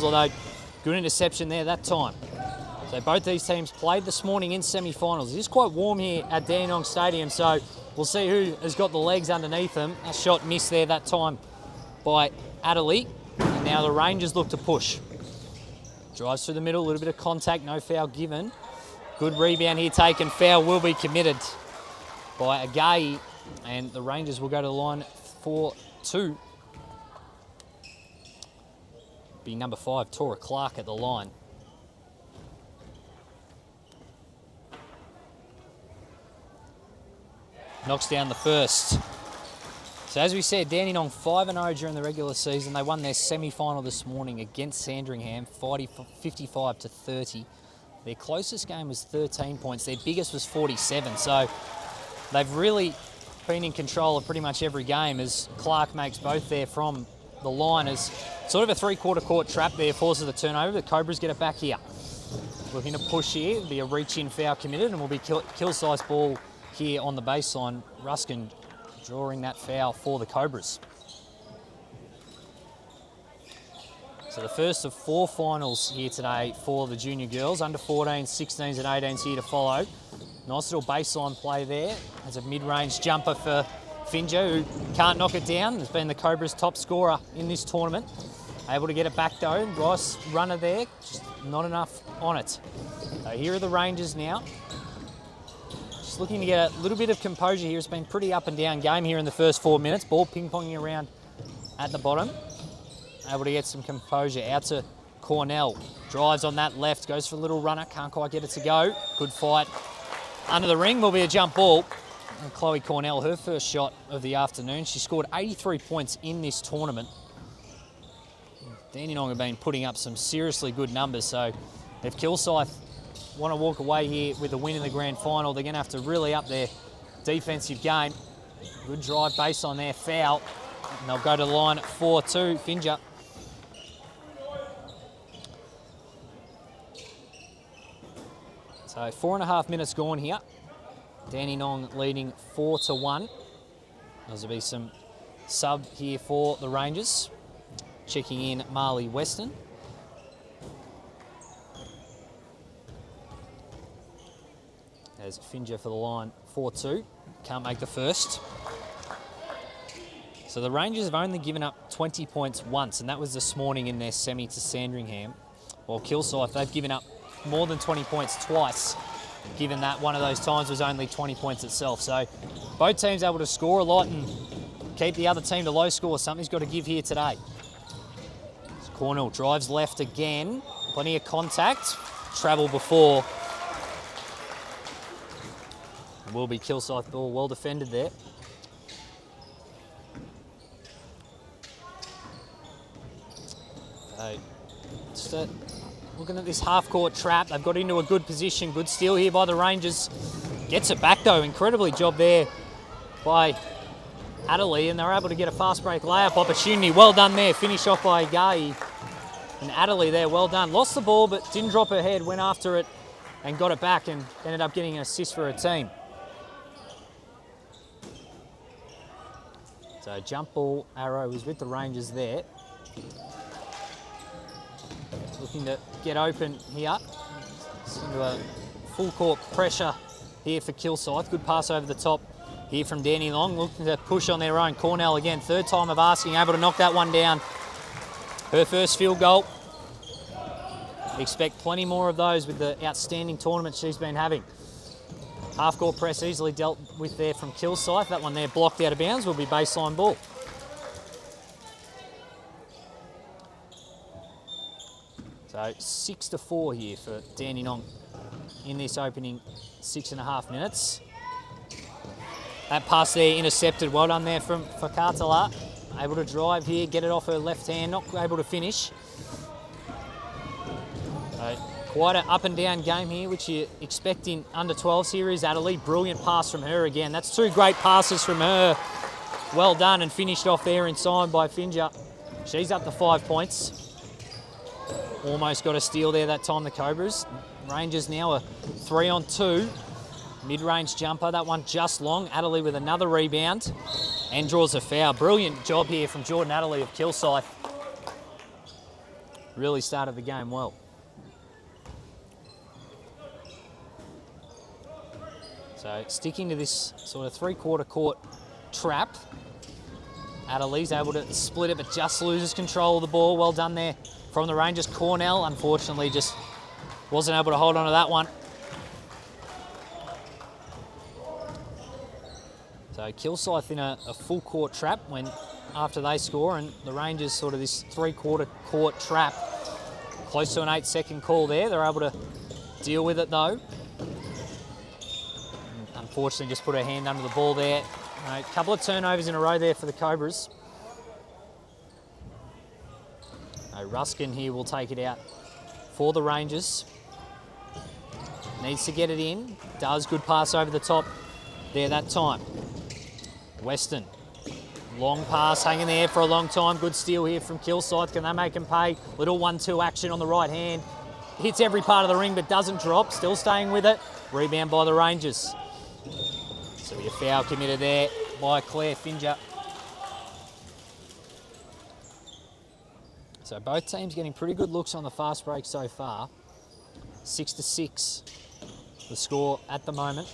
finals, although good interception there that time. So both these teams played this morning in semi-finals. It is quite warm here at Dandenong Stadium, so we'll see who has got the legs underneath them. A shot missed there that time by Adderley. And now the Rangers look to push. Drives through the middle, a little bit of contact, no foul given. Good rebound here taken. Foul will be committed by Agayi, and the Rangers will go to the line for 2. Be number 5, Tora Clark at the line. Knocks down the first. So as we said, Dandenong 5-0 during the regular season. They won their semi-final this morning against Sandringham, 55-30. Their closest game was 13 points. Their biggest was 47. So they've really been in control of pretty much every game as Clark makes both there from the line as sort of a 3/4 court trap there, forces the turnover. The Cobras get it back here. Looking to push here. It'll be a reach-in foul committed and will be kill-size ball here on the baseline. Ruskin drawing that foul for the Cobras. So the first of 4 finals here today for the junior girls. Under 14s, 16s and 18s here to follow. Nice little baseline play there. There's a mid-range jumper for Finja, who can't knock it down. Has been the Cobras' top scorer in this tournament. Able to get it back though. Nice runner there, just not enough on it. So here are the Rangers now. Just looking to get a little bit of composure here. It's been a pretty up and down game here in the first 4 minutes. Ball ping-ponging around at the bottom. Able to get some composure out to Cornell. Drives on that left, goes for a little runner, can't quite get it to go. Good fight. Under the ring will be a jump ball. And Chloe Cornell, her first shot of the afternoon. She scored 83 points in this tournament. Dandenong have been putting up some seriously good numbers, so if Kilsyth want to walk away here with a win in the grand final, they're going to have to really up their defensive game. Good drive base on their foul. And they'll go to the line at 4-2, Finja. So 4.5 minutes gone here. Dandenong leading 4-1. There'll be some sub here for the Rangers. Checking in Marley Weston. As Finja for the line 4-2. Can't make the first. So the Rangers have only given up 20 points once, and that was this morning in their semi to Sandringham. While Kilsyth, they've given up more than 20 points twice, given that one of those times was only 20 points itself. So both teams able to score a lot and keep the other team to low score. Something's got to give here today. Cornell drives left again. Plenty of contact. Travel before. Will be Kilsyth ball. Well defended there. So, looking at this half-court trap, they've got into a good position. Good steal here by the Rangers. Gets it back though. Incredibly job there by Adderley, and they're able to get a fast break layup opportunity. Well done there. Finished off by Agayi. And Adderley there, well done. Lost the ball, but didn't drop her head. Went after it and got it back and ended up getting an assist for her team. So jump ball arrow was with the Rangers there. Looking to get open here. It's into a full court pressure here for Kilsyth. Good pass over the top here from Dandenong. Looking to push on their own. Cornell again, third time of asking, able to knock that one down. Her first field goal. Expect plenty more of those with the outstanding tournament she's been having. Half-court press easily dealt with there from Kilsyth. That one there blocked out of bounds will be baseline ball. So 6-4 here for Dandenong in this opening 6.5 minutes. That pass there intercepted. Well done there for Kartala. Able to drive here, get it off her left hand, not able to finish. So quite an up and down game here, which you expect in under 12s. Here is Adderley. Brilliant pass from her again. That's 2 great passes from her. Well done and finished off there inside by Finja. She's up to 5 points. Almost got a steal there that time, the Cobras. Rangers now a 3-on-2. Mid-range jumper, that one just long. Adderley with another rebound and draws a foul. Brilliant job here from Jordan Adderley of Kilsyth. really started the game well. So sticking to this sort of three-quarter court trap. Adelaide's able to split it, but just loses control of the ball. Well done there from the Rangers. Cornell, unfortunately, just wasn't able to hold on to that one. So Kilsyth in a full court trap when after they score, and the Rangers sort of this three-quarter court trap. Close to an 8-second call there. They're able to deal with it though. Unfortunately, just put her hand under the ball there. A couple of turnovers in a row there for the Cobras. Ruskin here will take it out for the Rangers. Needs to get it in. Does. Good pass over the top there that time. Weston. Long pass hanging there for a long time. Good steal here from Kilsyth. Can they make him pay? Little 1-2 action on the right hand. Hits every part of the ring but doesn't drop. Still staying with it. Rebound by the Rangers. So a foul committed there by Claire Finger. So both teams getting pretty good looks on the fast break so far. 6-6 the score at the moment.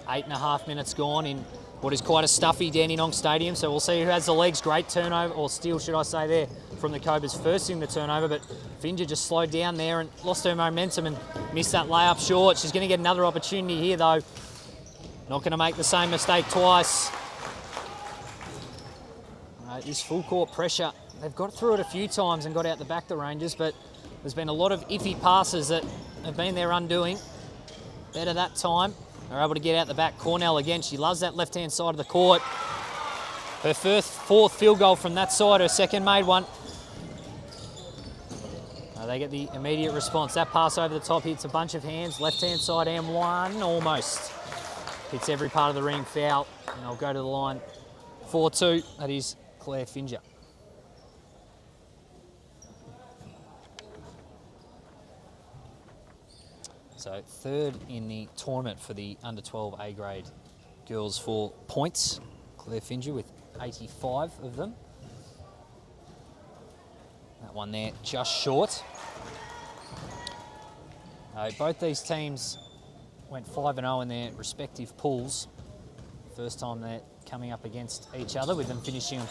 8.5 minutes gone in what is quite a stuffy Dandenong Stadium. So we'll see who has the legs. Great turnover, or steal should I say there, from the Cobras first in the turnover. But Finger just slowed down there and lost her momentum and missed that layup short. She's going to get another opportunity here though. Not going to make the same mistake twice. This full court pressure, they've got through it a few times and got out the back, the Rangers, but there's been a lot of iffy passes that have been their undoing. Better that time. They're able to get out the back. Cornell again, she loves that left-hand side of the court. Her fourth field goal from that side, her second made one. They get the immediate response. That pass over the top hits a bunch of hands. Left-hand side M1, almost. Hits every part of the ring, foul, and I'll go to the line. 4-2, that is Claire Finger. So third in the tournament for the under-12 A-grade girls for points. Claire Finger with 85 of them. That one there just short. Both these teams went 5-0 in their respective pools. First time they're coming up against each other, with them finishing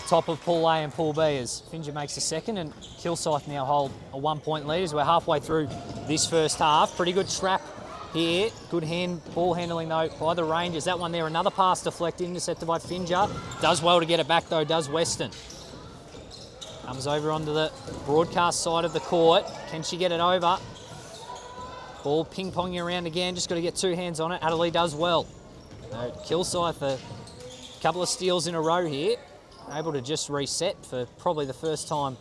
top of Pool A and Pool B as Finger makes the second, and Kilsyth now hold a 1-point lead as we're halfway through this first half. Pretty good trap here. Good ball handling though by the Rangers. That one there, another pass deflected, intercepted by Finger. Does well to get it back though, does Weston. Comes over onto the broadcast side of the court. Can she get it over? Ball ping-ponging around again, just got to get two hands on it. Adelaide does well. Kilsyth, a couple of steals in a row here. Able to just reset for probably the first time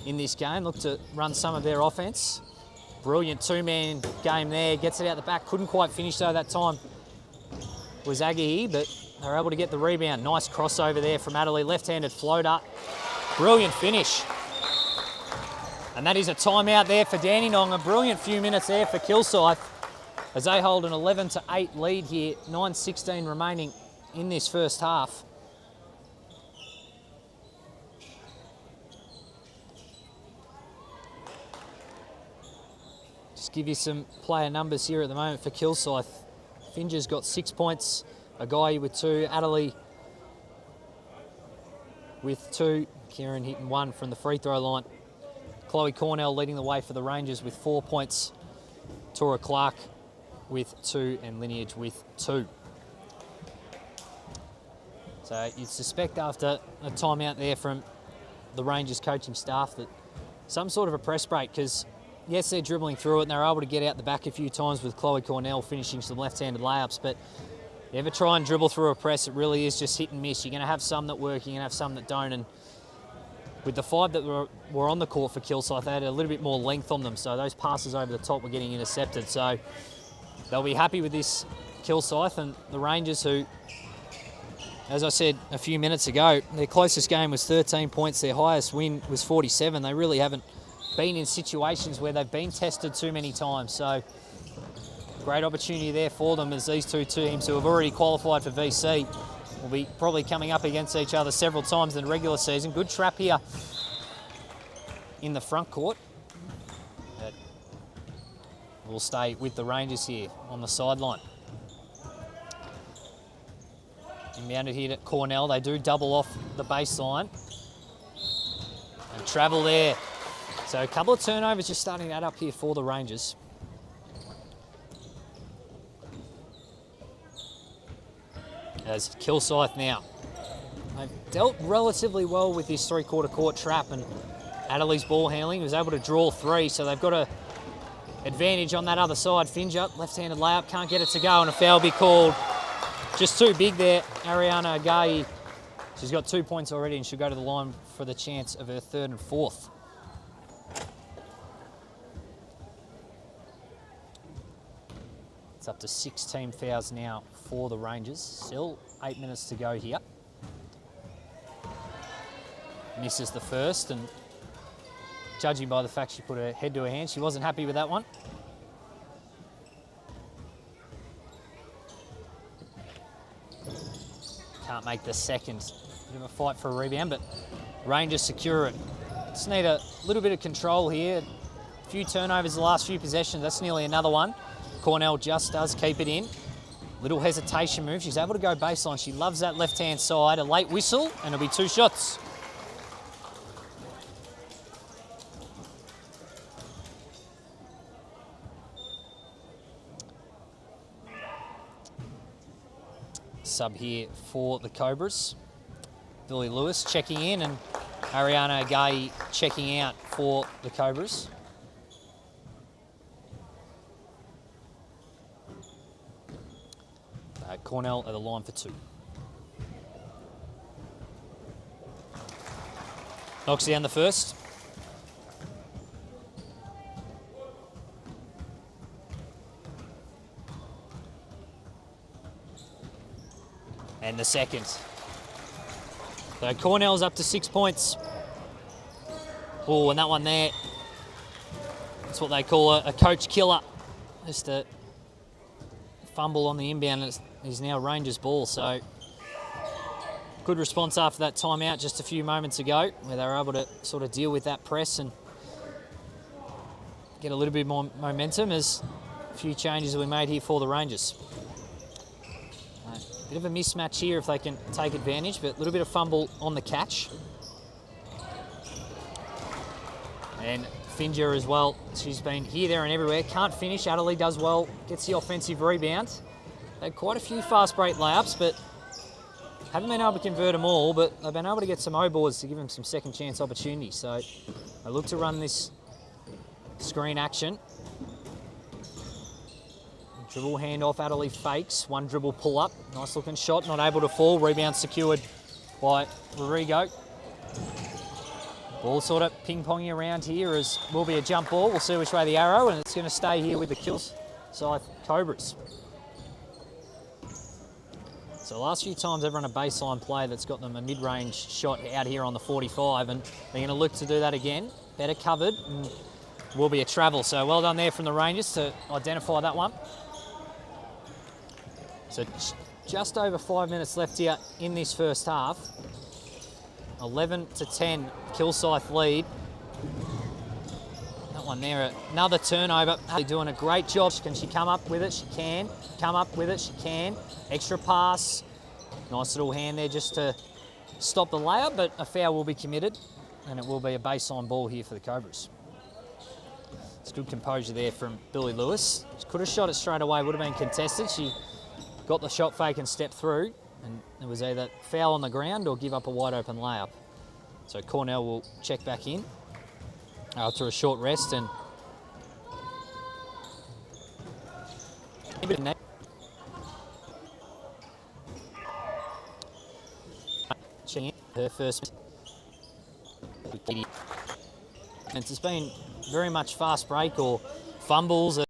in this game. Look to run some of their offense. Brilliant two-man game there. Gets it out the back. Couldn't quite finish though that time. Was Agahi, but they're able to get the rebound. Nice crossover there from Adelaide. Left-handed floater. Brilliant finish. And that is a timeout there for Dandenong. A brilliant few minutes there for Kilsyth as they hold an 11-8 lead here. 9:16 remaining in this first half. Just give you some player numbers here at the moment for Kilsyth. Finger's got 6 points. Agahi with 2. Adelaide with 2. Kieran hitting 1 from the free throw line. Chloe Cornell leading the way for the Rangers with 4 points. Tora Clark with 2 and Lineage with 2. So you'd suspect after a timeout there from the Rangers coaching staff that some sort of a press break, because yes, they're dribbling through it and they're able to get out the back a few times with Chloe Cornell finishing some left-handed layups, but you ever try and dribble through a press, it really is just hit and miss. You're going to have some that work, you're going to have some that don't, and with the 5 that were on the court for Kilsyth, they had a little bit more length on them, so those passes over the top were getting intercepted. So they'll be happy with this Kilsyth, and the Rangers, who, as I said a few minutes ago, their closest game was 13 points, their highest win was 47. They really haven't been in situations where they've been tested too many times. So great opportunity there for them, as these two teams who have already qualified for VC will be probably coming up against each other several times in the regular season. Good trap here in the front court. But we'll stay with the Rangers here on the sideline. Inbounded here to Cornell. They do double off the baseline. And travel there. So a couple of turnovers just starting to add up here for the Rangers. As Kilsyth now. They've dealt relatively well with this three-quarter court trap, and Adderley's ball handling was able to draw three, so they've got an advantage on that other side. Finja, left-handed layup, can't get it to go, and a foul be called. Just too big there, Ariana Agayi. She's got 2 points already and she'll go to the line for the chance of her third and fourth. It's up to 16 fouls now for the Rangers. Still 8 minutes to go here. Misses the first, and judging by the fact she put her head to her hand, she wasn't happy with that one. Can't make the second. Bit of a fight for a rebound, but Rangers secure it. Just need a little bit of control here. A few turnovers the last few possessions. That's nearly another one. Cornell just does keep it in. Little hesitation move. She's able to go baseline. She loves that left-hand side. A late whistle, and it'll be 2 shots. Sub here for the Cobras. Billy Lewis checking in, and Ariana Agayi checking out for the Cobras. Cornell at the line for 2. Knocks down the first. And the second. So Cornell's up to 6 points. Oh, and that one there, that's what they call a coach killer. Just a fumble on the inbound, and is now Rangers ball. So good response after that timeout just a few moments ago, where they were able to sort of deal with that press and get a little bit more momentum, as a few changes we made here for the Rangers. Bit of a mismatch here if they can take advantage, but a little bit of fumble on the catch. And Finja as well, she's been here, there and everywhere. Can't finish. Adderley does well, gets the offensive rebound. They had quite a few fast break layups, but haven't been able to convert them all, but they've been able to get some O-boards to give them some second chance opportunities. So they look to run this screen action. Dribble handoff, Adderley fakes, one dribble pull up, nice looking shot, not able to fall, rebound secured by Rodrigo. Ball sort of ping-ponging around here, as will be a jump ball. We'll see which way the arrow, and it's going to stay here with the Kilsyth Cobras. So the last few times they've run a baseline play that's got them a mid-range shot out here on the 45, and they're going to look to do that again. Better covered, and will be a travel. So well done there from the Rangers to identify that one. So just over 5 minutes left here in this first half. 11-10, Kilsyth lead. That one there, another turnover. They're doing a great job. Can she come up with it? She can. Come up with it? She can. Extra pass. Nice little hand there just to stop the layup, but a foul will be committed, and it will be a baseline ball here for the Cobras. It's good composure there from Billy Lewis. She could have shot it straight away, would have been contested. She got the shot fake and stepped through, and it was either foul on the ground or give up a wide open layup. So Cornell will check back in after a short rest, and her first. And it's been very much fast break or fumbles.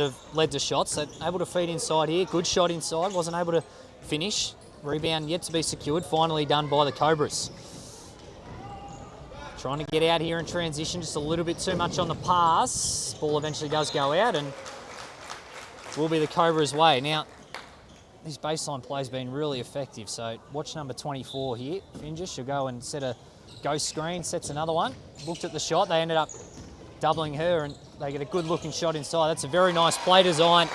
have led to shots. They're able to feed inside here. Good shot inside. Wasn't able to finish. Rebound yet to be secured. Finally done by the Cobras. Trying to get out here in transition. Just a little bit too much on the pass. Ball eventually does go out and will be the Cobras' way. Now, this baseline play has been really effective. So watch number 24 here. Finger, she'll go and set a ghost screen. Sets another one. Looked at the shot. They ended up doubling her and they get a good looking shot inside. That's a very nice play design.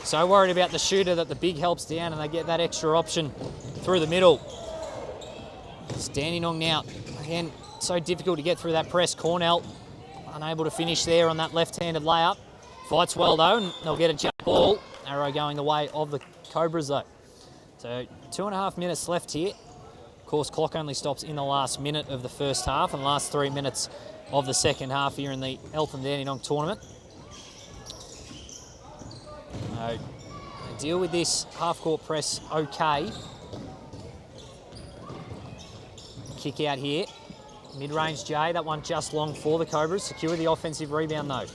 So worried about the shooter that the big helps down and they get that extra option through the middle. It's Dandenong now. Again, so difficult to get through that press. Cornell unable to finish there on that left-handed layup. Fights well though and they'll get a jump ball. Arrow going the way of the Cobras though. So 2.5 minutes left here. Of course, clock only stops in the last minute of the first half and last 3 minutes of the second half here in the Eltham and Dandenong tournament. They deal with this half-court press okay. Kick out here. Mid-range J, that one just long for the Cobras. Secure the offensive rebound though.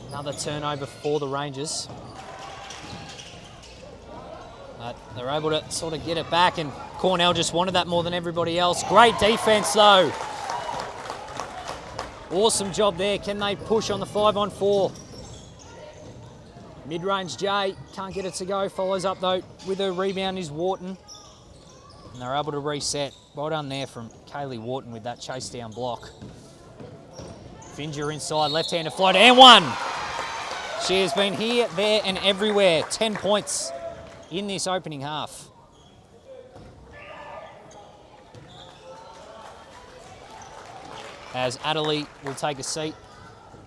Another turnover for the Rangers. But they're able to sort of get it back and Cornell just wanted that more than everybody else. Great defense though. Awesome job there. Can they push on the 5-on-4? Mid-range J, can't get it to go. Follows up though with her rebound is Wharton. And they're able to reset. Well done there from Kaylee Wharton with that chase down block. Finger inside, left-handed float and one. She has been here, there and everywhere. 10 points in this opening half. As Adderley will take a seat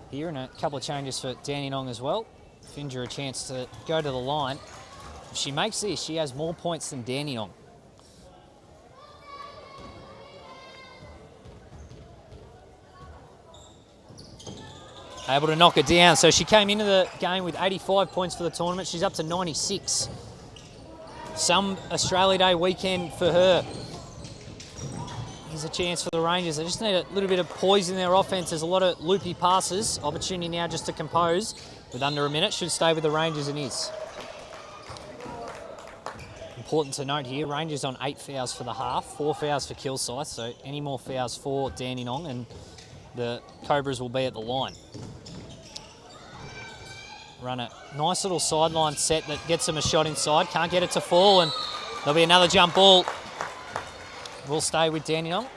here and a couple of changes for Dandenong as well. Finger a chance to go to the line. If she makes this, she has more points than Dandenong. Able to knock it down. So she came into the game with 85 points for the tournament. She's up to 96. Some Australia Day weekend for her. Here's a chance for the Rangers. They just need a little bit of poise in their offense. There's a lot of loopy passes. Opportunity now just to compose. With under a minute, should stay with the Rangers and is. Important to note here, Rangers on 8 fouls for the half, 4 fouls for Kilsyth. So any more fouls for Dandenong and the Cobras will be at the line. Run a nice little sideline set that gets them a shot inside. Can't get it to fall and there'll be another jump ball. We'll stay with Dandenong.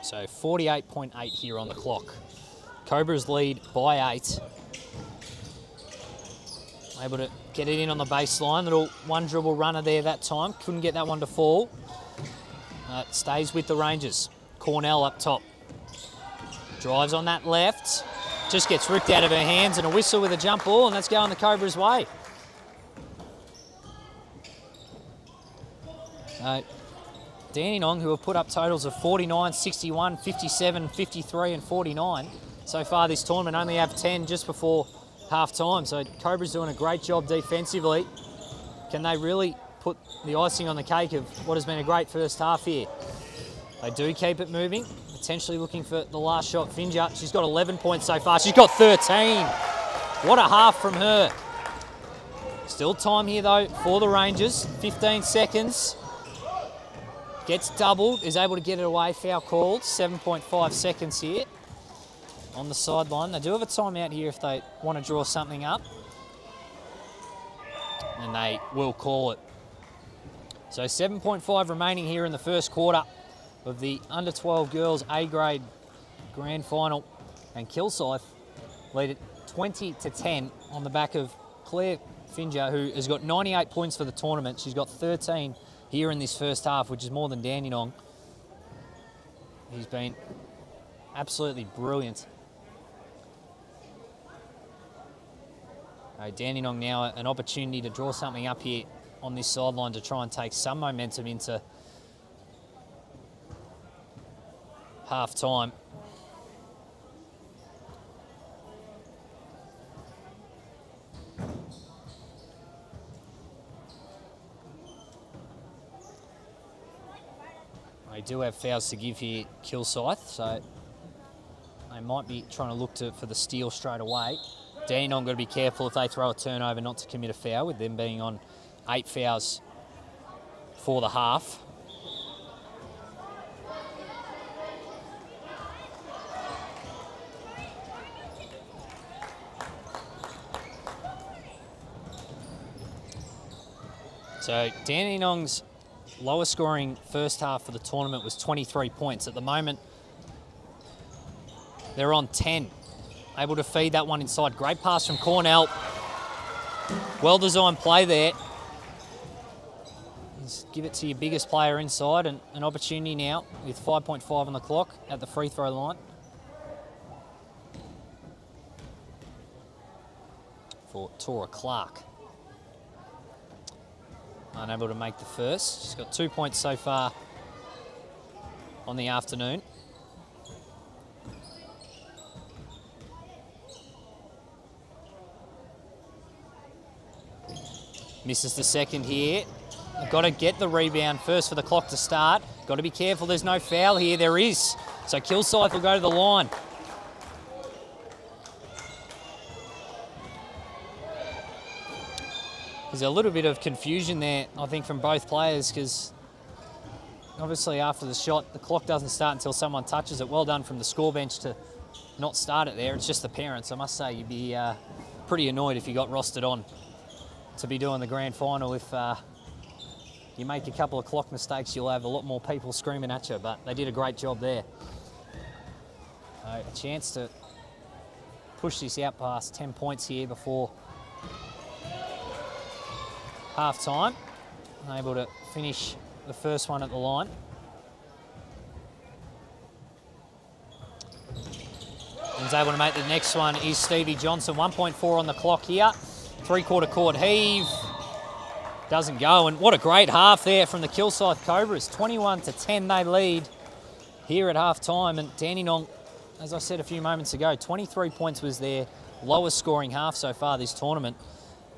So 48.8 here on the clock. Cobras lead by 8. Able to get it in on the baseline. Little one dribble runner there that time. Couldn't get that one to fall. Stays with the Rangers. Cornell up top. Drives on that left. Just gets ripped out of her hands and a whistle with a jump ball and that's going the Cobras' way. Dandenong, who have put up totals of 49, 61, 57, 53 and 49 so far this tournament, only have 10 just before half time. So Cobra's doing a great job defensively. Can they really put the icing on the cake of what has been a great first half here? They do keep it moving, potentially looking for the last shot. Finger, she's got 11 points so far. She's got 13. What a half from her. Still time here though for the Rangers. 15 seconds. Gets doubled, is able to get it away. Foul called. 7.5 seconds here on the sideline. They do have a timeout here if they want to draw something up. And they will call it. So 7.5 remaining here in the first quarter of the under-12 girls A-grade grand final. And Kilsyth lead it 20-10 on the back of Claire Finger, who has got 98 points for the tournament. She's got 13 here in this first half, which is more than Dandenong. He's been absolutely brilliant. Dandenong now an opportunity to draw something up here on this sideline to try and take some momentum into half time. They do have fouls to give here, Kilsyth, so they might be trying to look for the steal straight away. Dandenong got to be careful if they throw a turnover not to commit a foul, with them being on 8 fouls for the half. So Dandenong's lowest scoring first half for the tournament was 23 points. At the moment, they're on 10. Able to feed that one inside. Great pass from Cornell. Well-designed play there. Just give it to your biggest player inside, and an opportunity now with 5.5 on the clock at the free throw line for Tora Clark. Unable to make the first. She's got 2 points so far on the afternoon. Misses the second here. Got to get the rebound first for the clock to start. Got to be careful there's no foul here. There is. So Kilsyth will go to the line. There's a little bit of confusion there, I think, from both players, because obviously after the shot, the clock doesn't start until someone touches it. Well done from the score bench to not start it there. It's just the parents. I must say, you'd be pretty annoyed if you got rostered on to be doing the grand final. If you make a couple of clock mistakes, you'll have a lot more people screaming at you, but they did a great job there. A chance to push this out past 10 points here before half time. Able to finish the first one at the line. And able to make the next one is Stevie Johnson. 1.4 on the clock here. Three-quarter court heave. Doesn't go. And what a great half there from the Kilsyth Cobras. 21-10 they lead here at half time. And Dandenong, as I said a few moments ago, 23 points was their lowest scoring half so far this tournament.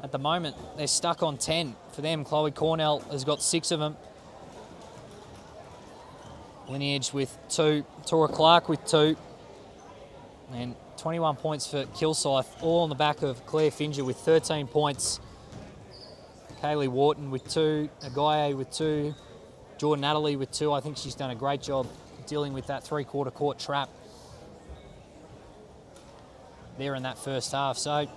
At the moment, they're stuck on 10. For them, Chloe Cornell has got 6 of them. Lineage with 2. Tora Clark with 2. And 21 points for Kilsyth, all on the back of Claire Finger with 13 points. Kaylee Wharton with 2. Agaye with 2. Jordan Natalie with 2. I think she's done a great job dealing with that three-quarter court trap there in that first half. So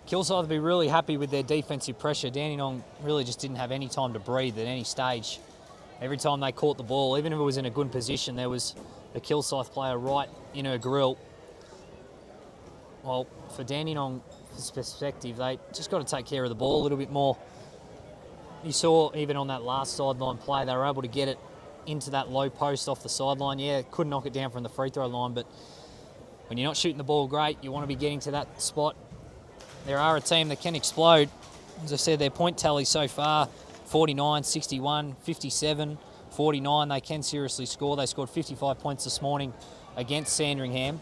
Kilsyth will be really happy with their defensive pressure. Dandenong really just didn't have any time to breathe at any stage. Every time they caught the ball, even if it was in a good position, there was a Kilsyth player right in her grill. Well, for Dandenong's perspective, they just got to take care of the ball a little bit more. You saw even on that last sideline play, they were able to get it into that low post off the sideline. Yeah, couldn't knock it down from the free throw line, but when you're not shooting the ball great, you want to be getting to that spot. There are a team that can explode. As I said, their point tally so far, 49, 61, 57, 49. They can seriously score. They scored 55 points this morning against Sandringham.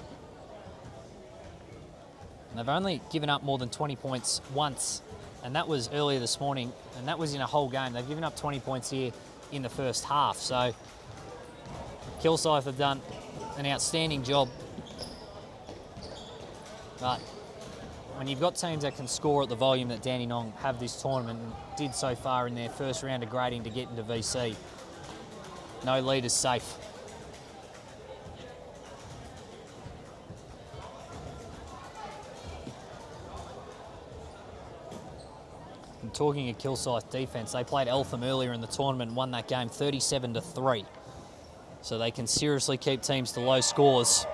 And they've only given up more than 20 points once, and that was earlier this morning, and that was in a whole game. They've given up 20 points here in the first half. So Kilsyth have done an outstanding job. But when you've got teams that can score at the volume that Dandenong have this tournament and did so far in their first round of grading to get into VC, no lead is safe. And talking of Kilsyth defence, they played Eltham earlier in the tournament and won that game 37-3. So they can seriously keep teams to low scores.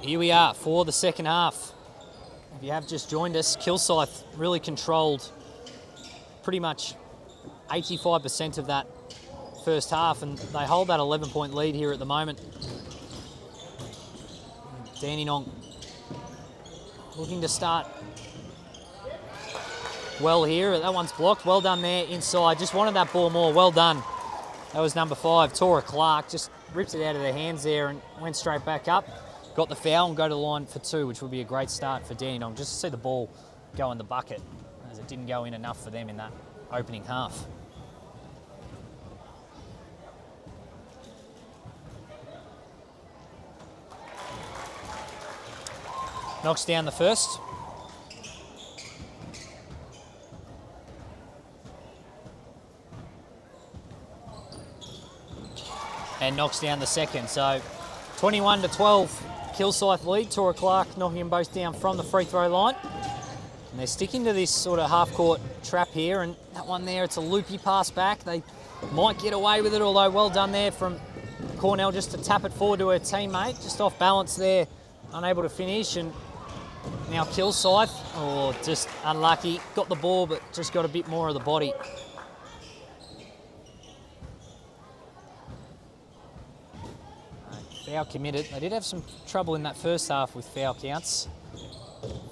Here we are for the second half. If you have just joined us, Kilsyth really controlled pretty much 85% of that first half, and they hold that 11-point lead here at the moment. Dandenong looking to start well here. That one's blocked. Well done there inside. Just wanted that ball more. Well done. That was number 5, Tora Clark. Just ripped it out of their hands there and went straight back up. Got the foul and go to the line for 2, which would be a great start for Dandenong. Just to see the ball go in the bucket, as it didn't go in enough for them in that opening half. Knocks down the first. And knocks down the second. So 21-12, Kilsyth lead. Tora Clark knocking them both down from the free throw line. And they're sticking to this sort of half-court trap here. And that one there, it's a loopy pass back. They might get away with it, although well done there from Cornell just to tap it forward to her teammate. Just off balance there, unable to finish. And now Kilsyth, just unlucky. Got the ball, but just got a bit more of the body. Foul committed. They did have some trouble in that first half with foul counts.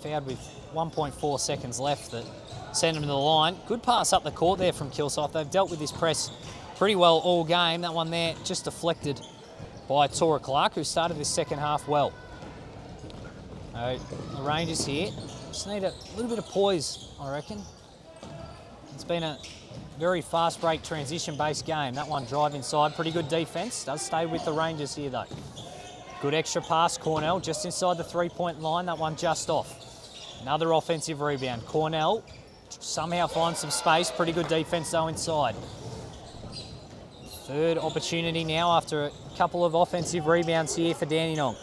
Fouled with 1.4 seconds left that sent them to the line. Good pass up the court there from Kilsyth. They've dealt with this press pretty well all game. That one there just deflected by Tora Clark, who started this second half well. The Rangers here just need a little bit of poise, I reckon. It's been a very fast break transition-based game. That one drive inside, pretty good defence. Does stay with the Rangers here though. Good extra pass, Cornell, just inside the three-point line. That one just off. Another offensive rebound. Cornell somehow finds some space. Pretty good defence though inside. Third opportunity now after a couple of offensive rebounds here for Dandenong.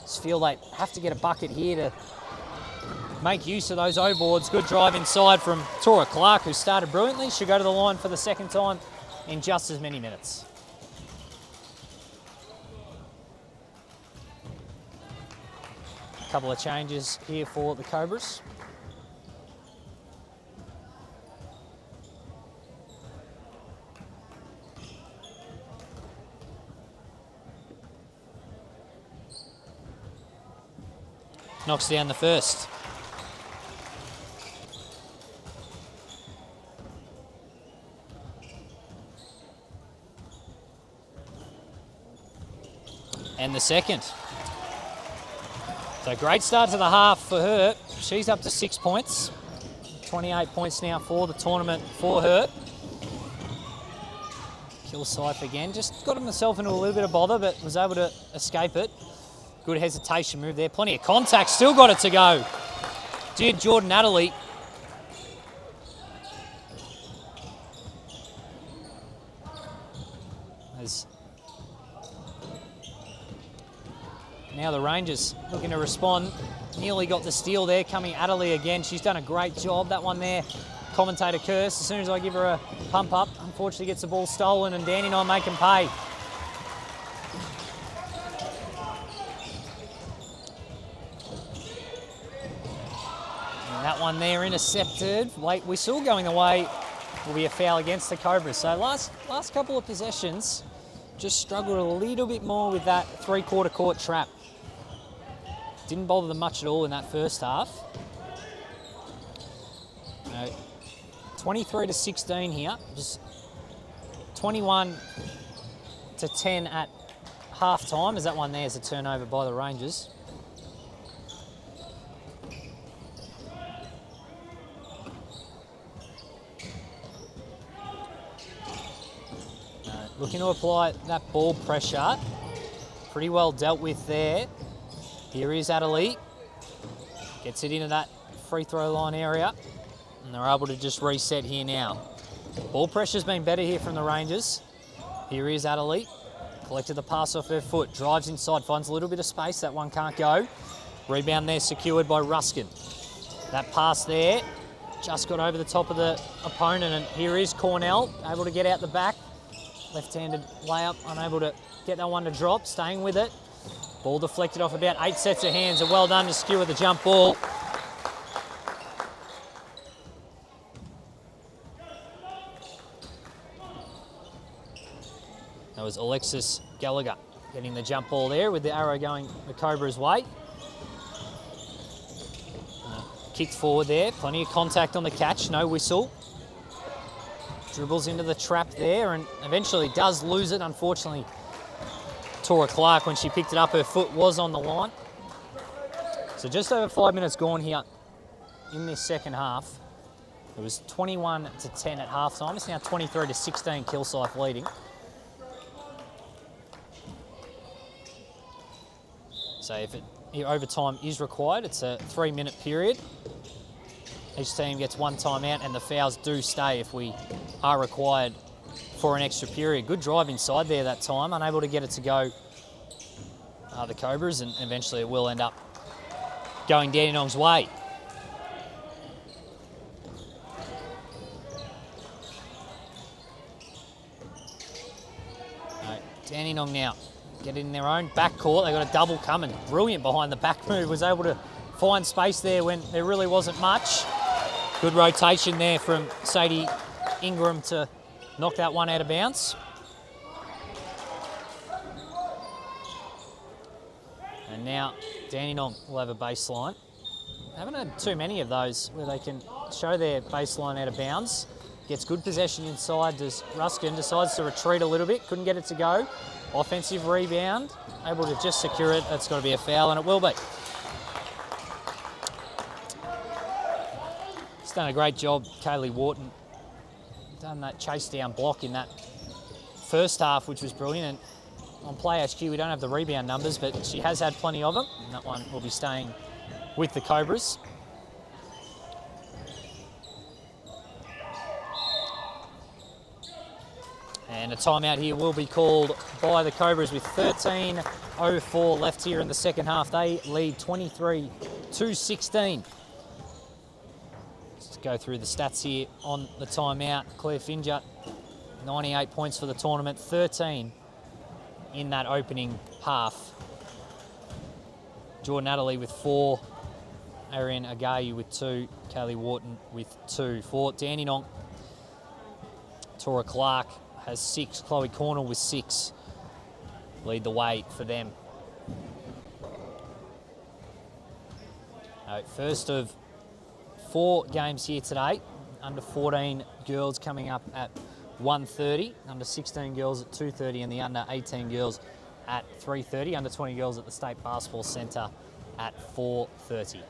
Just feel they have to get a bucket here to make use of those O-boards. Good drive inside from Tora Clark, who started brilliantly. She'll go to the line for the second time in just as many minutes. A couple of changes here for the Cobras. Knocks down the first. And the second. So great start to the half for her. She's up to 6 points. 28 points now for the tournament for her. Kilsyth again. Just got himself into a little bit of bother, but was able to escape it. Good hesitation move there. Plenty of contact. Still got it to go. Did Jordan Adderley. Now the Rangers looking to respond. Nearly got the steal there. Coming Adderley again. She's done a great job. That one there. Commentator cursed. As soon as I give her a pump up, unfortunately gets the ball stolen and Dandenong make them pay. That one there intercepted. Late whistle going away will be a foul against the Cobras. So last couple of possessions just struggled a little bit more with that three-quarter court trap. Didn't bother them much at all in that first half. 23-16 here. Just 21-10 at half time, as that one there is a turnover by the Rangers. Looking to apply that ball pressure. Pretty well dealt with there. Here is Adderley. Gets it into that free throw line area. And they're able to just reset here now. Ball pressure's been better here from the Rangers. Here is Adderley. Collected the pass off her foot. Drives inside, finds a little bit of space. That one can't go. Rebound there secured by Ruskin. That pass there just got over the top of the opponent. And here is Cornell, able to get out the back. Left-handed layup, unable to get that one to drop, staying with it. Ball deflected off about 8 sets of hands, and well done to skewer the jump ball. That was Alexis Gallagher getting the jump ball there with the arrow going the Cobra's way. Kicked forward there, plenty of contact on the catch, no whistle. Dribbles into the trap there and eventually does lose it. Unfortunately, Tora Clark, when she picked it up, her foot was on the line. So just over 5 minutes gone here in this second half. It was 21-10 at halftime. It's now 23-16, Kilsyth leading. So if overtime is required, it's a 3-minute period. Each team gets one timeout and the fouls do stay if we are required for an extra period. Good drive inside there that time, unable to get it to go the Cobras, and eventually it will end up going Dandenong's way. Dandenong now get in their own backcourt. They got a double coming. Brilliant behind the back move. Was able to find space there when there really wasn't much. Good rotation there from Sadie Ingram to knock that one out of bounds. And now Dandenong will have a baseline. Haven't had too many of those where they can show their baseline out of bounds. Gets good possession inside. Ruskin decides to retreat a little bit. Couldn't get it to go. Offensive rebound. Able to just secure it. That's got to be a foul, and it will be. He's done a great job, Kaylee Wharton. Done that chase down block in that first half, which was brilliant. And on Play HQ, we don't have the rebound numbers, but she has had plenty of them. And that one will be staying with the Cobras. And a timeout here will be called by the Cobras with 13:04 left here in the second half. They lead 23-16. Let's go through the stats here on the timeout. Claire Finja, 98 points for the tournament, 13 in that opening half. Jordan Adderley with 4, Arian Agayu with 2, Kaylee Wharton with 2. For Dandenong, Tora Clark has 6, Chloe Cornell with 6. Lead the way for them. First of 4 games here today. Under 14 girls coming up at 1:30, under 16 girls at 2:30, and the under 18 girls at 3:30, under 20 girls at the State Basketball Centre at 4:30.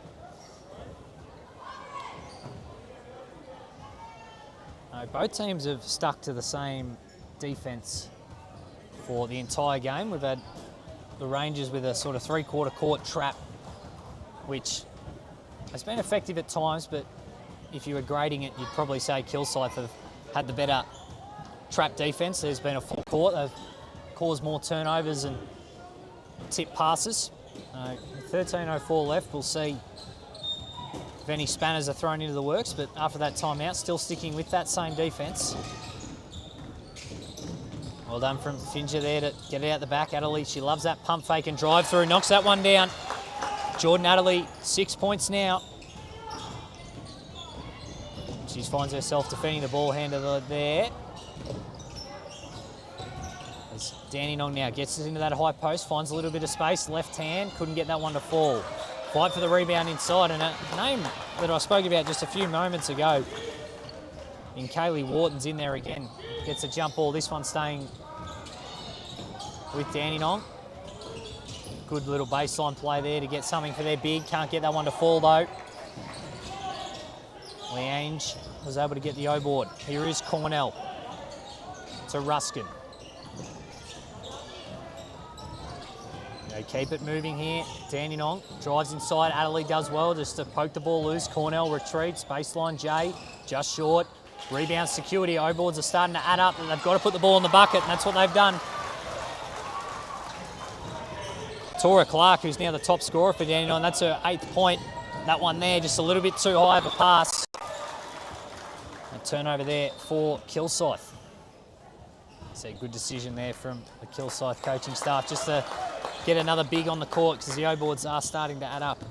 Both teams have stuck to the same defence for the entire game. We've had the Rangers with a sort of 3/4 court trap, which has been effective at times, but if you were grading it, you'd probably say Kilsyth have had the better trap defence. There's been a full court. They've caused more turnovers and tip passes. 13:04 left. We'll see if any spanners are thrown into the works, but after that timeout, still sticking with that same defence. Well done from Finja there to get it out the back. Adderley, she loves that pump fake and drive through, knocks that one down. Jordan Adderley, 6 points now. She finds herself defending the ball handler there. As Dandenong now gets it into that high post, finds a little bit of space, left hand, couldn't get that one to fall. Fight for the rebound inside, and a name that I spoke about just a few moments ago in Kaylee Wharton's in there again. Gets a jump ball, this one staying with Dandenong. Good little baseline play there to get something for their big. Can't get that one to fall though. Liange was able to get the O-board. Here is Cornell to Ruskin. They keep it moving here. Dandenong drives inside. Adderley does well just to poke the ball loose. Cornell retreats. Baseline Jay just short. Rebound security. O-boards are starting to add up, and they've got to put the ball in the bucket, and that's what they've done. Tora Clark, who's now the top scorer for Dandenong, that's her 8th point. That one there, just a little bit too high of a pass. A turnover there for Kilsyth. So a good decision there from the Kilsyth coaching staff just to get another big on the court because the O-boards are starting to add up.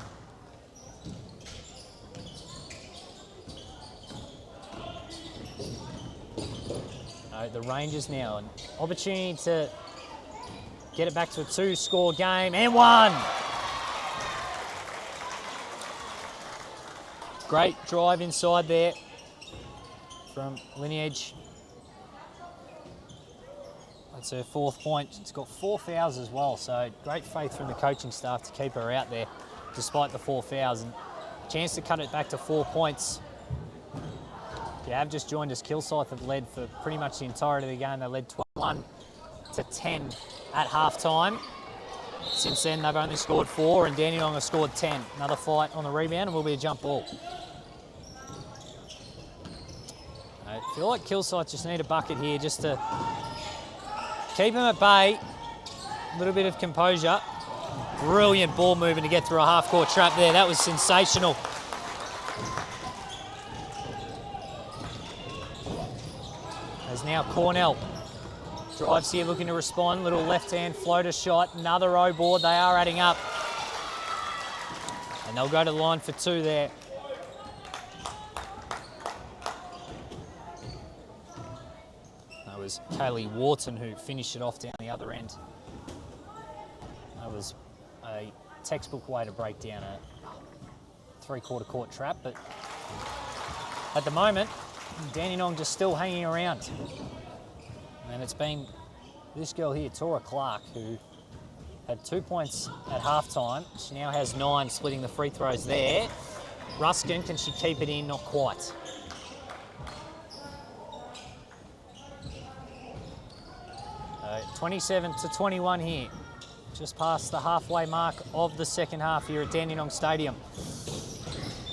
The Rangers now, an opportunity to get it back to a 2-score game, and one! Great drive inside there from Lineage. That's her 4th point. She's got 4 fouls as well, so great faith from the coaching staff to keep her out there despite the 4 fouls. And chance to cut it back to 4 points. If you have just joined us, Kilsyth have led for pretty much the entirety of the game. They led 21-10 at half-time. Since then, they've only scored 4, and Dandenong have scored 10. Another fight on the rebound, and will be a jump ball. I feel like Kilsyth just need a bucket here just to keep them at bay. A little bit of composure. Brilliant ball moving to get through a half-court trap there. That was sensational. As now Cornell drives here looking to respond. Little left-hand floater shot. Another O board. They are adding up. And they'll go to the line for 2 there. That was Kaylee Wharton who finished it off down the other end. That was a textbook way to break down a 3/4 court trap, but at the moment, Dandenong just still hanging around. And it's been this girl here, Tora Clark, who had 2 points at halftime. She now has 9, splitting the free throws there. Ruskin, can she keep it in? Not quite. So 27-21 here. Just past the halfway mark of the second half here at Dandenong Stadium.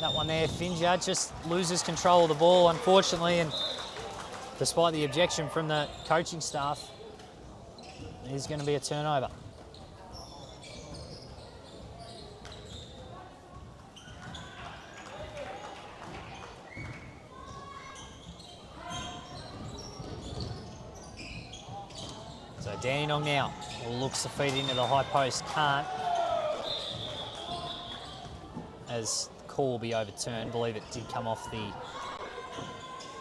That one there, Finja just loses control of the ball, unfortunately, and despite the objection from the coaching staff, there's going to be a turnover. So Dandenong now looks to feed into the high post, can't. As the call will be overturned, believe it did come off the,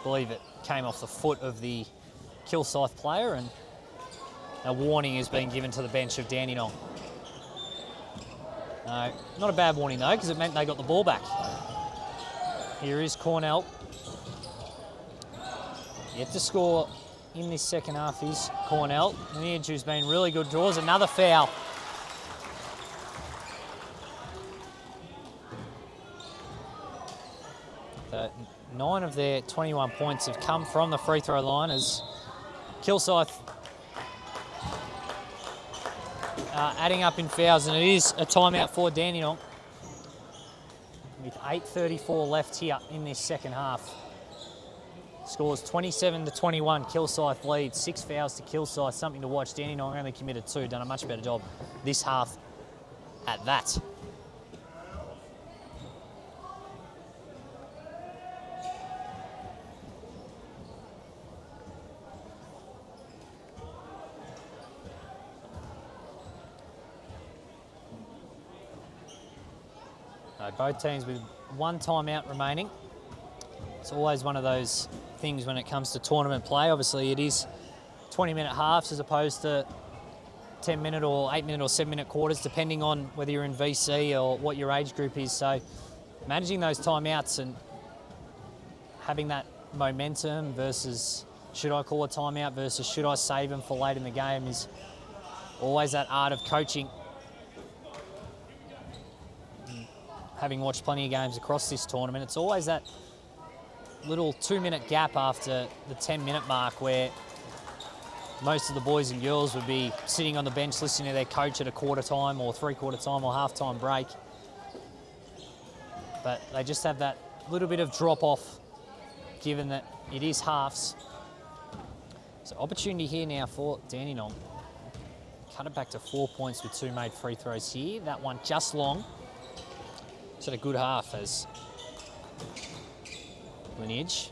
believe it came off the foot of the Kilsyth player, and a warning has been given to the bench of Dandenong. No, not a bad warning though, because it meant they got the ball back. Here is Cornell. Yet to score in this second half is Cornell. Lineage, who's been really good, draws another foul. So 9 of their 21 points have come from the free throw line as Kilsyth adding up in fouls, and it is a timeout for Dandenong with 8:34 left here in this second half. Scores 27-21, Kilsyth lead, 6 fouls to Kilsyth, something to watch. Dandenong only committed 2, done a much better job this half at that. Both teams with 1 timeout remaining. It's always one of those things when it comes to tournament play. Obviously, it is 20-minute halves as opposed to 10-minute or 8-minute or 7-minute quarters, depending on whether you're in VC or what your age group is. So managing those timeouts and having that momentum versus should I call a timeout versus should I save them for late in the game is always that art of coaching. Having watched plenty of games across this tournament, it's always that little 2-minute gap after the 10-minute mark where most of the boys and girls would be sitting on the bench listening to their coach at a quarter time or 3/4 time or half-time break. But they just have that little bit of drop-off given that it is halves. So opportunity here now for Dandenong. Cut it back to 4 points with 2 made free throws here. That one just long. It's had a good half as Lineage.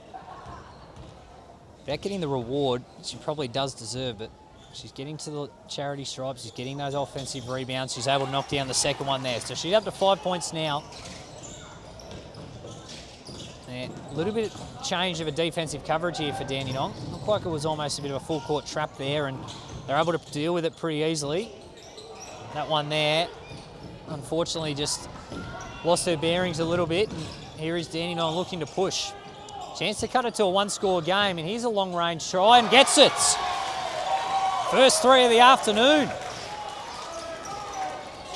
Without getting the reward she probably does deserve, but she's getting to the charity stripes, she's getting those offensive rebounds, she's able to knock down the second one there. So she's up to 5 points now. And a little bit of change of a defensive coverage here for Dandenong. Looked like it was almost a bit of a full court trap there, and they're able to deal with it pretty easily. That one there, unfortunately, just lost her bearings a little bit, and here is Dandenong looking to push. Chance to cut it to a 1-score game, and here's a long-range try and gets it. First three of the afternoon.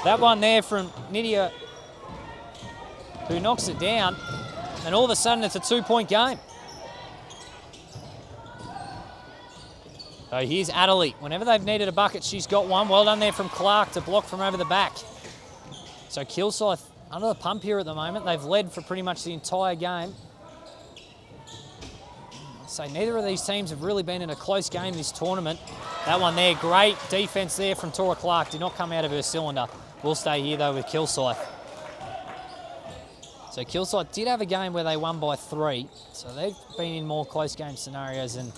That one there from Nydia, who knocks it down, and all of a sudden it's a 2-point game. So here's Adderley. Whenever they've needed a bucket, she's got one. Well done there from Clark to block from over the back. So Kilsyth under the pump here at the moment. They've led for pretty much the entire game. So neither of these teams have really been in a close game this tournament. That one there, great defence there from Tora Clark. Did not come out of her cylinder. We'll stay here though with Kilsyth. So Kilsyth did have a game where they won by 3. So they've been in more close game scenarios than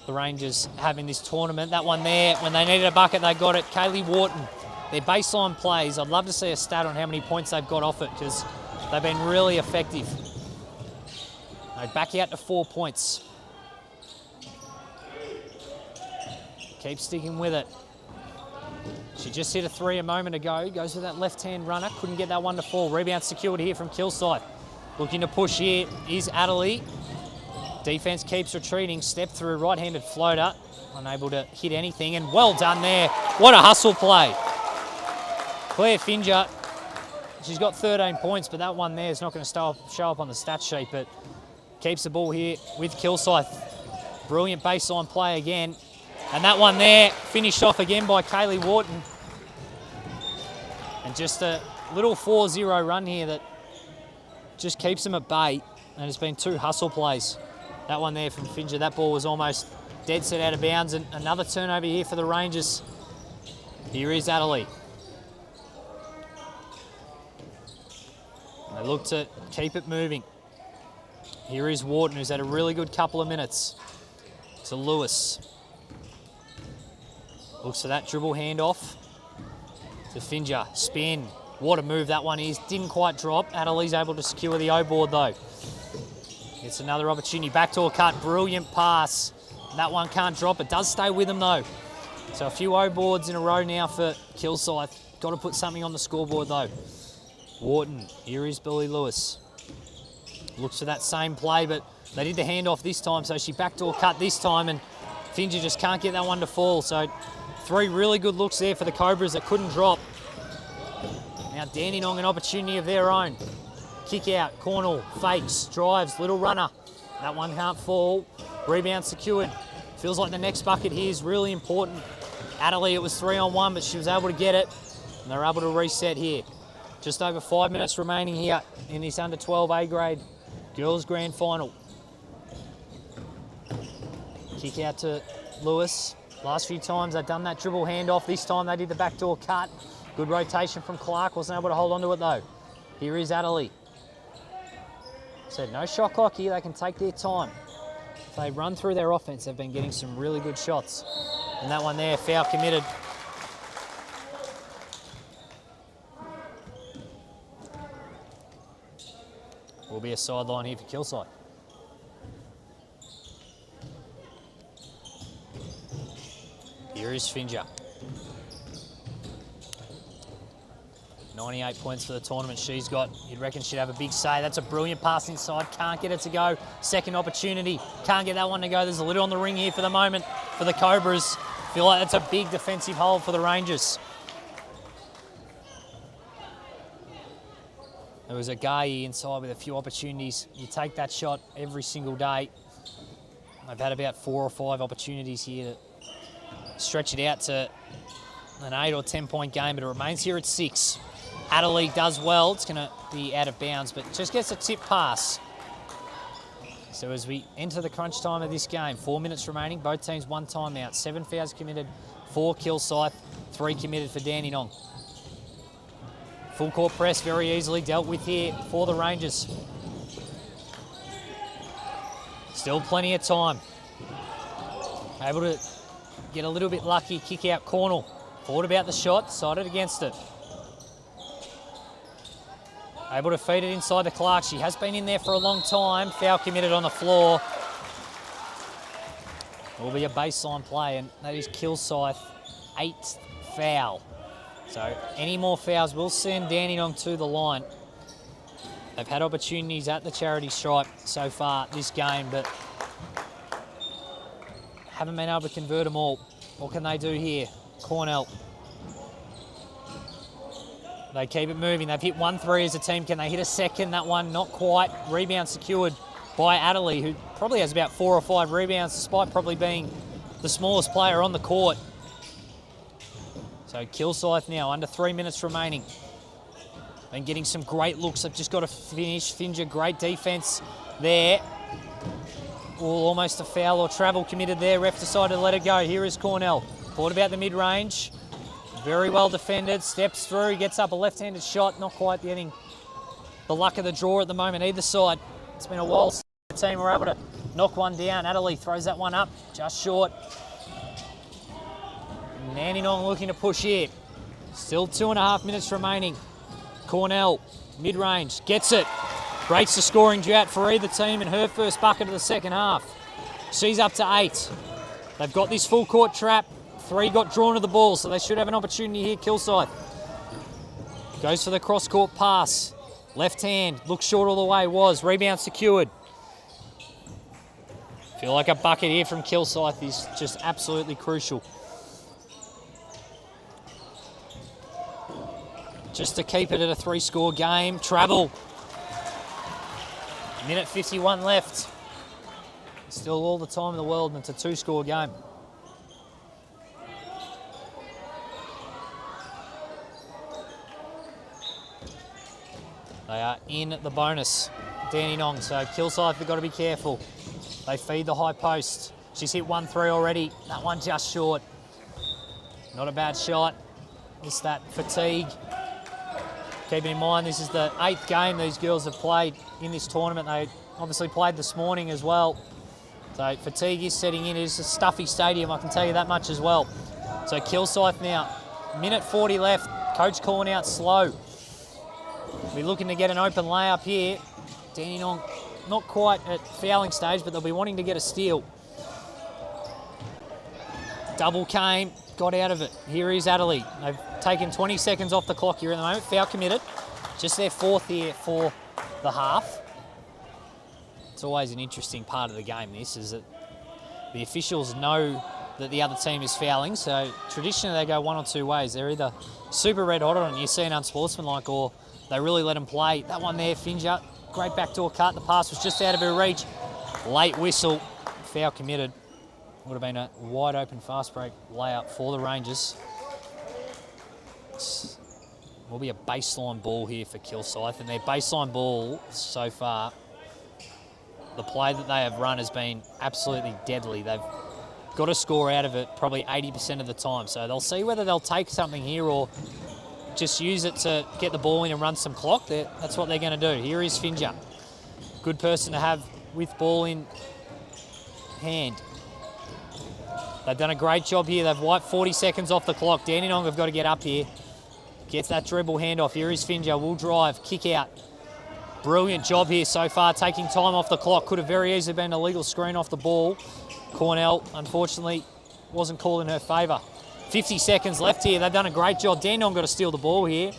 the Rangers have in this tournament. That one there, when they needed a bucket, they got it. Kaylee Wharton, their baseline plays. I'd love to see a stat on how many points they've got off it because they've been really effective. They back out to 4 points. Keep sticking with it. She just hit a 3 a moment ago. Goes with that left-hand runner. Couldn't get that one to fall. Rebound secured here from Kilsyth. Looking to push here is Adderley. Defence keeps retreating. Step through, right-handed floater. Unable to hit anything, and well done there. What a hustle play. Claire Finger, she's got 13 points, but that one there is not going to show up on the stat sheet, but keeps the ball here with Kilsyth. Brilliant baseline play again. And that one there finished off again by Kaylee Wharton. And just a little 4-0 run here that just keeps them at bay. And it's been 2 hustle plays. That one there from Finger, that ball was almost dead set out of bounds. And another turnover here for the Rangers. Here is Adderley. They look to keep it moving. Here is Wharton, who's had a really good couple of minutes. To Lewis. Looks for that dribble handoff. To Finger. Spin. What a move that one is. Didn't quite drop. Adderley's able to secure the O-board though. It's another opportunity. Backdoor cut. Brilliant pass. That one can't drop. It does stay with them though. So a few O-boards in a row now for Kilsyth. Got to put something on the scoreboard though. Wharton. Here is Billy Lewis. Looks for that same play, but they did the handoff this time, so she backdoor cut this time, and Finger just can't get that one to fall. So 3 really good looks there for the Cobras that couldn't drop. Now Dandenong an opportunity of their own. Kick out, Cornell, fakes, drives, little runner. That one can't fall. Rebound secured. Feels like the next bucket here is really important. Adderley, it was 3-on-1, but she was able to get it, and they're able to reset here. Just over 5 minutes remaining here in this under 12 A grade girls grand final. Kick out to Lewis. Last few times they've done that dribble handoff. This time they did the backdoor cut. Good rotation from Clark. Wasn't able to hold on to it though. Here is Adderley. Said no shot clock here. They can take their time. If they run through their offense, they've been getting some really good shots. And that one there, foul committed. Will be a sideline here for Kilsyth. Here is Finger. 98 points for the tournament she's got. You'd reckon she'd have a big say. That's a brilliant pass inside. Can't get it to go. Second opportunity. Can't get that one to go. There's a little on the ring here for the moment for the Cobras. Feel like that's a big defensive hold for the Rangers. There was a guy inside with a few opportunities. You take that shot every single day. They've had about 4 or 5 opportunities here to stretch it out to an 8 or 10 point game, but it remains here at 6. Adderley does well. It's going to be out of bounds, but just gets a tip pass. So as we enter the crunch time of this game, 4 minutes remaining, both teams 1 timeout. 7 fouls committed for Kilsyth, 3 committed for Dandenong. Full court press very easily dealt with here for the Rangers. Still plenty of time. Able to get a little bit lucky, kick out Cornell. Thought about the shot, decided against it. Able to feed it inside the Clark. She has been in there for a long time. Foul committed on the floor. Will be a baseline play, and that is Kilsyth 8th foul. So any more fouls will send Dandenong to the line. They've had opportunities at the charity stripe so far this game, but haven't been able to convert them all. What can they do here? Cornell. They keep it moving. They've hit 1-3 as a team. Can they hit a second? That one, not quite. Rebound secured by Adderley, who probably has about 4 or 5 rebounds, despite probably being the smallest player on the court. So Kilsyth now, under 3 minutes remaining. Been getting some great looks. They've just got to finish. Finger, great defence there. Oh, almost a foul or travel committed there. Ref decided to let it go. Here is Cornell. Thought about the mid-range. Very well defended. Steps through, gets up a left-handed shot. Not quite getting the luck of the draw at the moment either side. It's been a while since the team were able to knock one down. Adderley throws that one up, just short. Dandenong looking to push here. Still 2.5 minutes remaining. Cornell, mid-range, gets it. Breaks the scoring drought for either team and her first bucket of the second half. She's up to 8. They've got this full court trap. 3 got drawn to the ball, so they should have an opportunity here. Kilsyth goes for the cross-court pass. Left hand, looks short all the way, rebound secured. Feel like a bucket here from Kilsyth is just absolutely crucial. Just to keep it at a 3-score game. Travel. Minute 51 left. Still all the time in the world, and it's a 2-score game. They are in the bonus, Dandenong, so Kilsyth have got to be careful. They feed the high post. She's hit 1-3 already. That one just short. Not a bad shot. It's that fatigue. Keeping in mind, this is the 8th game these girls have played in this tournament. They obviously played this morning as well. So fatigue is setting in. It is a stuffy stadium, I can tell you that much as well. So Kilsyth now, minute 40 left. Coach calling out slow. We're looking to get an open layup here. Dandenong not quite at fouling stage, but they'll be wanting to get a steal. Double came, got out of it. Here is Adderley. They've taken 20 seconds off the clock here at the moment. Foul committed. Just their 4th here for the half. It's always an interesting part of the game, this, is that the officials know that the other team is fouling, so traditionally they go one or two ways. They're either super red hot on it, you see an unsportsmanlike, or they really let them play. That one there, Finger, great backdoor cut. The pass was just out of her reach. Late whistle, foul committed. Would have been a wide open fast break layup for the Rangers. Will be a baseline ball here for Kilsyth, and their baseline ball so far, the play that they have run has been absolutely deadly. They've got to score out of it probably 80% of the time, so they'll see whether they'll take something here or just use it to get the ball in and run some clock. That's what they're going to do. Here is Finger. Good person to have with ball in hand. They've done a great job here. They've wiped 40 seconds off the clock. Dandenong have got to get up here. Gets that dribble handoff. Here is Finger. Will drive. Kick out. Brilliant job here so far, taking time off the clock. Could have very easily been a legal screen off the ball. Cornell, unfortunately, wasn't called in her favour. 50 seconds left here. They've done a great job. Dandenong got to steal the ball here.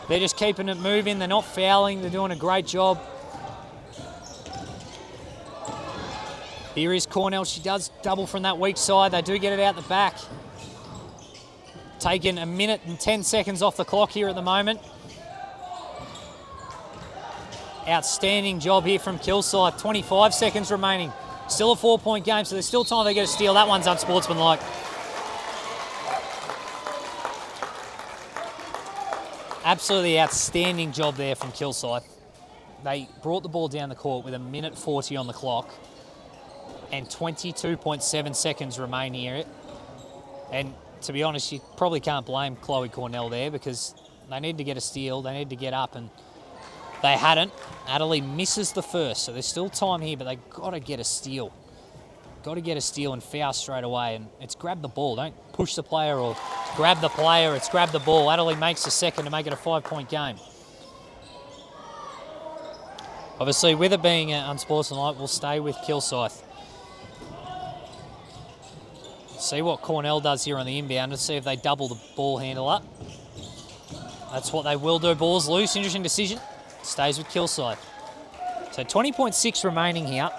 They're just keeping it moving. They're not fouling. They're doing a great job. Here is Cornell. She does double from that weak side. They do get it out the back. Taking a minute and 10 seconds off the clock here at the moment. Outstanding job here from Kilsyth. 25 seconds remaining. Still a 4-point game, so there's still time they get a steal. That one's unsportsmanlike. Absolutely outstanding job there from Kilsyth. They brought the ball down the court with a minute 40 on the clock and 22.7 seconds remain here. And to be honest, you probably can't blame Chloe Cornell there because they need to get a steal. They need to get up, and they hadn't. Adderley misses the first, so there's still time here, but they've got to get a steal. Got to get a steal and foul straight away, and it's grab the ball. Don't push the player or grab the player. It's grab the ball. Adderley makes the second to make it a 5-point game. Obviously, with it being unsportsmanlike, we'll stay with Kilsyth. See what Cornell does here on the inbound to see if they double the ball handler. That's what they will do. Ball's loose. Interesting decision. Stays with Kilsyth. So 20.6 remaining here.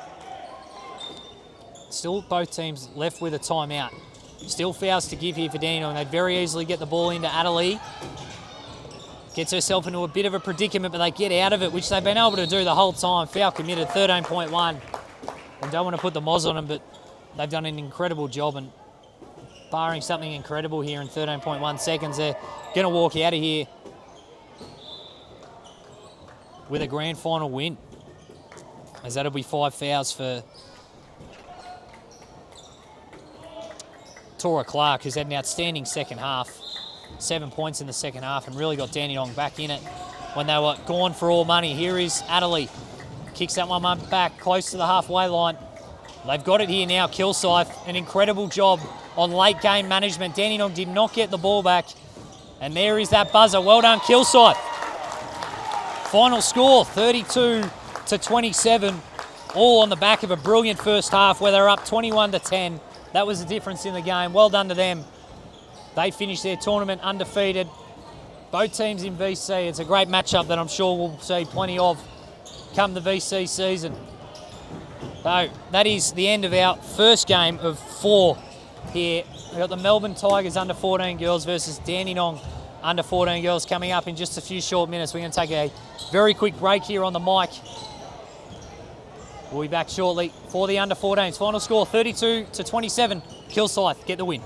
still both teams left with a timeout. Still fouls to give here for Dandenong. They'd very easily get the ball into Adderley. Gets herself into a bit of a predicament, but they get out of it, which they've been able to do the whole time. Foul committed, 13.1. I don't want to put the moz on them, but they've done an incredible job, and barring something incredible here in 13.1 seconds, they're going to walk out of here with a grand final win, as that'll be 5 fouls for Tora Clark, who's had an outstanding second half. 7 points in the second half and really got Dandenong back in it when they were gone for all money. Here is Adderley. Kicks that one back close to the halfway line. They've got it here now, Kilsyth. An incredible job on late game management. Dandenong did not get the ball back. And there is that buzzer. Well done, Kilsyth. Final score, 32-27. All on the back of a brilliant first half where they're up 21-10. That was the difference in the game. Well done to them. They finished their tournament undefeated. Both teams in VC. It's a great matchup that I'm sure we'll see plenty of come the VC season. So that is the end of our first game of 4 here. We've got the Melbourne Tigers under 14 girls versus Dandenong under 14 girls coming up in just a few short minutes. We're going to take a very quick break here on the mic. We'll be back shortly for the under 14s. Final score 32-27. Kilsyth get the win.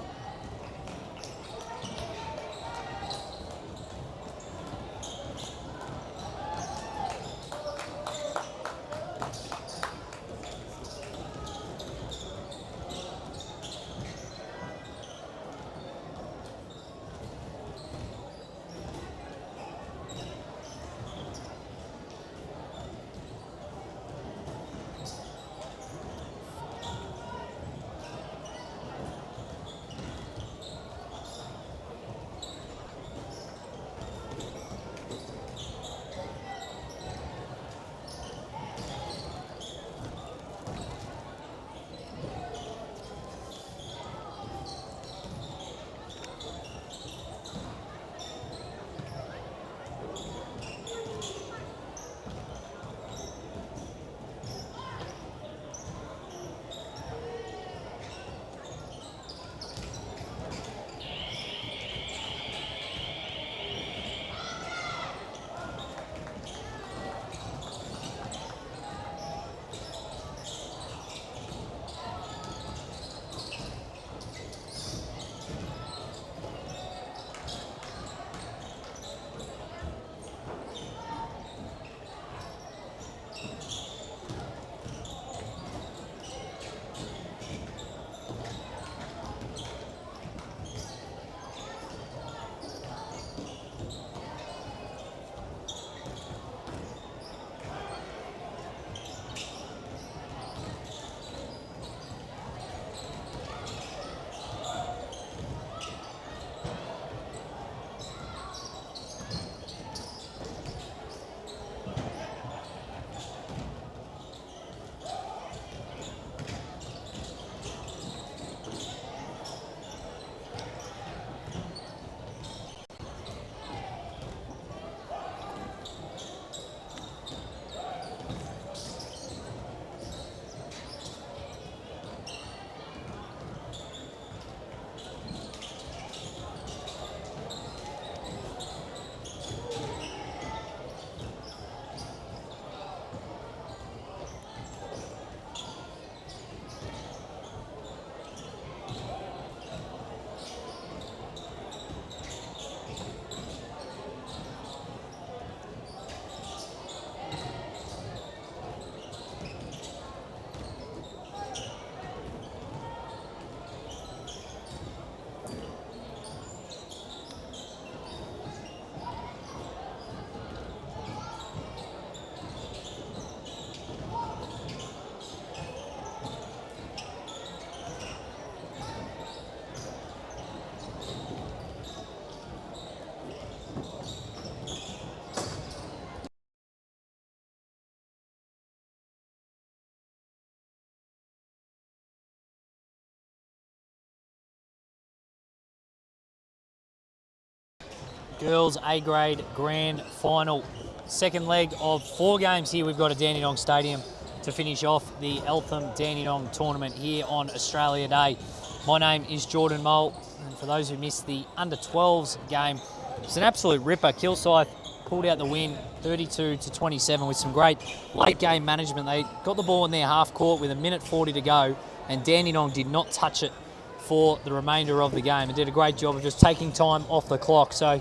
Girls A grade grand final. Second leg of 4 games here we've got at Dandenong Stadium to finish off the Eltham Dandenong tournament here on Australia Day. My name is Jordan Mole, and for those who missed the under-12s game, it's an absolute ripper. Kilsyth pulled out the win 32-27 with some great late game management. They got the ball in their half court with 1:40 to go, and Dandenong did not touch it for the remainder of the game and did a great job of just taking time off the clock. So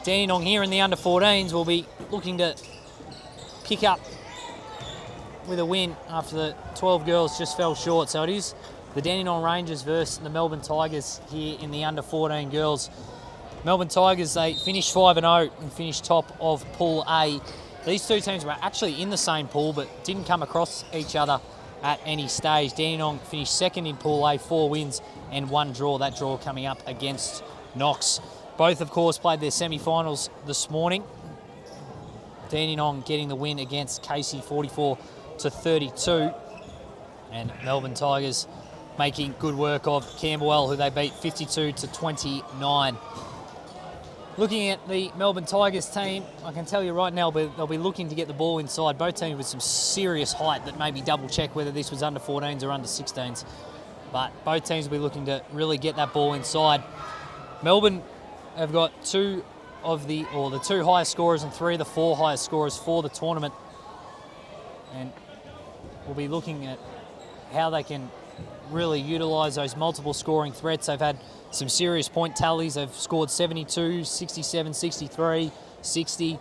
Dandenong here in the under-14s will be looking to pick up with a win after the 12 girls just fell short. So it is the Dandenong Rangers versus the Melbourne Tigers here in the under-14 girls. Melbourne Tigers, they finished 5-0 and finished top of Pool A. These two teams were actually in the same pool but didn't come across each other at any stage. Dandenong finished second in Pool A, 4 wins and 1 draw. That draw coming up against Knox. Both, of course, played their semi-finals this morning. Dandenong getting the win against Casey 44-32. And Melbourne Tigers making good work of Camberwell, who they beat 52-29. Looking at the Melbourne Tigers team, I can tell you right now they'll be looking to get the ball inside. Both teams with some serious height that maybe double check whether this was under 14s or under 16s. But both teams will be looking to really get that ball inside. Melbourne have got the two highest scorers and 3 of the 4 highest scorers for the tournament. And we'll be looking at how they can really utilise those multiple scoring threats. They've had some serious point tallies. They've scored 72, 67, 63, 60.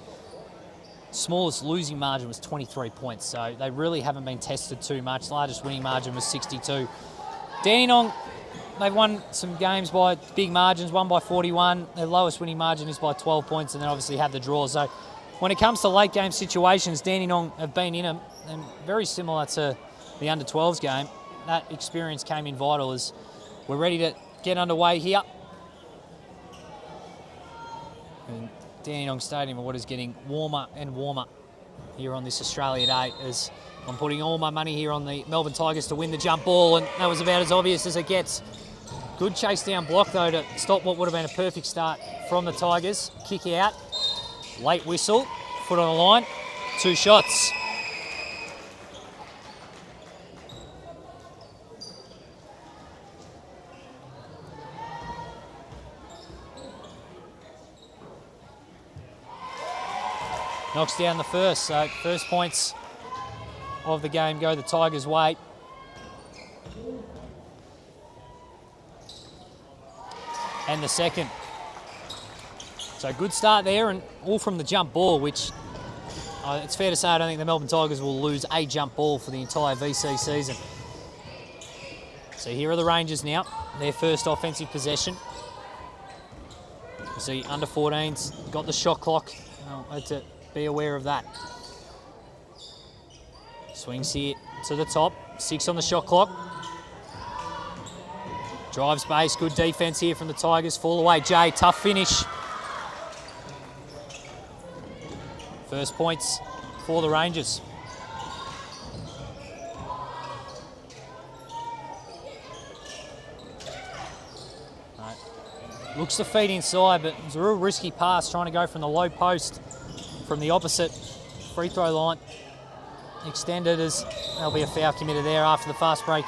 Smallest losing margin was 23 points, so they really haven't been tested too much. Largest winning margin was 62. Dandenong, they've won some games by big margins, one by 41. Their lowest winning margin is by 12 points, and then obviously had the draw. So when it comes to late game situations, Dandenong have been in them, and very similar to the under-12s game. That experience came in vital as we're ready to get underway here. And Dandenong Stadium, what is getting warmer and warmer here on this Australia Day, as I'm putting all my money here on the Melbourne Tigers to win the jump ball, and that was about as obvious as it gets. Good chase down block though to stop what would have been a perfect start from the Tigers. Kick out, late whistle, foot on the line, 2 shots. Knocks down the first, so first points of the game go the Tigers' way. And the second. So good start there, and all from the jump ball, which it's fair to say I don't think the Melbourne Tigers will lose a jump ball for the entire VC season. So here are the Rangers now, their first offensive possession. You see under 14s, got the shot clock. Had to be aware of that. Swings here to the top, 6 on the shot clock. Drives base, good defence here from the Tigers. Fall away, Jay, tough finish. First points for the Rangers. Right. Looks to feed inside, but it's a real risky pass trying to go from the low post from the opposite free throw line. Extended as there'll be a foul committed there after the fast break.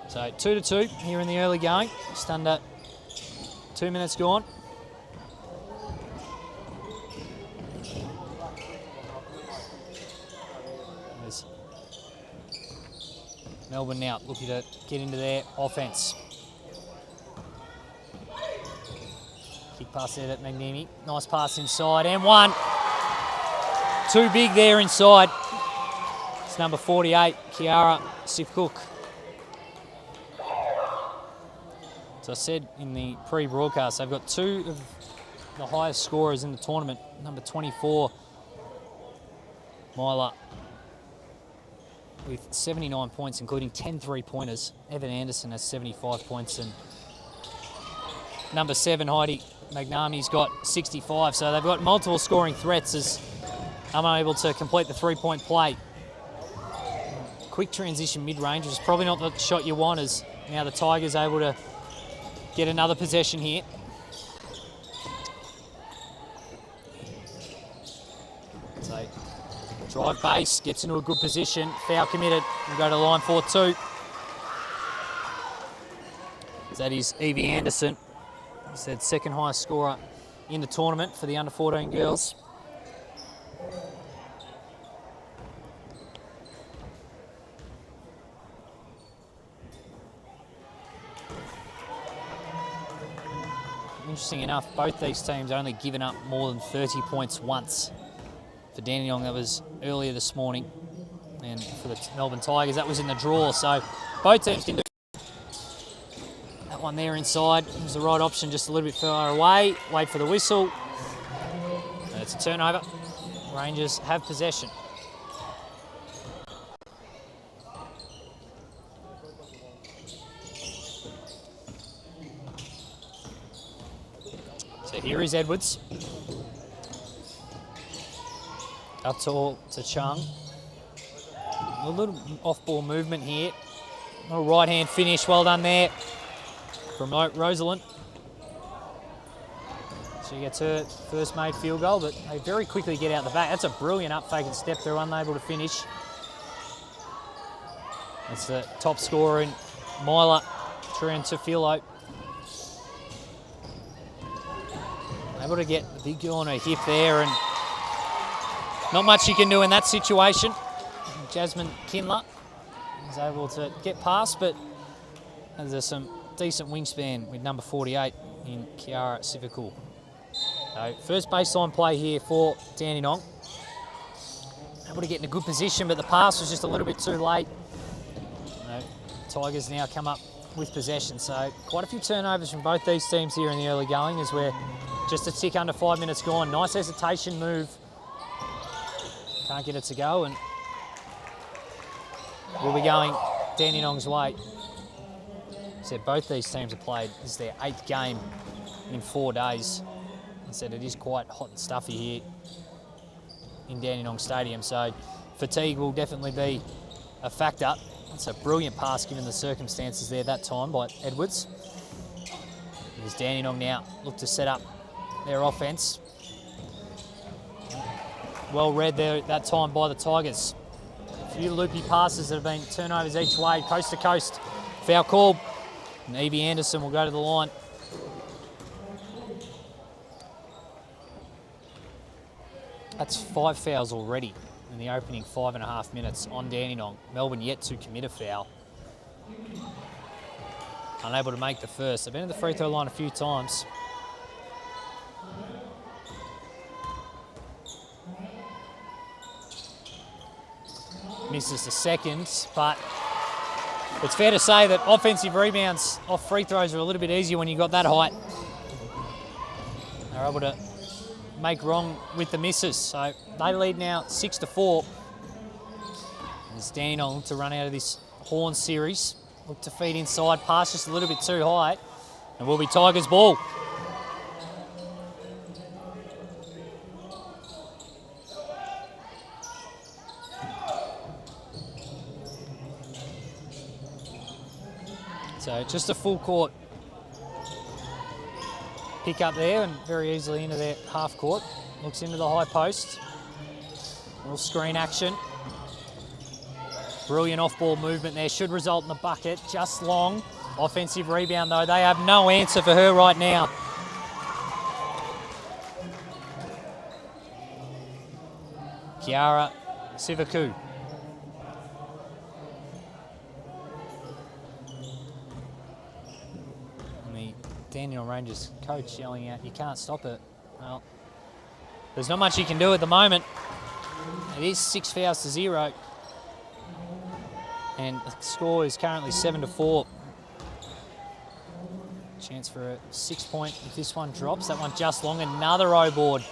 So 2-2 here in the early going, just under 2 minutes gone. There's Melbourne now looking to get into their offence. Kick pass there to Magnini. Nice pass inside and 1. Too big there inside. It's number 48, Kiara Sifcook. As I said in the pre-broadcast, they've got 2 of the highest scorers in the tournament. Number 24, Myla, with 79 points, including 10 three-pointers. Evan Anderson has 75 points, and number 7, Heidi Magnami's got 65. So they've got multiple scoring threats as unable to complete the three-point play. Quick transition mid-range is probably not the shot you want, as Now the Tigers able to get another possession here. So drive base, gets into a good position, foul committed, and go to line 4-2. That is Evie Anderson. He said second highest scorer in the tournament for the under-14 girls. Interesting enough, both these teams only given up more than 30 points once. For Dandenong, that was earlier this morning. And for the Melbourne Tigers, that was in the draw. So both teams didn't do that one there inside. It was the right option, just a little bit further away. Wait for the whistle. And it's a turnover. Rangers have possession. So here is Edwards. Up to Chung. A little off-ball movement here. A little right-hand finish, well done there from Rosalind. She gets her first made field goal, but they very quickly get out the back. That's a brilliant up fake and step through, unable to finish. That's the top scorer in Myla Trentafilo. Able to get the big girl on her hip there, and not much you can do in that situation. Jasmine Kindler is able to get past, but there's some decent wingspan with number 48 in Kiara Civical. So first baseline play here for Dandenong. Able to get in a good position, but the pass was just a little bit too late. Tigers now come up with possession. So quite a few turnovers from both these teams here in the early going as we're just a tick under 5 minutes gone. Nice hesitation move. Can't get it to go, and we'll be going Dandenong's way. Said both these teams have played. This is their 8th game in 4 days. I said it is quite hot and stuffy here in Dandenong Stadium, so fatigue will definitely be a factor. It's a brilliant pass given the circumstances there that time by Edwards. As Dandenong now look to set up their offence. Well read there that time by the Tigers. A few loopy passes that have been turnovers each way, coast to coast. Foul call, and Evie Anderson will go to the line. That's 5 fouls already in the opening 5.5 minutes on Dandenong. Melbourne yet to commit a foul. Unable to make the first. They've been at the free throw line a few times. Misses the second, but it's fair to say that offensive rebounds off free throws are a little bit easier when you've got that height. They're able to make wrong with the misses, so they lead now 6-4. As Dandenong look to run out of this Horn series, look to feed inside, pass just a little bit too high, and will be Tigers ball. So just a full court pick up there and very easily into their half court. Looks into the high post. Little screen action. Brilliant off-ball movement there. Should result in a bucket. Just long. Offensive rebound though. They have no answer for her right now. Kiara Sivaku. Dandenong Rangers coach yelling out, "You can't stop it." Well, there's not much you can do at the moment. It is 6 fouls to 0. And the score is currently 7-4. Chance for a 6-point if this one drops. That one just long. Another O board.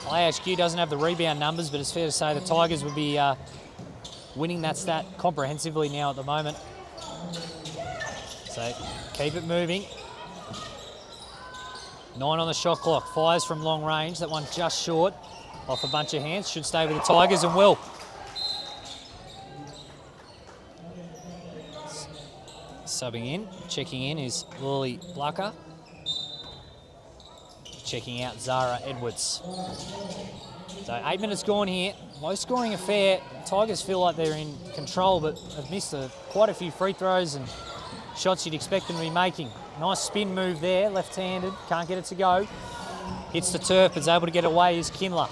IHQ doesn't have the rebound numbers, but it's fair to say the Tigers would be winning that stat comprehensively now at the moment. So keep it moving. 9 on the shot clock. Fires from long range. That one just short. Off a bunch of hands. Should stay with the Tigers and will. subbing in. Checking in is Lily Blacker. Checking out Zara Edwards. So 8 minutes gone here. Low scoring affair. Tigers feel like they're in control, but have missed quite a few free throws and shots you'd expect them to be making. Nice spin move there, left-handed. Can't get it to go. Hits the turf, but is able to get away is Kindler.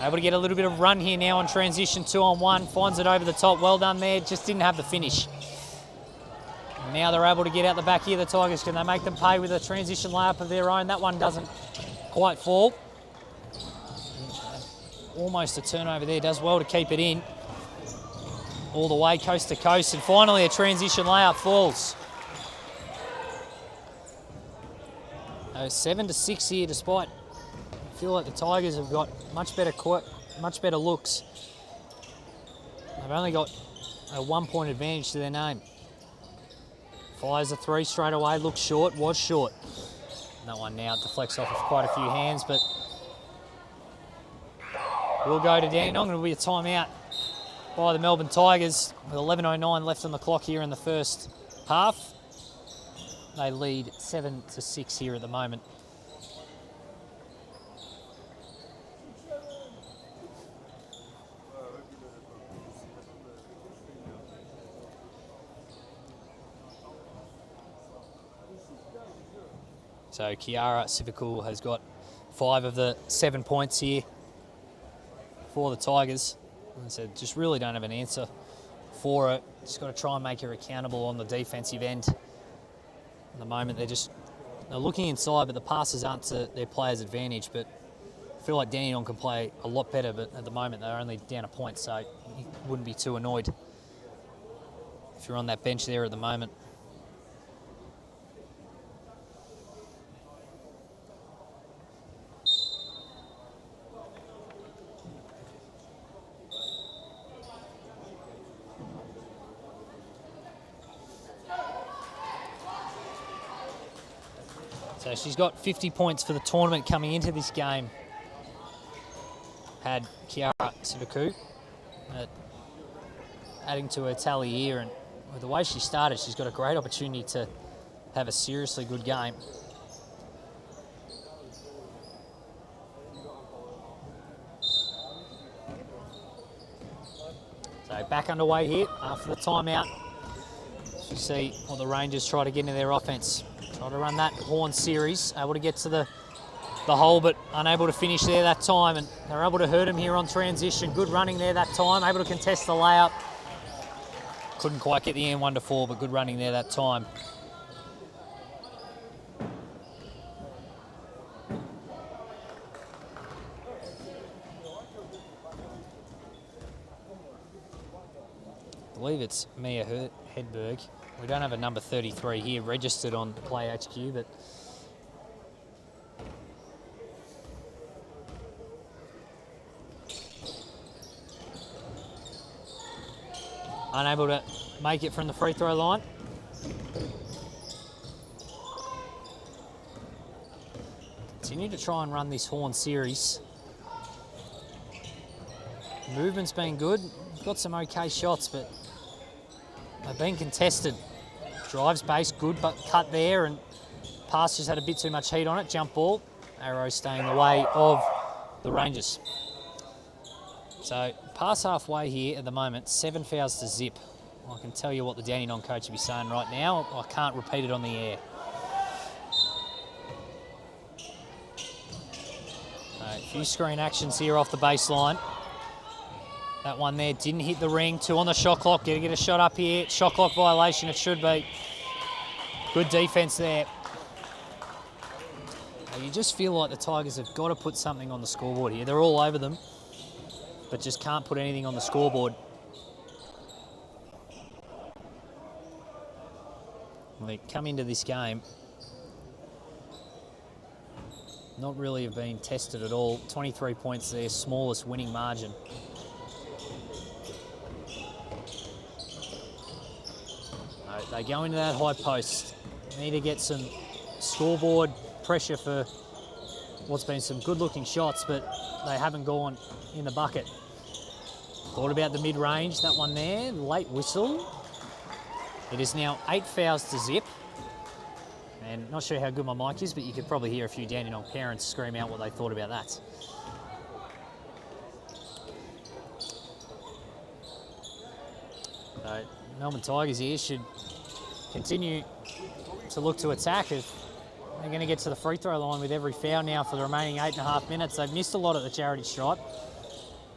Able to get a little bit of run here now on transition, 2-on-1. Finds it over the top. Well done there. Just didn't have the finish. And now they're able to get out the back here, the Tigers. Can they make them pay with a transition layup of their own? That one doesn't quite fall. Almost a turnover there. Does well to keep it in. All the way coast to coast. And finally a transition layup falls. 7-6 here, despite I feel like the Tigers have got much better looks. They've only got a 1 point advantage to their name. Fires a three straight away, looks short, was short. That one now deflects off of quite a few hands, but will go to Dandenong. It'll be a timeout by the Melbourne Tigers with 11:09 left on the clock here in the first half. They lead 7-6 here at the moment. So Kiara Civical has got 5 of the 7 points here for the Tigers. As I said, just really don't have an answer for it. Just got to try and make her accountable on the defensive end. At the moment, they're looking inside, but the passes aren't to their players' advantage. But I feel like Dandenong can play a lot better, but at the moment they're only down a point, so you wouldn't be too annoyed if you're on that bench there at the moment. So she's got 50 points for the tournament coming into this game. Had Kiara Sivaku adding to her tally here, and with the way she started, she's got a great opportunity to have a seriously good game. So back underway here after the timeout. You see what the Rangers try to get into their offense. Try to run that horn series, able to get to the hole, but unable to finish there that time, and they're able to hurt him here on transition. Good running there that time, able to contest the layup. Couldn't quite get the N1 to fall, but good running there that time. I believe it's Mia Hedberg. We don't have a number 33 here registered on Play HQ, but unable to make it from the free throw line. Continue to try and run this horn series. Movement's been good. Got some okay shots, but they've been contested. Drives base, good, but cut there, and pass just had a bit too much heat on it. Jump ball. Arrow staying in the way of the Rangers. So past halfway here at the moment, 7 fouls to zip. I can tell you what the Dandenong coach will be saying right now. I can't repeat it on the air. So a few screen actions here off the baseline. That one there didn't hit the ring. 2 on the shot clock. Got to get a shot up here. Shot clock violation, it should be. Good defence there. You just feel like the Tigers have got to put something on the scoreboard here. They're all over them, but just can't put anything on the scoreboard. They come into this game, not really have been tested at all. 23 points their smallest winning margin. They go into that high post. Need to get some scoreboard pressure for what's been some good-looking shots, but they haven't gone in the bucket. Thought about the mid-range, that one there, late whistle. It is now 8 fouls to zip. And not sure how good my mic is, but you could probably hear a few Dandenong parents scream out what they thought about that. So Melbourne Tigers here should continue to look to attack if they're going to get to the free throw line with every foul now for the remaining 8.5 minutes. They've missed a lot at the charity stripe,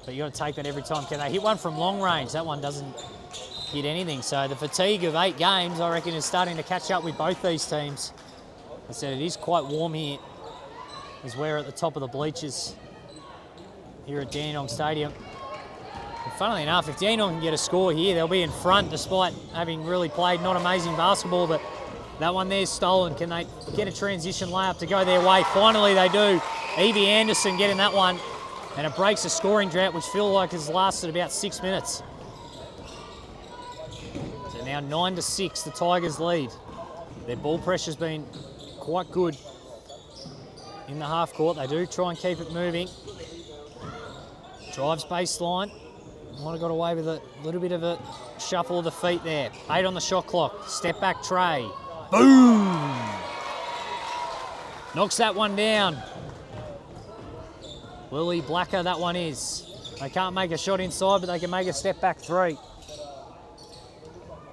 but you've got to take that every time. Can they hit one from long range? That one doesn't hit anything. So the fatigue of 8 games, I reckon, is starting to catch up with both these teams. I said it is quite warm here, as we're at the top of the bleachers here at Dandenong Stadium. And funnily enough, if Dandenong can get a score here, they'll be in front despite having really played not amazing basketball, but that one there's stolen. Can they get a transition layup to go their way? Finally they do. Evie Anderson getting that one, and it breaks a scoring drought which feels like has lasted about 6 minutes. So now 9-6, the Tigers lead. Their ball pressure's been quite good in the half court. They do try and keep it moving. Drives baseline. Might have got away with a little bit of a shuffle of the feet there. 8 on the shot clock. Step back tray. Boom! Knocks that one down. Lily Blacker, that one is. They can't make a shot inside, but they can make a step back 3.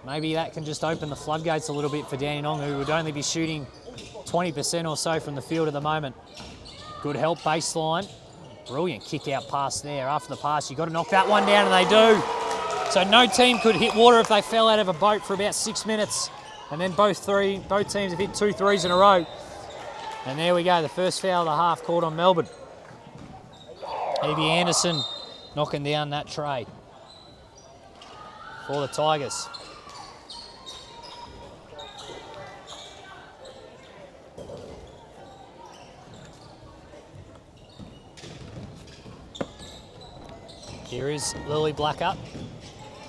Maybe that can just open the floodgates a little bit for Dandenong, who would only be shooting 20% or so from the field at the moment. Good help baseline. Brilliant kick out pass there. After the pass, you've got to knock that one down, and they do. So no team could hit water if they fell out of a boat for about 6 minutes. And then both teams have hit 2 threes in a row. And there we go, the first foul of the half called on Melbourne. Evie Anderson knocking down that tray for the Tigers. Here is Lily Blacker.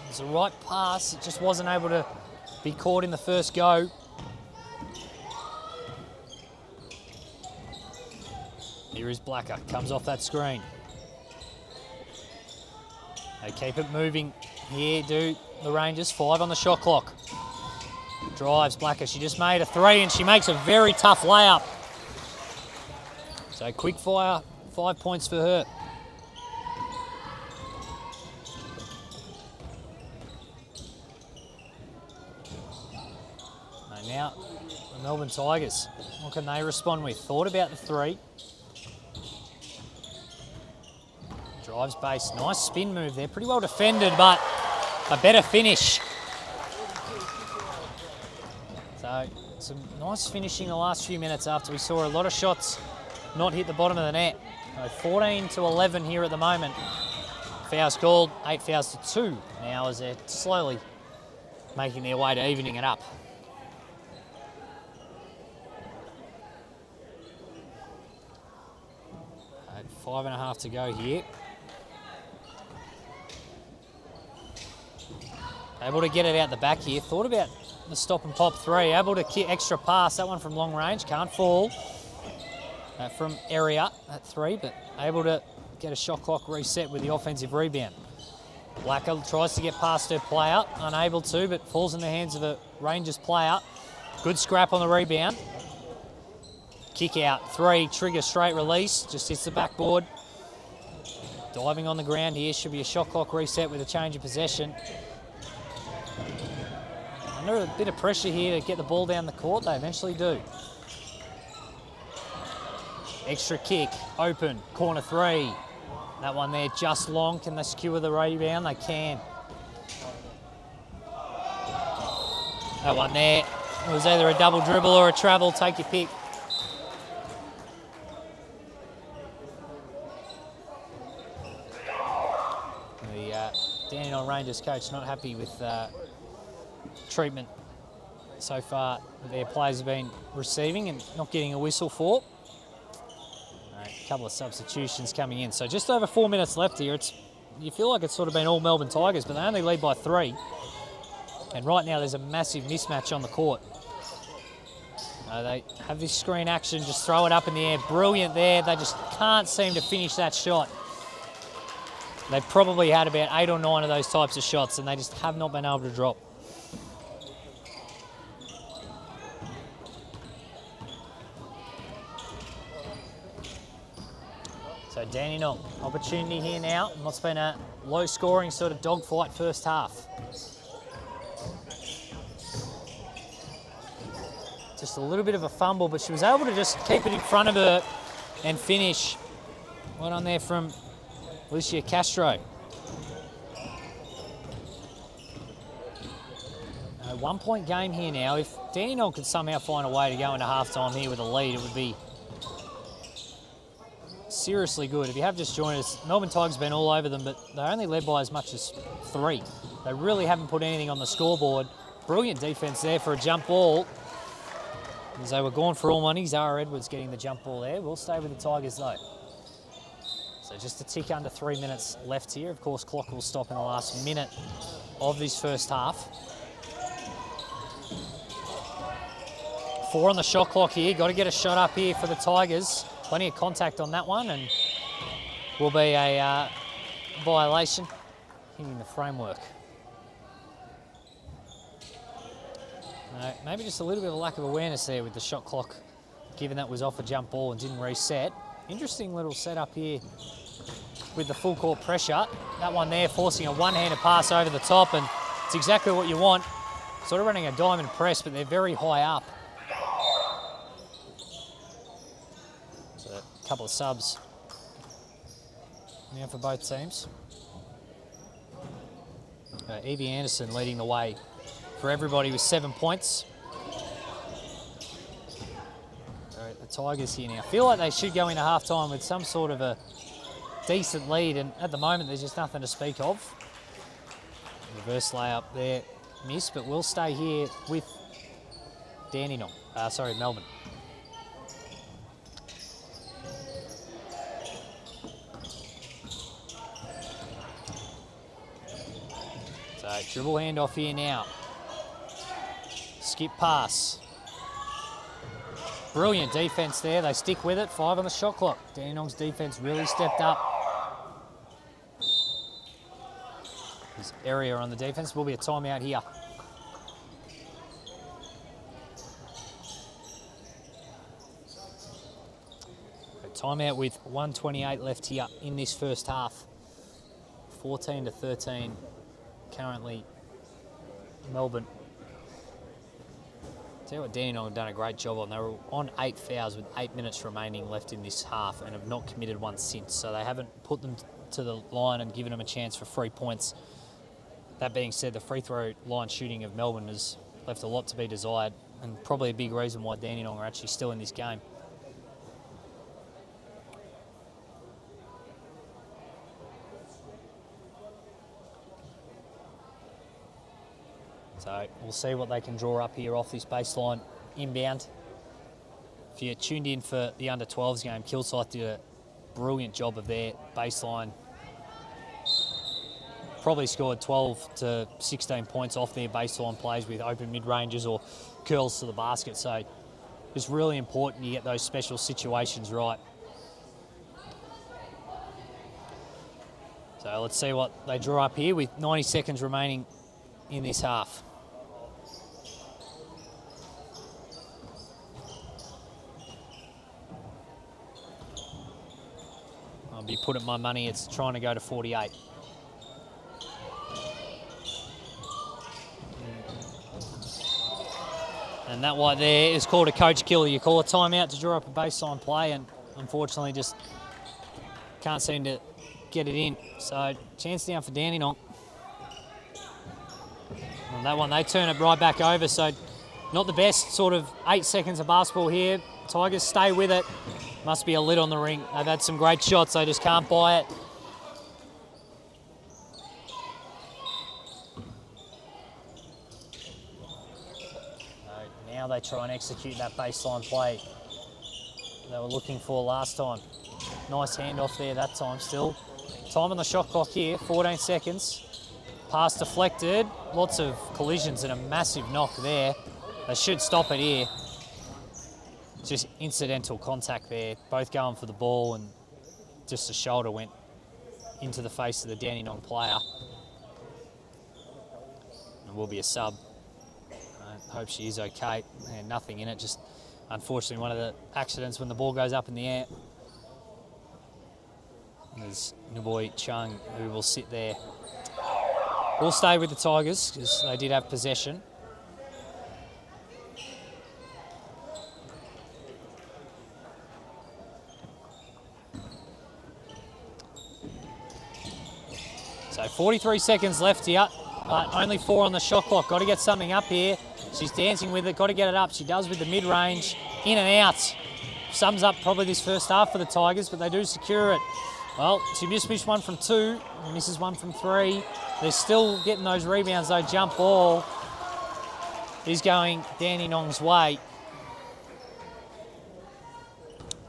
It's a right pass, it just wasn't able to be caught in the first go. Here is Blacker, comes off that screen. They keep it moving here, do the Rangers. 5 on the shot clock. Drives Blacker, she just made a 3 and she makes a very tough layup. So quick fire, 5 points for her. Now, the Melbourne Tigers, what can they respond with? Thought about the 3. Drives base, nice spin move there. Pretty well defended, but a better finish. So, some nice finishing the last few minutes after we saw a lot of shots not hit the bottom of the net. 14-11 here at the moment. Fouls called, 8 fouls to 2 now as they're slowly making their way to evening it up. 5.5 to go here. Able to get it out the back here. Thought about the stop and pop 3. Able to kick extra pass. That one from long range. Can't fall from area at 3, but able to get a shot clock reset with the offensive rebound. Blacker tries to get past her player. Unable to, but falls in the hands of a Rangers player. Good scrap on the rebound. Kick out, 3, trigger straight release, just hits the backboard. Diving on the ground here, should be a shot clock reset with a change of possession. Under a bit of pressure here to get the ball down the court, they eventually do. Extra kick, open, corner 3. That one there just long, can they secure the rebound? They can. That one there, it was either a double dribble or a travel, take your pick. Dandenong Rangers coach not happy with treatment so far their players have been receiving and not getting a whistle for. A couple of substitutions coming in. So just over 4 minutes left here. You feel like it's sort of been all Melbourne Tigers, but they only lead by 3. And right now there's a massive mismatch on the court. They have this screen action, just throw it up in the air. Brilliant there. They just can't seem to finish that shot. They've probably had about 8 or 9 of those types of shots and they just have not been able to drop. So Dandenong, opportunity here now. What's been a low-scoring sort of dogfight first half. Just a little bit of a fumble, but she was able to just keep it in front of her and finish. Well done there from Lucia Castro. A 1 point game here now. If Dandenong could somehow find a way to go into halftime here with a lead, it would be seriously good. If you have just joined us, Melbourne Tigers have been all over them, but they're only led by as much as 3. They really haven't put anything on the scoreboard. Brilliant defence there for a jump ball. As they were gone for all money, Zara Edwards getting the jump ball there. We'll stay with the Tigers though. So just a tick under 3 minutes left here. Of course, clock will stop in the last minute of this first half. 4 on the shot clock here. Got to get a shot up here for the Tigers. Plenty of contact on that one, and will be a violation hitting the framework. Maybe just a little bit of a lack of awareness there with the shot clock, given that was off a jump ball and didn't reset. Interesting little setup here with the full court pressure. That one there forcing a one-handed pass over the top, and it's exactly what you want. Sort of running a diamond press, but they're very high up. So a couple of subs now for both teams. Evie Anderson leading the way for everybody with 7 points. The Tigers here now feel like they should go into halftime with some sort of a decent lead, and at the moment there's just nothing to speak of. Reverse layup there, missed, but we'll stay here with Dandenong. Melbourne. So dribble handoff here now. Skip pass. Brilliant defence there. They stick with it. 5 on the shot clock. Dandenong's defence really stepped up. This area on the defence will be a timeout here. A timeout with 1:28 left here in this first half. 14-13 currently Melbourne. Tell you what, Dandenong have done a great job on. They were on 8 fouls with 8 minutes remaining left in this half and have not committed one since. So they haven't put them to the line and given them a chance for 3 points. That being said, the free throw line shooting of Melbourne has left a lot to be desired, and probably a big reason why Dandenong are actually still in this game. So we'll see what they can draw up here off this baseline inbound. If you're tuned in for the under-12s game, Kilsyth did a brilliant job of their baseline. Probably scored 12 to 16 points off their baseline plays with open mid-ranges or curls to the basket. So it's really important you get those special situations right. So let's see what they draw up here with 90 seconds remaining in this half. I'll be putting my money, it's trying to go to 48. And that right there is called a coach killer. You call a timeout to draw up a baseline play, and unfortunately just can't seem to get it in. So chance down for Dandenong. On that one, they turn it right back over. So not the best sort of 8 seconds of basketball here. Tigers stay with it. Must be a lid on the ring. They've had some great shots. They just can't buy it. Now they try and execute that baseline play they were looking for last time. Nice handoff there that time still. Time on the shot clock here, 14 seconds. Pass deflected, lots of collisions and a massive knock there. They should stop it here. Just incidental contact there, both going for the ball, and just a shoulder went into the face of the Dandenong player. It will be a sub. I hope she is okay. And nothing in it, just unfortunately one of the accidents when the ball goes up in the air. There's Naboi Chung, who will sit there. We'll stay with the Tigers because they did have possession. So 43 seconds left here, but only 4 on the shot clock. Got to get something up here. She's dancing with it, got to get it up. She does with the mid-range, in and out. Sums up probably this first half for the Tigers, but they do secure it. Well, she just missed 1 from 2, misses 1 from 3. They're still getting those rebounds though. Jump ball is going Dandenong's way.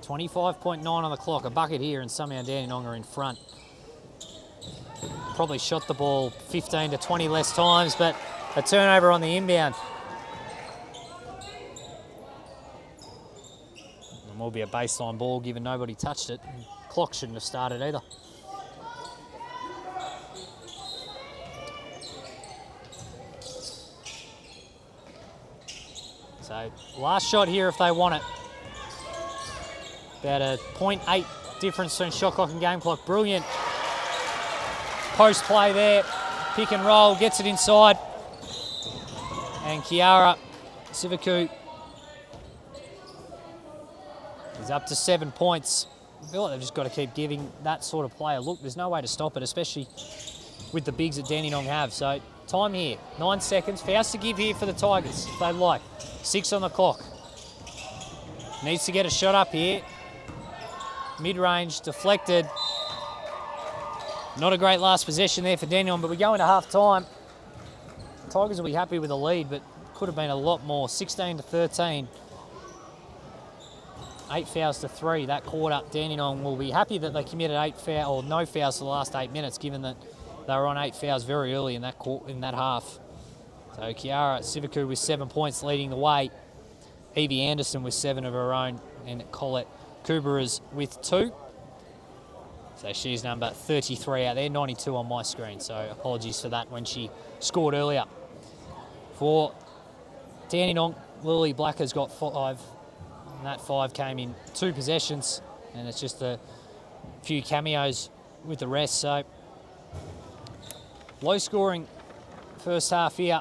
25.9 on the clock, a bucket here, and somehow Dandenong are in front. Probably shot the ball 15 to 20 less times, but a turnover on the inbound. And will be a baseline ball given nobody touched it. And clock shouldn't have started either. So last shot here if they want it. About a 0.8 difference between shot clock and game clock. Brilliant post play there. Pick and roll, gets it inside. And Kiara Sivaku is up to 7 points. I feel like they've just got to keep giving that sort of play a look. There's no way to stop it, especially with the bigs that Dandenong have. So time here, 9 seconds. Fouls to give here for the Tigers if they'd like. 6 on the clock. Needs to get a shot up here. Mid-range, deflected. Not a great last possession there for Dandenong, but we go into half-time. Tigers will be happy with the lead, but could have been a lot more. 16 to 13. 8 fouls to 3 that quarter. Dandenong will be happy that they committed 8 fouls or no fouls for the last 8 minutes, given that they were on 8 fouls very early in that half. So Kiara Sivaku with 7 points leading the way. Evie Anderson with 7 of her own, and Colette Kuberas with 2. So she's number 33 out there, 92 on my screen. So apologies for that when she scored earlier. For Dandenong, Lily Black has got 5. And that 5 came in 2 possessions, and it's just a few cameos with the rest. So low scoring first half here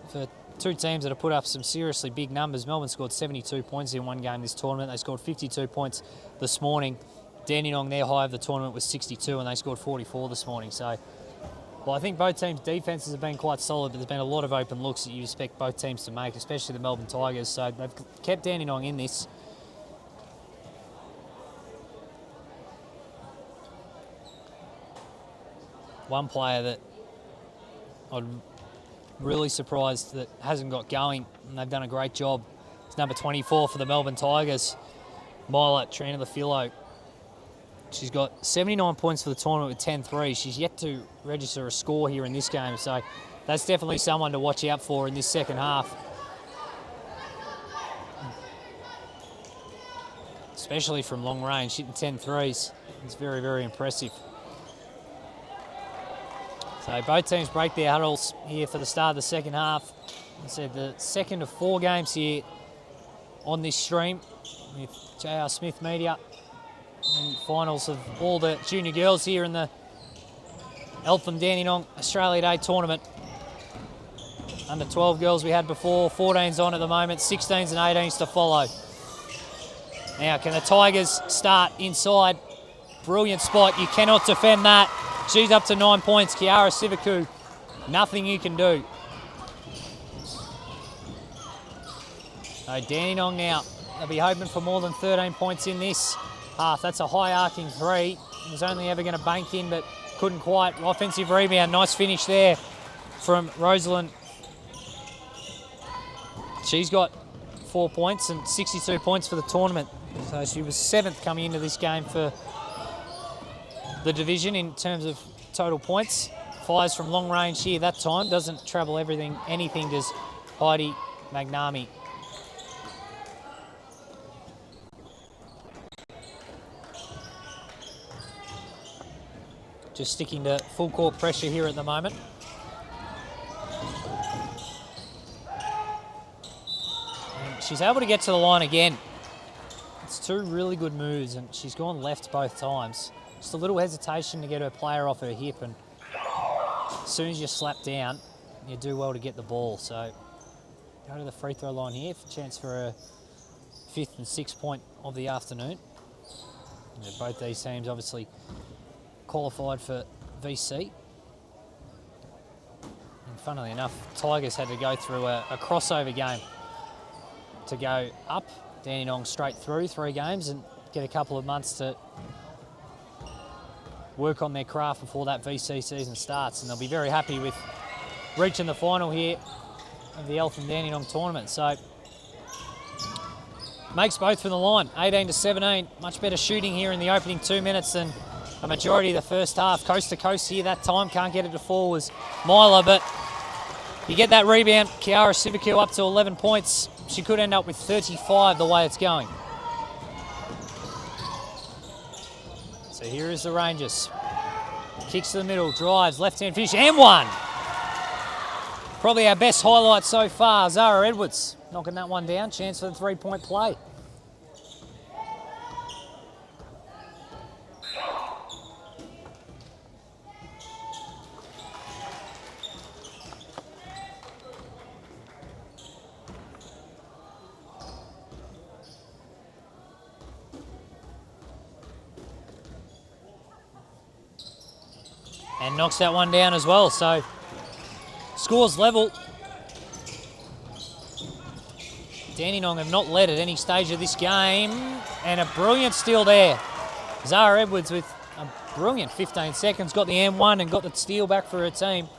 for 2 teams that have put up some seriously big numbers. Melbourne scored 72 points in one game this tournament. They scored 52 points this morning. Dandenong, their high of the tournament was 62, and they scored 44 this morning. So, well, I think both teams' defences have been quite solid, but there's been a lot of open looks that you expect both teams to make, especially the Melbourne Tigers. So they've kept Dandenong in this. One player that I'm really surprised that hasn't got going, and they've done a great job. It's number 24 for the Melbourne Tigers, Myla Tranilafilo. She's got 79 points for the tournament with 10 threes. She's yet to register a score here in this game, so that's definitely someone to watch out for in this second half. Especially from long range, hitting 10 threes. It's very, very impressive. So both teams break their huddles here for the start of the second half. I said the second of 4 games here on this stream with JR Smith Media. And finals of all the junior girls here in the Eltham Dandenong Australia Day tournament. Under 12 girls we had before, 14's on at the moment, 16's and 18's to follow. Now can the Tigers start inside? Brilliant spot, you cannot defend that. She's up to 9 points, Kiara Sivaku. Nothing you can do. So Dandenong now, they'll be hoping for more than 13 points in this half. That's a high arcing 3. It was only ever going to bank in, but couldn't quite. Offensive rebound, nice finish there from Rosalind. She's got 4 points and 62 points for the tournament. So she was 7th coming into this game for the division in terms of total points. Fires from long range here that time. Doesn't trouble anything does Heidi Magnami. Just sticking to full court pressure here at the moment. And she's able to get to the line again. It's 2 really good moves, and she's gone left both times. just a little hesitation to get her player off her hip, and as soon as you slap down, you do well to get the ball. So go to the free throw line here for a chance for a 5th and 6th point of the afternoon. And both these teams obviously qualified for VC. And funnily enough, Tigers had to go through a crossover game to go up. Dandenong straight through 3 games and get a couple of months to work on their craft before that VC season starts. And they'll be very happy with reaching the final here of the Eltham and Dandenong tournament. So makes both from the line, 18-17. Much better shooting here in the opening 2 minutes than a majority of the first half. Coast to coast here that time. Can't get it to fall was Myla, but you get that rebound. Kiara Sivaku up to 11 points. She could end up with 35 the way it's going. So here is the Rangers. Kicks to the middle, drives, left-hand finish, and one. Probably our best highlight so far, Zara Edwards knocking that one down. Chance for the 3-point play. And knocks that one down as well. So scores level. Dandenong have not led at any stage of this game. And a brilliant steal there. Zara Edwards with a brilliant 15 seconds. Got the M1 and got the steal back for her team.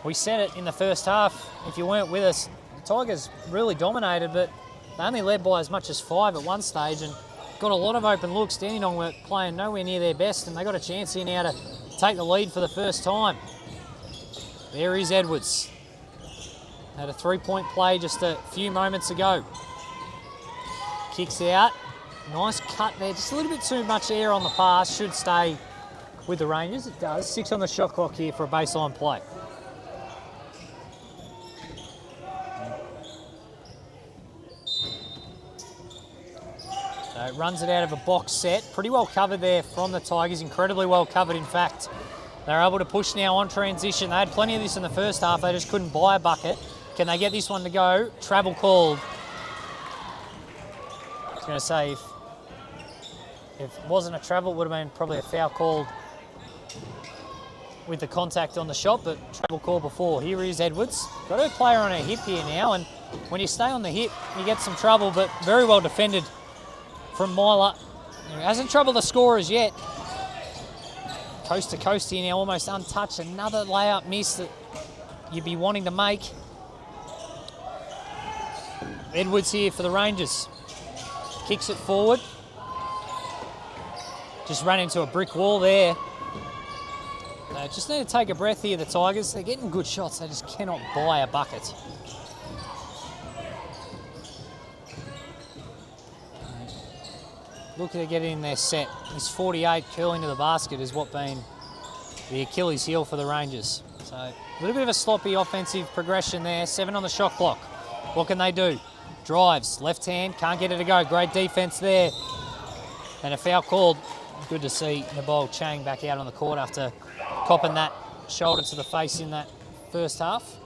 We said it in the first half. If you weren't with us, the Tigers really dominated, but they only led by as much as 5 at one stage and got a lot of open looks. Dandenong were playing nowhere near their best, and they got a chance here now to take the lead for the first time. There is Edwards. Had a 3-point play just a few moments ago. Kicks out. Nice cut there. Just a little bit too much air on the pass. Should stay with the Rangers. It does. 6 on the shot clock here for a baseline play. So runs it out of a box set. Pretty well covered there from the Tigers. Incredibly well covered, in fact. They're able to push now on transition. They had plenty of this in the first half. They just couldn't buy a bucket. Can they get this one to go? Travel called. I was going to say, if it wasn't a travel, it would have been probably a foul called with the contact on the shot, but travel call before. Here is Edwards. Got a player on her hip here now, and when you stay on the hip, you get some trouble, but very well defended from Myla. Hasn't troubled the scorers yet. Coast to coast here now, almost untouched. Another layup miss that you'd be wanting to make. Edwards here for the Rangers. Kicks it forward. Just ran into a brick wall there. They just need to take a breath here, the Tigers. They're getting good shots. They just cannot buy a bucket. Looking to get in their set. This 48 curling to the basket is what been the Achilles heel for the Rangers. So a little bit of a sloppy offensive progression there. 7 on the shot clock. What can they do? Drives, left hand, can't get it to go. Great defense there. And a foul called. Good to see Nabal Chang back out on the court after copping that shoulder to the face in that first half.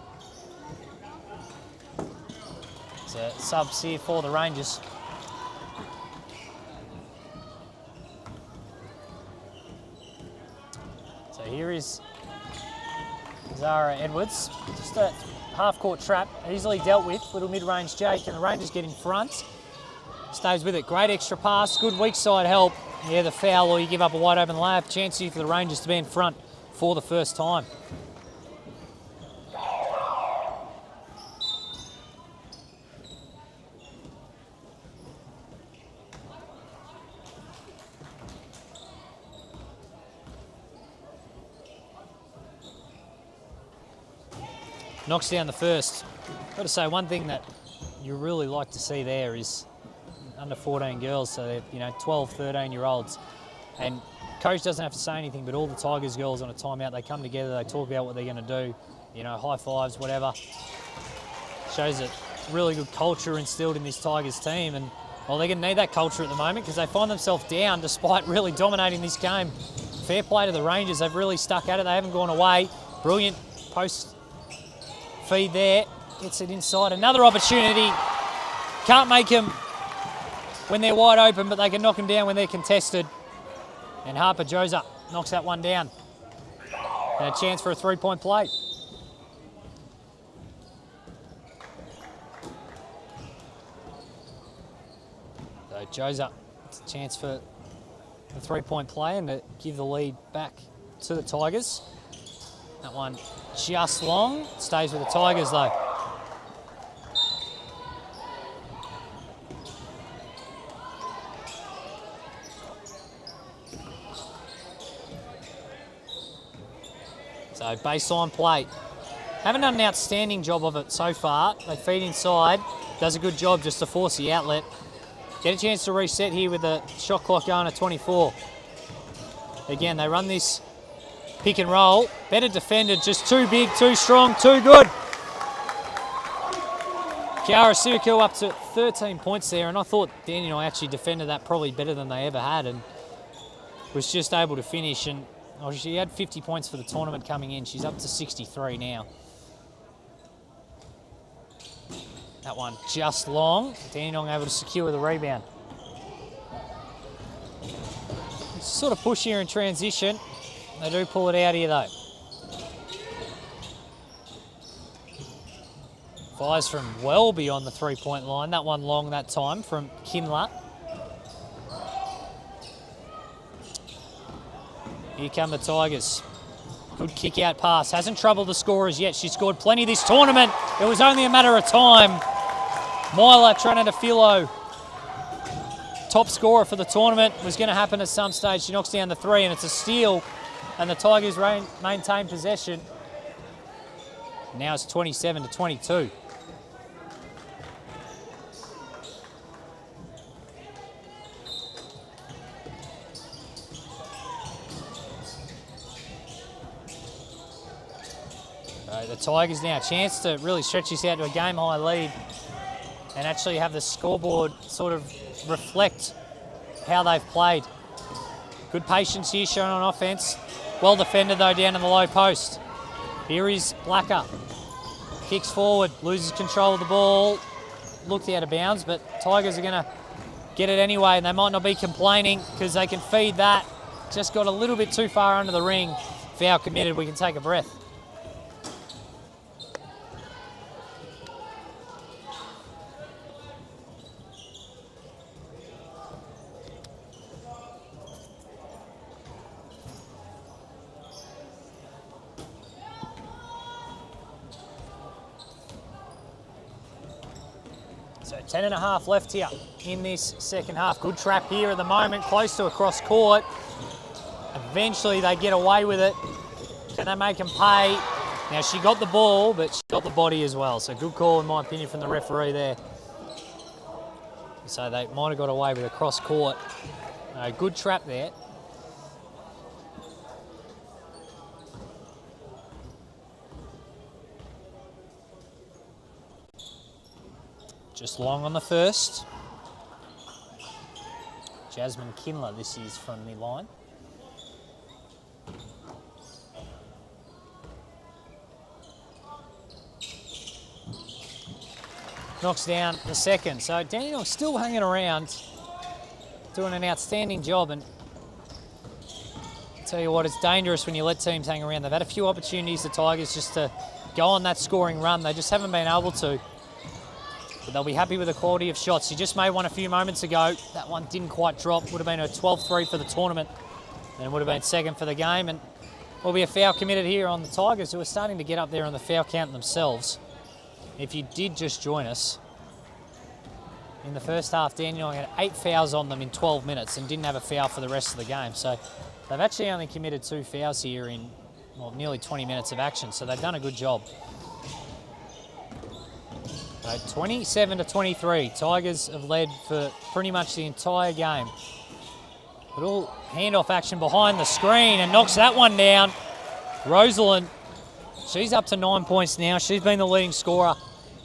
It's a subs here for the Rangers. So here is Zara Edwards. Just a half-court trap, easily dealt with. Little mid-range Jake, and the Rangers get in front. Stays with it. Great extra pass. Good weak side help. Yeah, the foul, or you give up a wide open layup. Chance here for the Rangers to be in front for the first time. Knocks down the first. Got to say, one thing that you really like to see there is under 14 girls, so they're 12, 13-year-olds, and coach doesn't have to say anything, but all the Tigers girls on a timeout, they come together, they talk about what they're going to do, high fives, whatever. Shows a really good culture instilled in this Tigers team, and Well, they're going to need that culture at the moment because they find themselves down despite really dominating this game. Fair play to the Rangers. They've really stuck at it. They haven't gone away. Brilliant post feed there. Gets it inside. Another opportunity. Can't make them when they're wide open, but they can knock them down when they're contested. And Harper Josa knocks that one down. And a chance for a three-point play. So Josa, it's a chance for the three-point play and to give the lead back to the Tigers. That one just long. Stays with the Tigers though. So baseline play. Haven't done an outstanding job of it so far. They feed inside. Does a good job just to force the outlet. Get a chance to reset here with the shot clock going at 24. Again, they run this pick and roll. Better defended, just too big, too strong, too good. Kiara Siriku up to 13 points there, and I thought Dandenong actually defended that probably better than they ever had and was just able to finish. And she had 50 points for the tournament coming in. She's up to 63 now. That one just long. Dandenong able to secure the rebound. Sort of push here in transition. They do pull it out here though. Fires from well beyond the three-point line. That one long that time from Kindler. Here come the Tigers. Good kick out pass. Hasn't troubled the scorers yet. She scored plenty this tournament. It was only a matter of time. Myla Tranatafilo, top scorer for the tournament, was going to happen at some stage. She knocks down the three and it's a steal. And the Tigers maintain possession. Now it's 27-22. The Tigers now a chance to really stretch this out to a game-high lead and actually have the scoreboard sort of reflect how they've played. Good patience here shown on offense. Well defended though down in the low post. Here is Blacker. Kicks forward, loses control of the ball. Looked out of bounds, but Tigers are going to get it anyway, and they might not be complaining because they can feed that. Just got a little bit too far under the ring. Foul committed, we can take a breath. So 10.5 left here in this second half. Good trap here at the moment, close to a cross court. Eventually they get away with it. Can they make them pay? Now she got the ball, but she got the body as well. So good call in my opinion from the referee there. So they might have got away with a cross court. Good trap there. Just long on the first. Jasmine Kindler, this is from the line. Knocks down the second. So Dandenong still hanging around, doing an outstanding job. And I tell you what, it's dangerous when you let teams hang around. They've had a few opportunities, the Tigers, just to go on that scoring run. They just haven't been able to. But they'll be happy with the quality of shots. She just made one a few moments ago. That one didn't quite drop. Would have been a 12-3 for the tournament. And would have been second for the game. And will be a foul committed here on the Tigers, who are starting to get up there on the foul count themselves. If you did just join us, in the first half, Dandenong had 8 fouls on them in 12 minutes and didn't have a foul for the rest of the game. So they've actually only committed 2 fouls here in nearly 20 minutes of action. So they've done a good job. 27-23. Tigers have led for pretty much the entire game. Little handoff action behind the screen and knocks that one down. Rosalind, she's up to 9 points now. She's been the leading scorer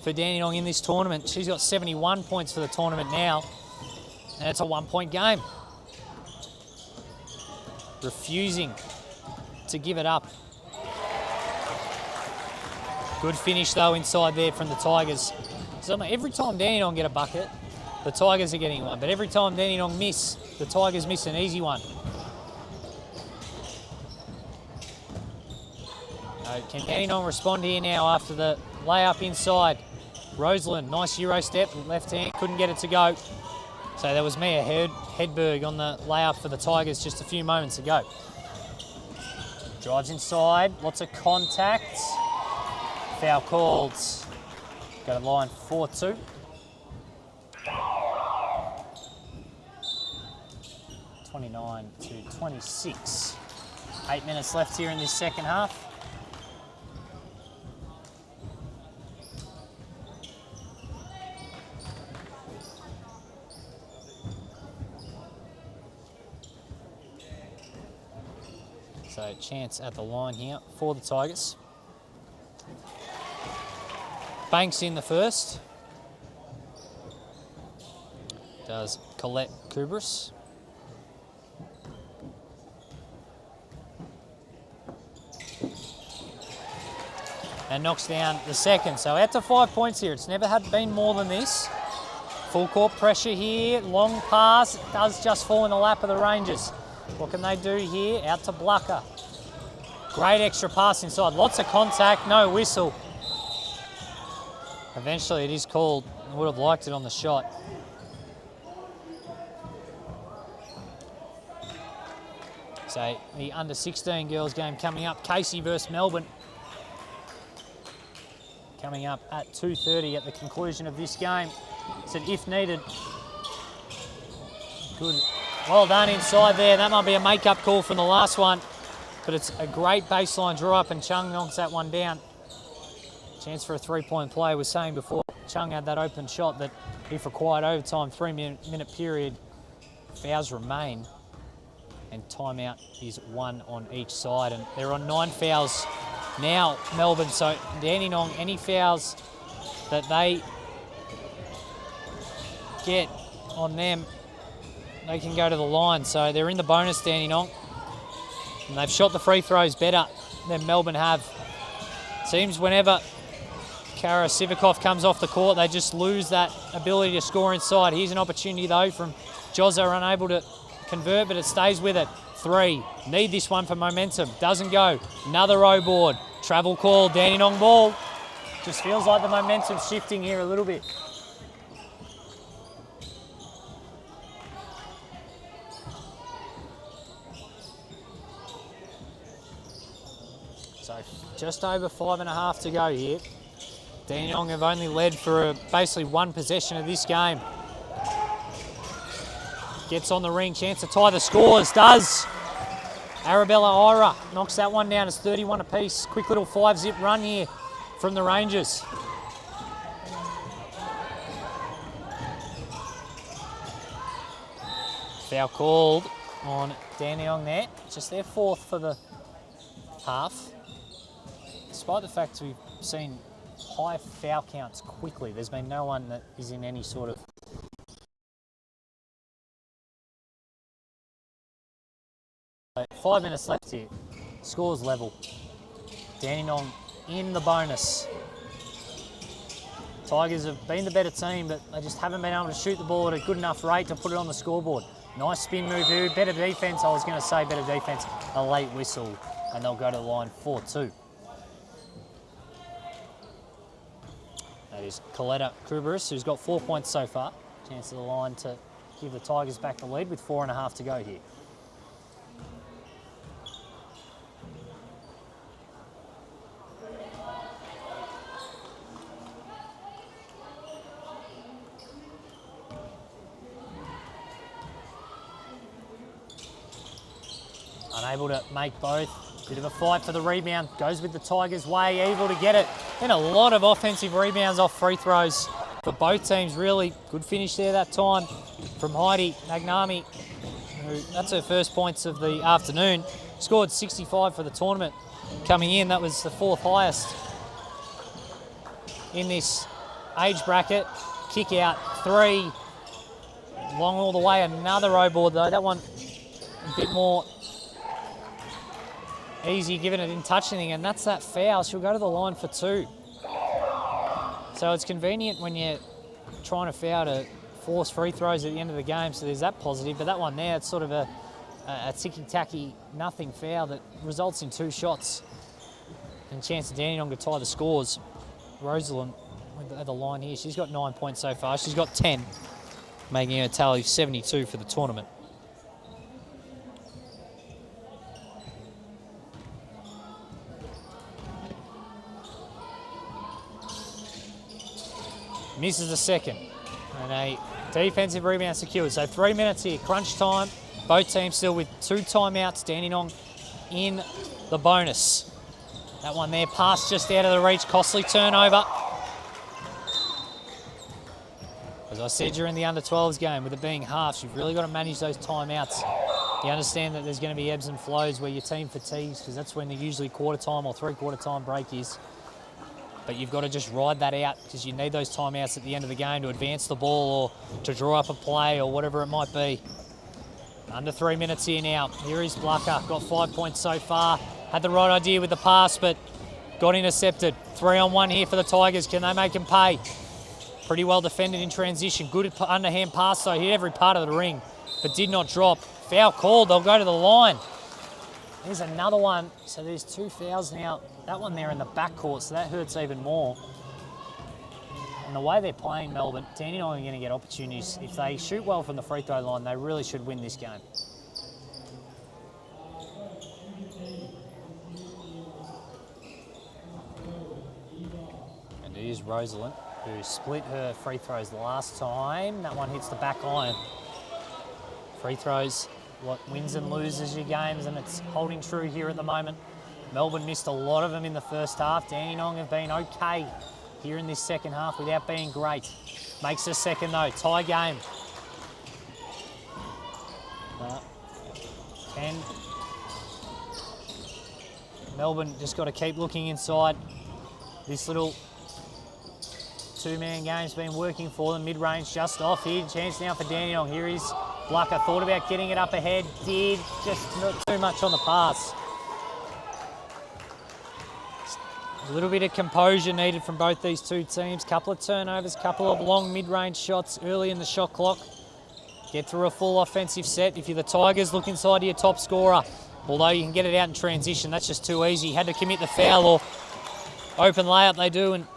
for Dandenong in this tournament. She's got 71 points for the tournament now. And it's a 1 point game. Refusing to give it up. Good finish though inside there from the Tigers. So every time Dandenong get a bucket, the Tigers are getting one. But every time Dandenong miss, the Tigers miss an easy one. Can Dandenong respond here now after the layup inside? Roseland, nice Euro step, left hand, couldn't get it to go. So that was Mia Hedberg on the layup for the Tigers just a few moments ago. Drives inside, lots of contact. Foul called. Go to line 4-2. (29-26). 8 minutes left here in this second half. So chance at the line here for the Tigers. Banks in the first. Does Colette Kubris. And knocks down the second. So out to 5 points here. It's never been more than this. Full court pressure here. Long pass. It does just fall in the lap of the Rangers. What can they do here? Out to Blucker. Great extra pass inside. Lots of contact, no whistle. Eventually it is called. I would have liked it on the shot. So the under-16 girls game coming up. Casey versus Melbourne. Coming up at 2:30 at the conclusion of this game. So if needed. Good. Well done inside there. That might be a make-up call from the last one. But it's a great baseline draw up and Chung knocks that one down. Chance for a three-point play. I was saying before Chung had that open shot that if required overtime, 3-minute period, fouls remain. And timeout is one on each side. And they're on 9 fouls now, Melbourne. So Dandenong, any fouls that they get on them, they can go to the line. So they're in the bonus, Dandenong. And they've shot the free throws better than Melbourne have. Seems whenever Kara Sivakov comes off the court, they just lose that ability to score inside. Here's an opportunity though from Jozza, unable to convert, but it stays with it. 3. Need this one for momentum. Doesn't go. Another row board. Travel call. Dandenong ball. Just feels like the momentum's shifting here a little bit. So just over 5.5 to go here. Dandenong have only led for basically one possession of this game. Gets on the ring, chance to tie the scores, does. Arabella Ira knocks that one down, it's 31 apiece. Quick little 5-zip run here from the Rangers. Foul called on Dandenong there. Just their 4th for the half. Despite the fact we've seen high foul counts quickly, there's been no one that is in any sort of 5 minutes left here. Scores level. Dandenong in the bonus. Tigers have been the better team, but they just haven't been able to shoot the ball at a good enough rate to put it on the scoreboard. Nice spin move here. Better defence. I was going to say better defence. A late whistle, and they'll go to the line 4-2. That is Coletta Kubris, who's got 4 points so far. Chance of the line to give the Tigers back the lead with 4.5 to go here. Unable to make both. Bit of a fight for the rebound. Goes with the Tigers' way, able to get it. And a lot of offensive rebounds off free throws for both teams, really. Good finish there that time from Heidi Nagnami, who, that's her first points of the afternoon. Scored 65 for the tournament. Coming in, that was the 4th highest in this age bracket. Kick out 3. Long all the way, another O-board though. That one a bit more easy, given it didn't touch anything, and that's that foul. She'll go to the line for 2. So it's convenient when you're trying to foul to force free throws at the end of the game, so there's that positive. But that one there, it's sort of a ticky-tacky nothing foul that results in 2 shots and a chance of Dandenong to tie the scores. Rosalind at the line here, she's got 9 points so far. She's got 10, making her tally 72 for the tournament. Misses the second, and a defensive rebound secured. So 3 minutes here, crunch time. Both teams still with 2 timeouts. Dandenong in the bonus. That one there, passed just out of the reach, costly turnover. As I said during the under-12s game, with it being halves, you've really got to manage those timeouts. You understand that there's going to be ebbs and flows where your team fatigues, because that's when the usually quarter time or 3/4 time break is. But you've got to just ride that out, because you need those timeouts at the end of the game to advance the ball or to draw up a play or whatever it might be. Under 3 minutes here now. Here is Blucker, got 5 points so far. Had the right idea with the pass, but got intercepted. 3-on-1 here for the Tigers. Can they make him pay? Pretty well defended in transition. Good underhand pass, though. Hit every part of the ring, but did not drop. Foul called. They'll go to the line. There's another one. So there's 2 fouls now. That one there in the backcourt, so that hurts even more. And the way they're playing Melbourne, Dandenong are going to get opportunities. If they shoot well from the free throw line, they really should win this game. And it is Rosalind, who split her free throws last time. That one hits the back iron. Free throws, what wins and loses your games, and it's holding true here at the moment. Melbourne missed a lot of them in the first half. Dandenong have been okay here in this second half without being great. Makes the second though, tie game. And Melbourne just got to keep looking inside. This little 2-man game's been working for them. Mid-range just off here. Chance now for Dandenong. Here is Blucker. Thought about getting it up ahead. Did. Just not too much on the pass. A little bit of composure needed from both these two teams. Couple of turnovers, couple of long mid-range shots early in the shot clock. Get through a full offensive set. If you're the Tigers, look inside to your top scorer. Although you can get it out in transition, that's just too easy. Had to commit the foul or open layup, they do, and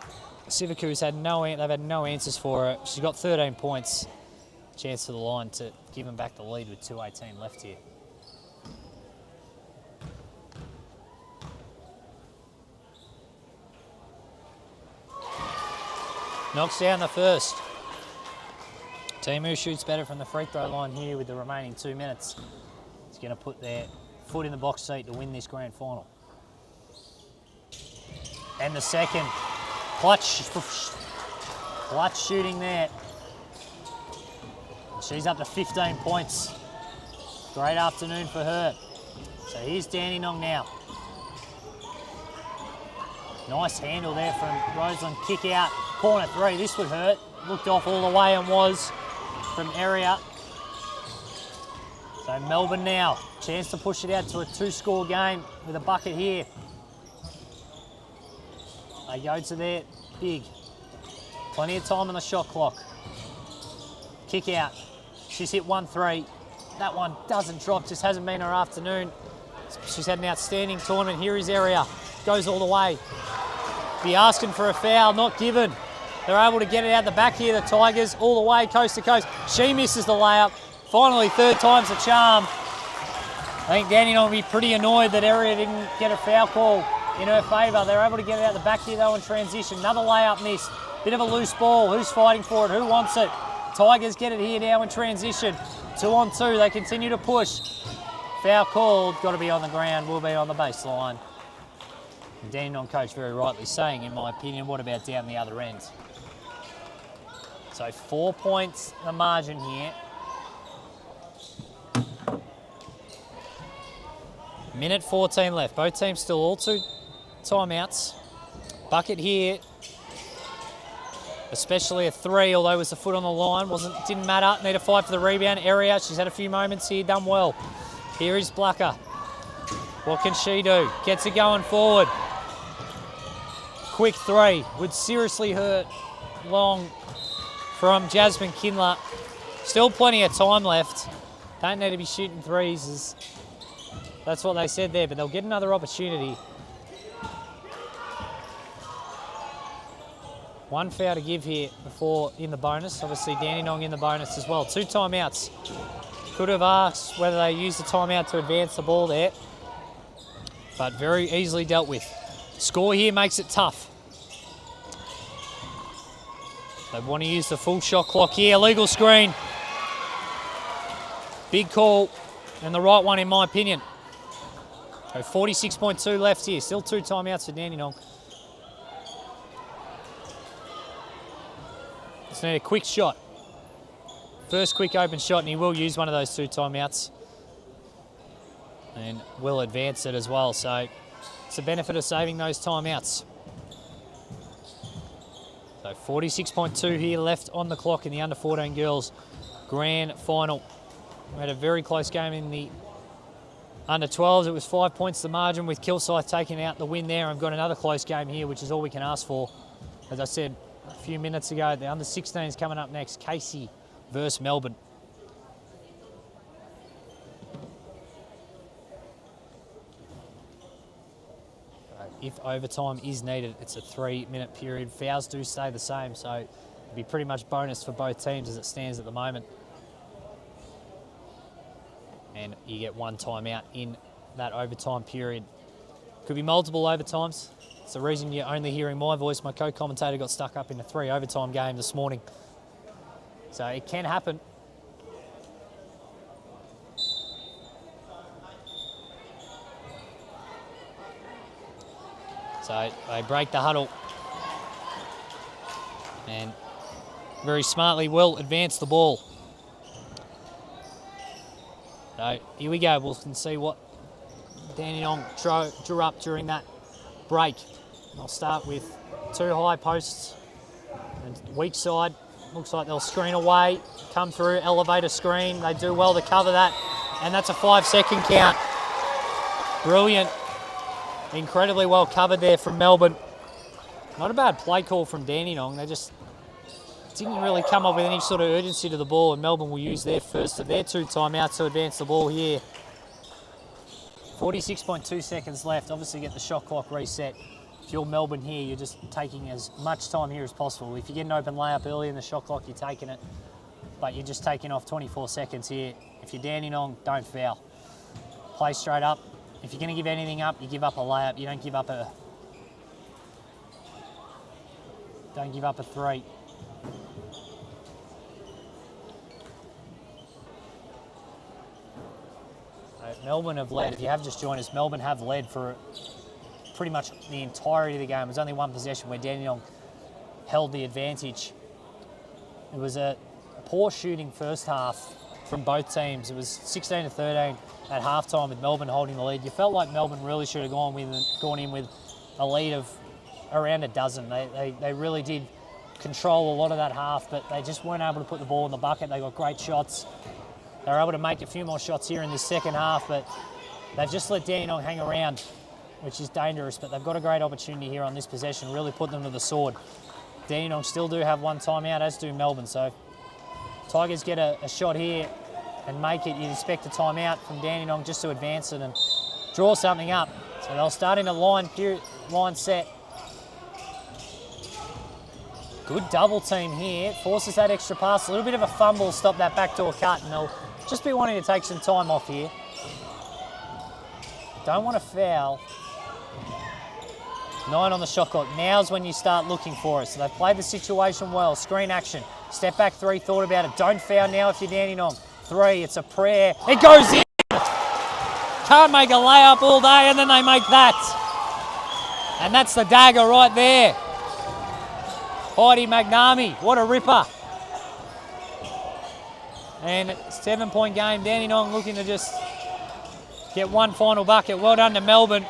Civicu's they've had no answers for her. She's got 13 points. Chance for the line to give them back the lead with 2:18 left here. Knocks down the first. Team who shoots better from the free throw line here with the remaining 2 minutes is going to put their foot in the box seat to win this grand final. And the second. Clutch shooting there. She's up to 15 points. Great afternoon for her. So here's Dandenong now. Nice handle there from Rosalind. Kick out. Corner 3. This would hurt. Looked off all the way and was from area. So Melbourne now. Chance to push it out to a 2-score game with a bucket here. They go to their big. Plenty of time on the shot clock. Kick out. She's hit 1-3. That one doesn't drop, just hasn't been her afternoon. She's had an outstanding tournament. Here is area. Goes all the way. Be asking for a foul, not given. They're able to get it out the back here, the Tigers, all the way coast to coast. She misses the layup. Finally, third time's the charm. I think Dandenong will be pretty annoyed that area didn't get a foul call in her favour. They're able to get it out the back here though in transition. Another layup missed. Bit of a loose ball. Who's fighting for it? Who wants it? Tigers get it here now in transition. 2-on-2. They continue to push. Foul called. Got to be on the ground. Will be on the baseline. And Dandenong coach very rightly saying, in my opinion, what about down the other end? So 4 points the margin here. Minute 14 left. Both teams still all 2 timeouts. Bucket here. especially a 3, although it was the foot on the line. Didn't matter. Need a fight for the rebound area. She's had a few moments here, done well. Here is Blacker. What can she do? Gets it going forward. Quick 3 would seriously hurt. Long from Jasmine Kindler. Still plenty of time left. Don't need to be shooting 3s. That's what they said there, but they'll get another opportunity. One foul to give here before in the bonus. Obviously Dandenong in the bonus as well. 2 timeouts. Could have asked whether they used the timeout to advance the ball there, but very easily dealt with. Score here makes it tough. They want to use the full shot clock here. Illegal screen. Big call, and the right one in my opinion. So 46.2 left here. Still 2 timeouts for Dandenong. Just need a quick shot. First quick open shot, and he will use one of those 2 timeouts. And will advance it as well. So it's the benefit of saving those timeouts. So 46.2 here left on the clock in the under-14 girls grand final. We had a very close game in the under-12s. It was 5 points the margin with Kilsyth taking out the win there. I've got another close game here, which is all we can ask for. As I said a few minutes ago, the under-16s coming up next. Casey versus Melbourne. If overtime is needed, it's a 3-minute period. Fouls do stay the same, so it'd be pretty much bonus for both teams as it stands at the moment. And you get 1 timeout in that overtime period. Could be multiple overtimes. It's the reason you're only hearing my voice. My co-commentator got stuck up in a 3 overtime game this morning. So it can happen. So they break the huddle. And very smartly will advance the ball. So here we go. We can see what Dandenong drew up during that break. I'll start with 2 high posts and weak side. Looks like they'll screen away, come through, elevate a screen. They do well to cover that, and that's a 5-second count. Brilliant. Incredibly well covered there from Melbourne. Not a bad play call from Dandenong. They just didn't really come up with any sort of urgency to the ball, and Melbourne will use their first of their 2 timeouts to advance the ball here. 46.2 seconds left. Obviously get the shot clock reset. If you're Melbourne here, you're just taking as much time here as possible. If you get an open layup early in the shot clock, you're taking it, but you're just taking off 24 seconds here. If you're Dandenong, don't foul. Play straight up. If you're going to give anything up, you give up a layup. You don't give up a 3. Melbourne have led. If you have just joined us, Melbourne have led for pretty much the entirety of the game. It was only 1 possession where Dandenong held the advantage. It was a poor shooting first half from both teams. It was 16-13 at halftime with Melbourne holding the lead. You felt like Melbourne really should have gone in with a lead of around a dozen. They really did control a lot of that half, but they just weren't able to put the ball in the bucket. They got great shots. They were able to make a few more shots here in this second half, but they've just let Dandenong hang around, which is dangerous, but they've got a great opportunity here on this possession, really put them to the sword. Dandenong still do have 1 timeout, as do Melbourne, so Tigers get a shot here and make it. You'd expect a timeout from Dandenong just to advance it and draw something up. So they'll start in a line set. Good double team here, forces that extra pass, a little bit of a fumble, stop that backdoor cut, and they'll just be wanting to take some time off here. Don't want to foul. 9 on the shot clock. Now's when you start looking for it. So they've played the situation well. Screen action. Step back 3, thought about it. Don't foul now if you're Dandenong. 3, it's a prayer. It goes in! Can't make a layup all day, and then they make that. And that's the dagger right there. Heidi Magnami, what a ripper. And 7-point game. Dandenong looking to just get 1 final bucket. Well done to Melbourne.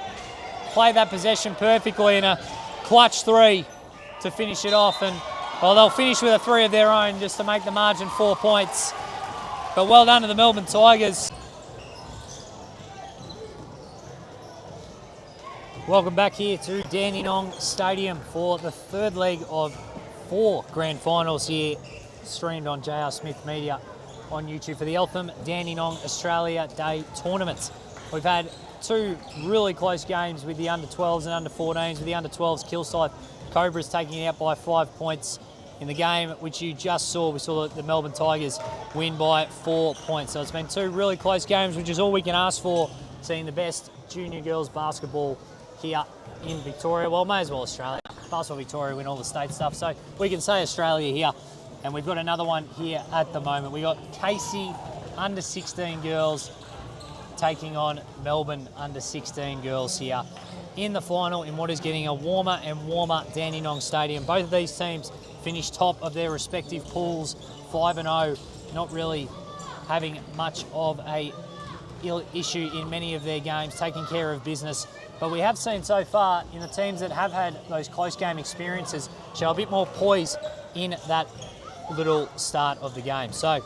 Play that possession perfectly in a clutch 3 to finish it off. And Well, they'll finish with a 3 of their own just to make the margin 4 points. But well done to the Melbourne Tigers. Welcome back here to Dandenong Stadium for the third leg of 4 grand finals here, streamed on JR Smith Media on YouTube for the Eltham Dandenong Australia Day Tournament. We've had 2 really close games with the under-12s and under-14s. With the under-12s, Kilsyth Cobras taking it out by 5 points. In the game which you just saw, we saw the Melbourne Tigers win by 4 points. So it's been 2 really close games, which is all we can ask for, seeing the best junior girls basketball here in Victoria. Well, may as well Australia. Basketball Victoria win all the state stuff, so we can say Australia here. And we've got another one here at the moment. We got Casey under-16 girls taking on Melbourne under-16 girls here in the final in what is getting a warmer and warmer Dandenong Stadium. Both of these teams finished top of their respective pools, 5-0, not really having much of a issue in many of their games, taking care of business. But we have seen so far in the teams that have had those close game experiences show a bit more poise in that little start of the game. So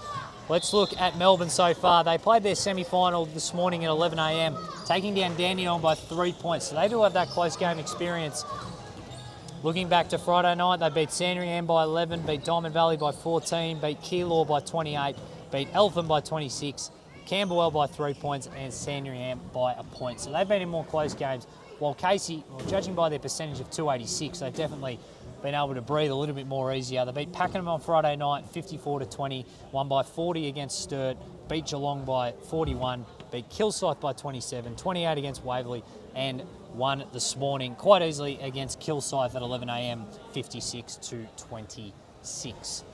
let's look at Melbourne so far. They played their semi-final this morning at 11 a.m, taking down Dandenong by 3 points. So they do have that close game experience. Looking back to Friday night, they beat Sandringham by 11, beat Diamond Valley by 14, beat Keilor by 28, beat Eltham by 26, Camberwell by 3 points, and Sandringham by a point. So they've been in more close games. While Casey, well, judging by their percentage of 286, they've definitely been able to breathe a little bit more easier. They beat Pakenham on Friday night, 54-20, won by 40 against Sturt, beat Geelong by 41, beat Kilsyth by 27, 28 against Waverley, and won this morning quite easily against Kilsyth at 11 a.m, 56-26.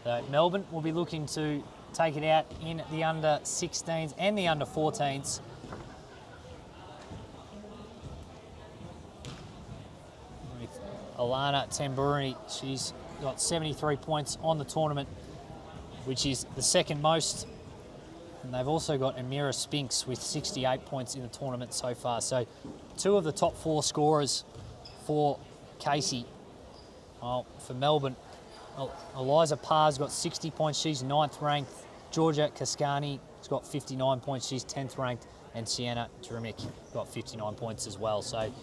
So Melbourne will be looking to take it out in the under-16s and the under-14s. With Alana Tamburi, she's got 73 points on the tournament, which is the second most. And they've also got Amira Spinks with 68 points in the tournament so far. So 2 of the top 4 scorers for Casey. Well, for Melbourne, Eliza Parr's got 60 points, she's 9th ranked. Georgia Kaskani has got 59 points, she's 10th ranked. And Sienna Turimic got 59 points as well. So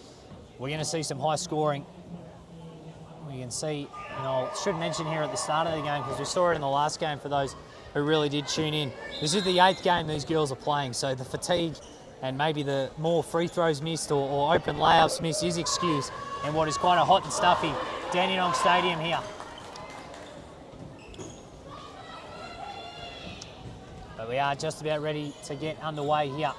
we're going to see some high scoring. We can see, I should mention here at the start of the game, because we saw it in the last game for those who really did tune in. This is the 8th game these girls are playing, so the fatigue and maybe the more free throws missed or open layups missed is excused in what is quite a hot and stuffy Dandenong Stadium here. But we are just about ready to get underway here.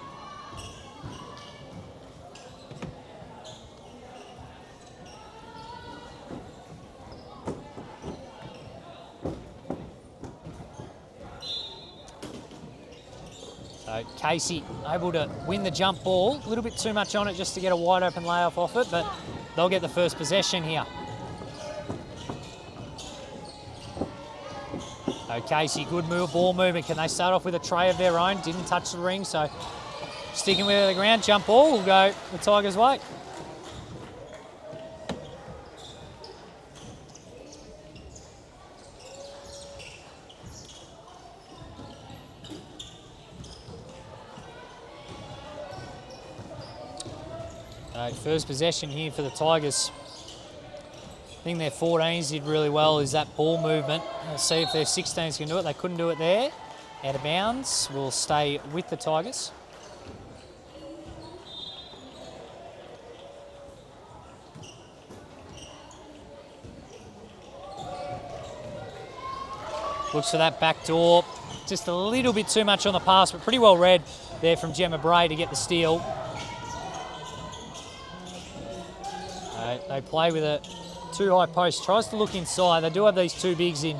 So Casey able to win the jump ball. A little bit too much on it just to get a wide open layoff off it, but they'll get the first possession here. So Casey, good ball movement. Can they start off with a tray of their own? Didn't touch the ring, so sticking with it at the ground. Jump ball will go the Tigers' way. First possession here for the Tigers. I think their 14s did really well, is that ball movement. Let's see if their 16s can do it. They couldn't do it there. Out of bounds. Will stay with the Tigers. Looks for that back door. Just a little bit too much on the pass, but pretty well read there from Gemma Bray to get the steal. They play with a 2 high post. Tries to look inside. They do have these 2 bigs in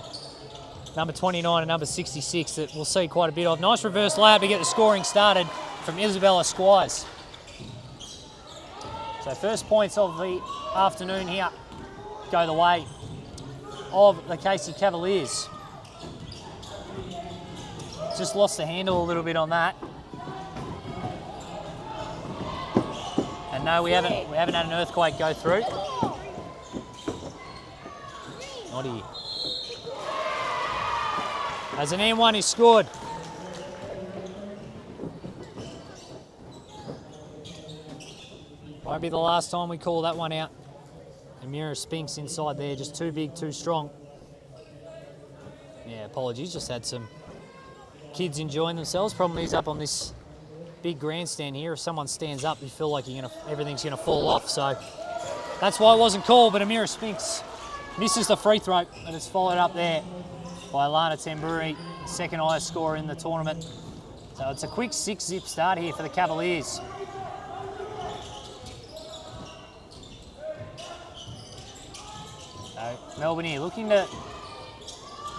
number 29 and number 66 that we'll see quite a bit of. Nice reverse layup to get the scoring started from Isabella Squires. So first points of the afternoon here go the way of the Casey Cavaliers. Just lost the handle a little bit on that. And No, we haven't had an earthquake go through. Not here. As an N1 is scored. Won't be the last time we call that one out. Amira Spinks inside there, just too big, too strong. Yeah, apologies, just had some kids enjoying themselves. Problem is up on this big grandstand here, if someone stands up, you feel like everything's gonna fall off. So that's why it wasn't called, but Amira Spinks misses the free throw, and it's followed up there by Alana Tamburi, second highest scorer in the tournament. So it's a quick 6-zip start here for the Cavaliers. So Melbourne here looking to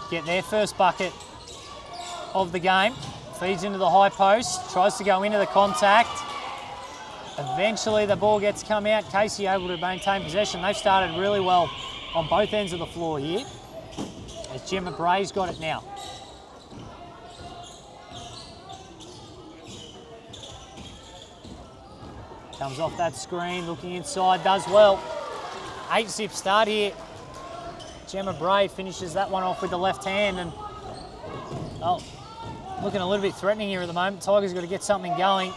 get their first bucket of the game. Feeds into the high post, tries to go into the contact. Eventually the ball gets come out. Casey able to maintain possession. They've started really well on both ends of the floor here. As Gemma Bray's got it now. Comes off that screen, looking inside, does well. 8-zip start here. Gemma Bray finishes that one off with the left hand, and looking a little bit threatening here at the moment. Tigers got to get something going.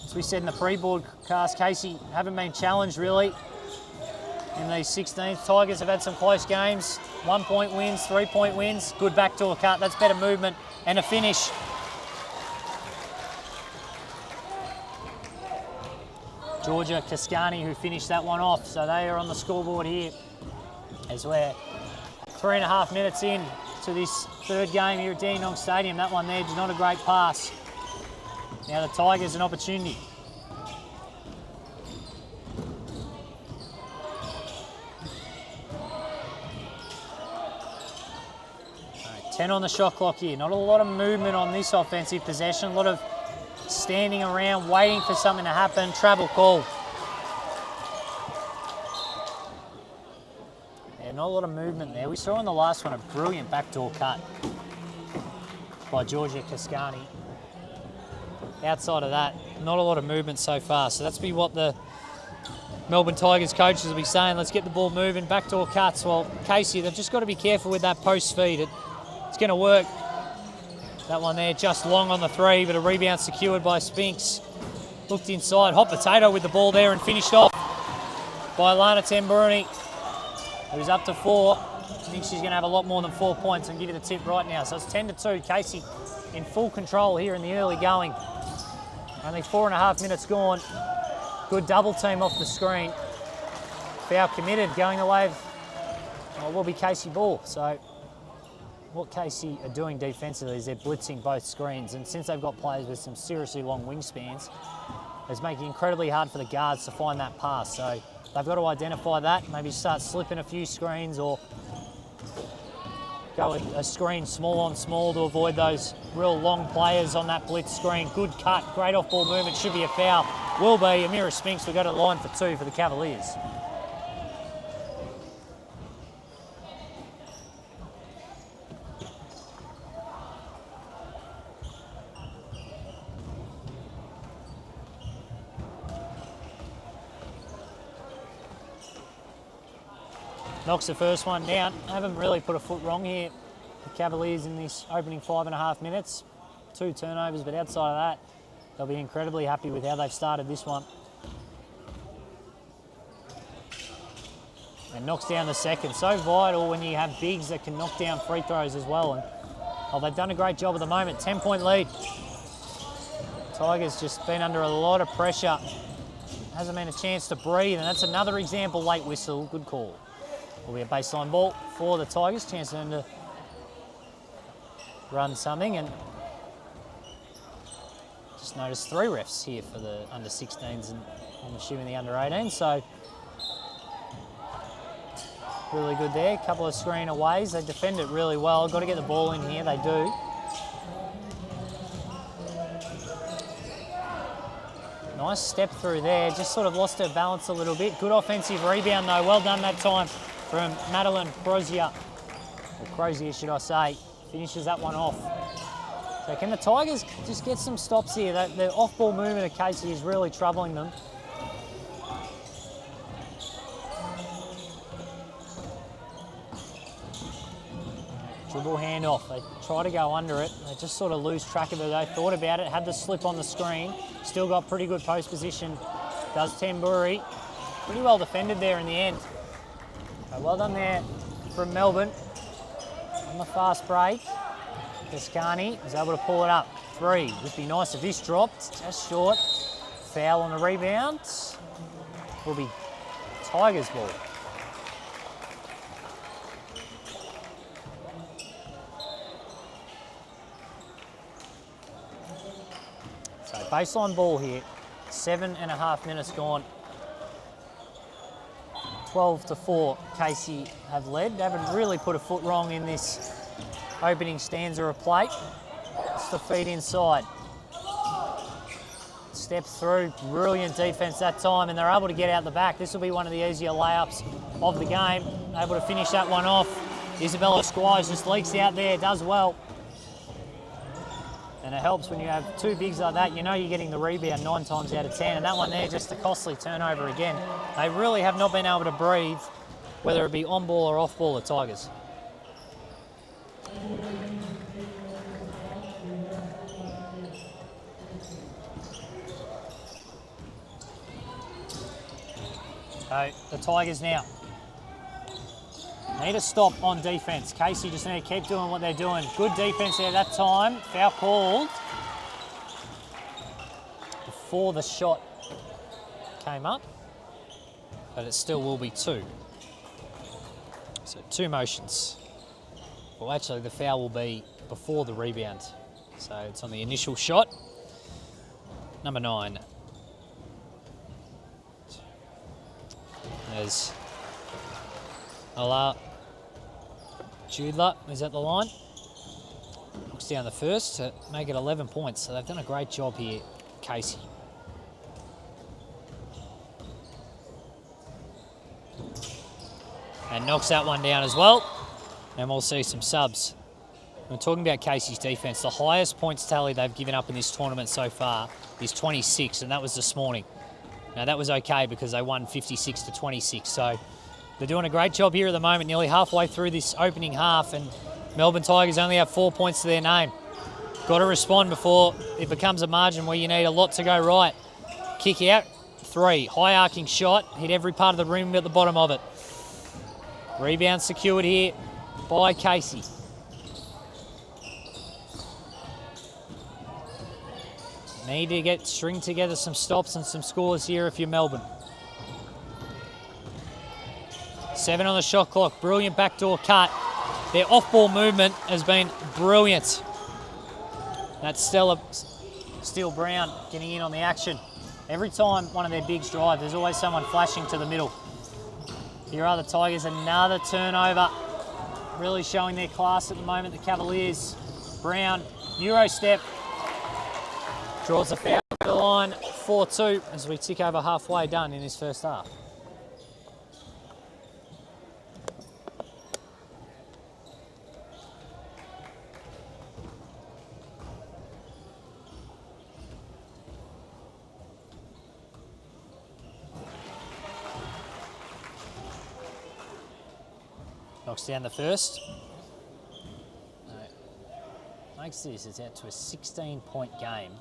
As we said in the pre-broadcast, Casey haven't been challenged really in these 16s. Tigers have had some close games. 1-point wins, 3-point wins. Good backdoor cut. That's better movement and a finish. Georgia Cascani who finished that one off. So they are on the scoreboard here as we're 3.5 minutes in to this third game here at Dandenong Stadium. That one there, just not a great pass. Now the Tigers an opportunity. 10 on the shot clock here. Not a lot of movement on this offensive possession. A lot of standing around, waiting for something to happen. Travel call. Not a lot of movement there. We saw in the last one a brilliant backdoor cut by Georgia Cascani. Outside of that, not a lot of movement so far. So that's be what the Melbourne Tigers coaches will be saying. Let's get the ball moving. Backdoor cuts. Well, Casey, they've just got to be careful with that post feed. It's going to work. That one there just long on the three, but a rebound secured by Spinks. Looked inside. Hot potato with the ball there and finished off by Lana Tamburuni, who's up to 4. I think she's going to have a lot more than 4 points and give you the tip right now. So it's 10-2. Casey in full control here in the early going. Only 4.5 minutes gone. Good double team off the screen. Foul committed, going the way of, well, it will be Casey Ball. So what Casey are doing defensively is they're blitzing both screens. And since they've got players with some seriously long wingspans, it's making it incredibly hard for the guards to find that pass. So they've got to identify that, maybe start slipping a few screens or go a screen small on small to avoid those real long players on that blitz screen. Good cut, great off-ball movement, should be a foul. Will be. Amira Spinks will go to the line for 2 for the Cavaliers. Knocks the first one down. Haven't really put a foot wrong here. The Cavaliers in this opening 5.5 minutes. 2 turnovers, but outside of that, they'll be incredibly happy with how they've started this one. And knocks down the second. So vital when you have bigs that can knock down free throws as well. And they've done a great job at the moment. 10-point lead. Tigers just been under a lot of pressure. Hasn't been a chance to breathe, and that's another example. Late whistle, good call. Will be a baseline ball for the Tigers. Chance for them to run something, and just noticed 3 refs here for the under 16s and I'm assuming the under 18s. So really good there. A couple of screen aways. They defend it really well. Got to get the ball in here. They do. Nice step through there. Just sort of lost her balance a little bit. Good offensive rebound though. Well done that time from Madeline Crozier. Or Crozier, should I say. Finishes that one off. So can the Tigers just get some stops here? The off-ball movement of Casey is really troubling them. Dribble handoff. They try to go under it. They just sort of lose track of it. They thought about it, had the slip on the screen. Still got pretty good post position. Does Tamburi. Pretty well defended there in the end. So well done there from Melbourne. On the fast break, Cascani was able to pull it up. 3. Would be nice if this dropped. Just short. Foul on the rebound. Will be Tigers ball. So baseline ball here. 7.5 minutes gone. 12-4, Casey have led. They haven't really put a foot wrong in this opening stanza of play. It's the feed inside. Step through, brilliant defence that time, and they're able to get out the back. This will be one of the easier layups of the game. Able to finish that one off. Isabella Squires just leaks out there, does well. And it helps when you have two bigs like that. You know you're getting the rebound 9 times out of 10. And that one there, just a costly turnover again. They really have not been able to breathe, whether it be on ball or off ball, the Tigers. So the Tigers now need to stop on defence. Casey just need to keep doing what they're doing. Good defence there that time. Foul called before the shot came up, but it still will be 2. So 2 motions. Well, actually the foul will be before the rebound. So it's on the initial shot. Number 9. There's Ala Judler is at the line. Looks down the first to make it 11 points. So they've done a great job here, Casey. And knocks that one down as well. And we'll see some subs. We're talking about Casey's defence. The highest points tally they've given up in this tournament so far is 26, and that was this morning. Now that was okay because they won 56-26. So they're doing a great job here at the moment, nearly halfway through this opening half, and Melbourne Tigers only have 4 points to their name. Got to respond before it becomes a margin where you need a lot to go right. Kick out, 3. High arcing shot, hit every part of the rim at the bottom of it. Rebound secured here by Casey. Need to string together some stops and some scores here if you're Melbourne. 7 on the shot clock. Brilliant backdoor cut. Their off-ball movement has been brilliant. That's Stella Steele-Brown getting in on the action. Every time one of their bigs drive, there's always someone flashing to the middle. Here are the Tigers. Another turnover. Really showing their class at the moment, the Cavaliers. Brown, Euro step. Draws a foul to the line, 4-2 as we tick over halfway done in this first half. Knocks down the first. Makes this, it's out to a 16-point game.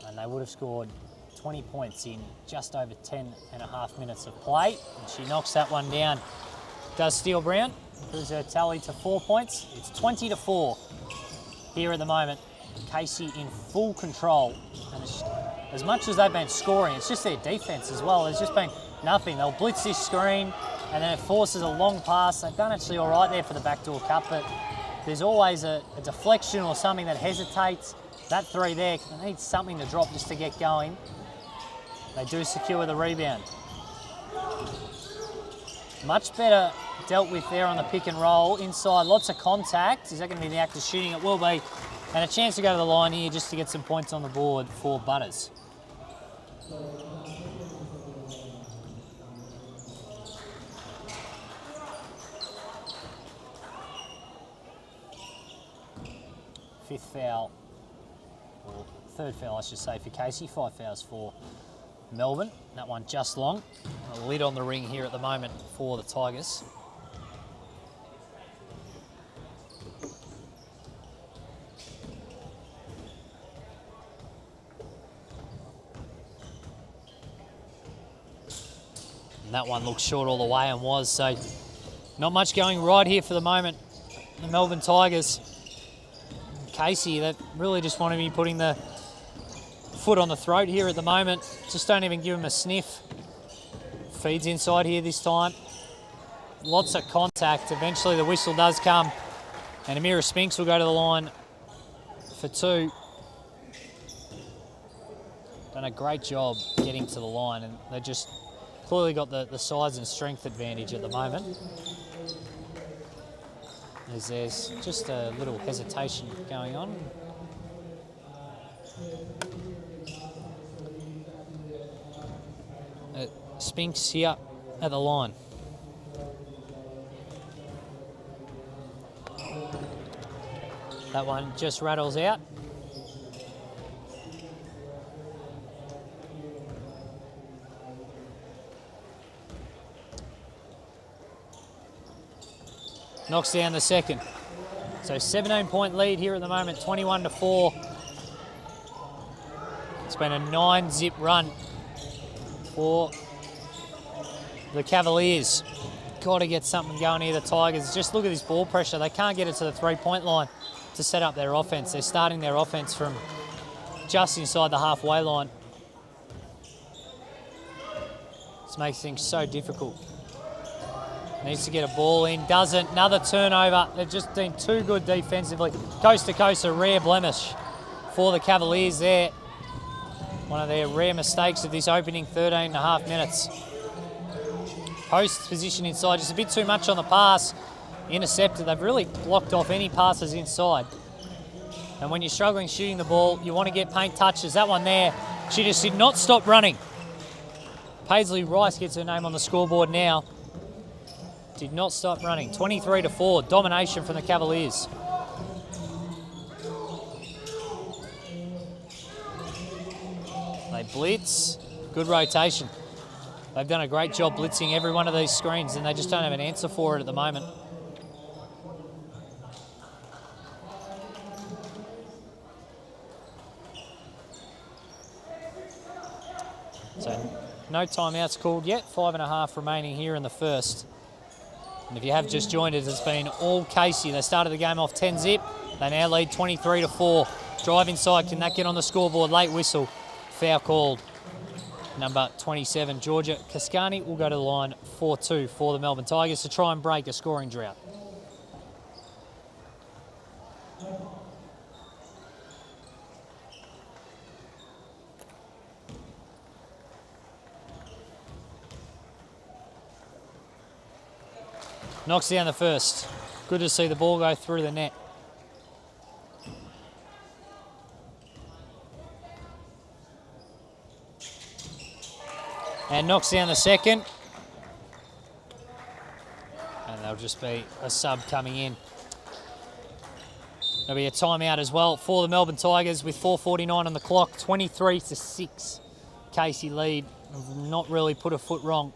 And they would have scored 20 points in just over 10.5 minutes of play. And she knocks that one down. Does Steele-Brown. Improves her tally to 4 points. It's 20-4 here at the moment. Casey in full control. And as much as they've been scoring, it's just their defence as well. There's just been nothing. They'll blitz this screen and then it forces a long pass. They've done actually all right there for the backdoor cut, but there's always a deflection or something that hesitates. That 3 there, they need something to drop just to get going. They do secure the rebound. Much better dealt with there on the pick and roll. Inside, lots of contact. Is that going to be the act of shooting? It will be. And a chance to go to the line here just to get some points on the board for Butters. Fifth foul. Or 3rd foul, I should say, for Casey. 5 fouls for Melbourne. That one just long. A lid on the ring here at the moment for the Tigers. And that one looked short all the way and was. So not much going right here for the moment. The Melbourne Tigers. Casey, they really just want to be putting the foot on the throat here at the moment. Just don't even give him a sniff. Feeds inside here this time. Lots of contact. Eventually the whistle does come. And Amira Spinks will go to the line for 2. Done a great job getting to the line, and they just clearly got the size and strength advantage at the moment. As there's just a little hesitation going on. Spinks here at the line. That one just rattles out. Knocks down the second. So 17-point lead here at the moment, 21-4. It's been a 9-zip run for the Cavaliers. Got to get something going here, the Tigers. Just look at this ball pressure. They can't get it to the 3-point line to set up their offense. They're starting their offense from just inside the halfway line. This makes things so difficult. Needs to get a ball in, doesn't. Another turnover. They've just been too good defensively. Coast to coast, a rare blemish for the Cavaliers there. One of their rare mistakes of this opening 13.5 minutes. Post position inside, just a bit too much on the pass. Intercepted. They've really blocked off any passes inside. And when you're struggling shooting the ball, you want to get paint touches. That one there, she just did not stop running. Paisley Rice gets her name on the scoreboard now. Did not stop running. 23-4, domination from the Cavaliers. They blitz, good rotation. They've done a great job blitzing every one of these screens, and they just don't have an answer for it at the moment. So no timeouts called yet. 5.5 remaining here in the first. And if you have just joined us, it's been all Casey. They started the game off 10-zip. They now lead 23-4. Drive inside, can that get on the scoreboard? Late whistle, foul called. Number 27, Georgia Cascani, will go to the line 4-2 for the Melbourne Tigers to try and break a scoring drought. Knocks down the first. Good to see the ball go through the net. And knocks down the second. And there'll just be a sub coming in. There'll be a timeout as well for the Melbourne Tigers with 4:49 on the clock. 23-6. Casey lead. Not really put a foot wrong.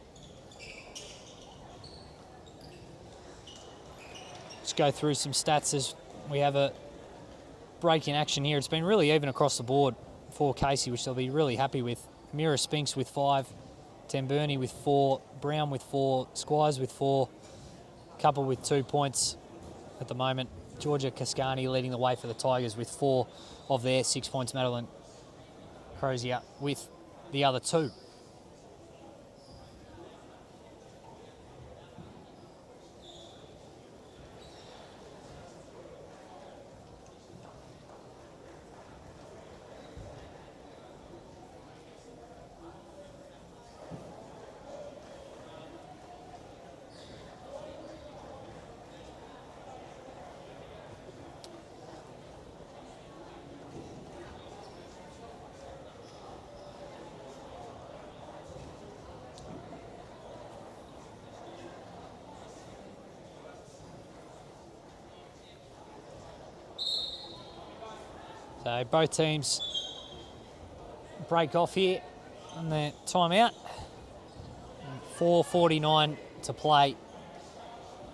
Let's go through some stats as we have a break in action here. It's been really even across the board for Casey, which they'll be really happy with. Mira Spinks with 5, Tamburney with 4, Brown with 4, Squires with 4, couple with 2 points at the moment. Georgia Cascani leading the way for the Tigers with 4 of their 6 points. Madeline Crozier with the other 2. So both teams break off here on their timeout. 4:49 to play.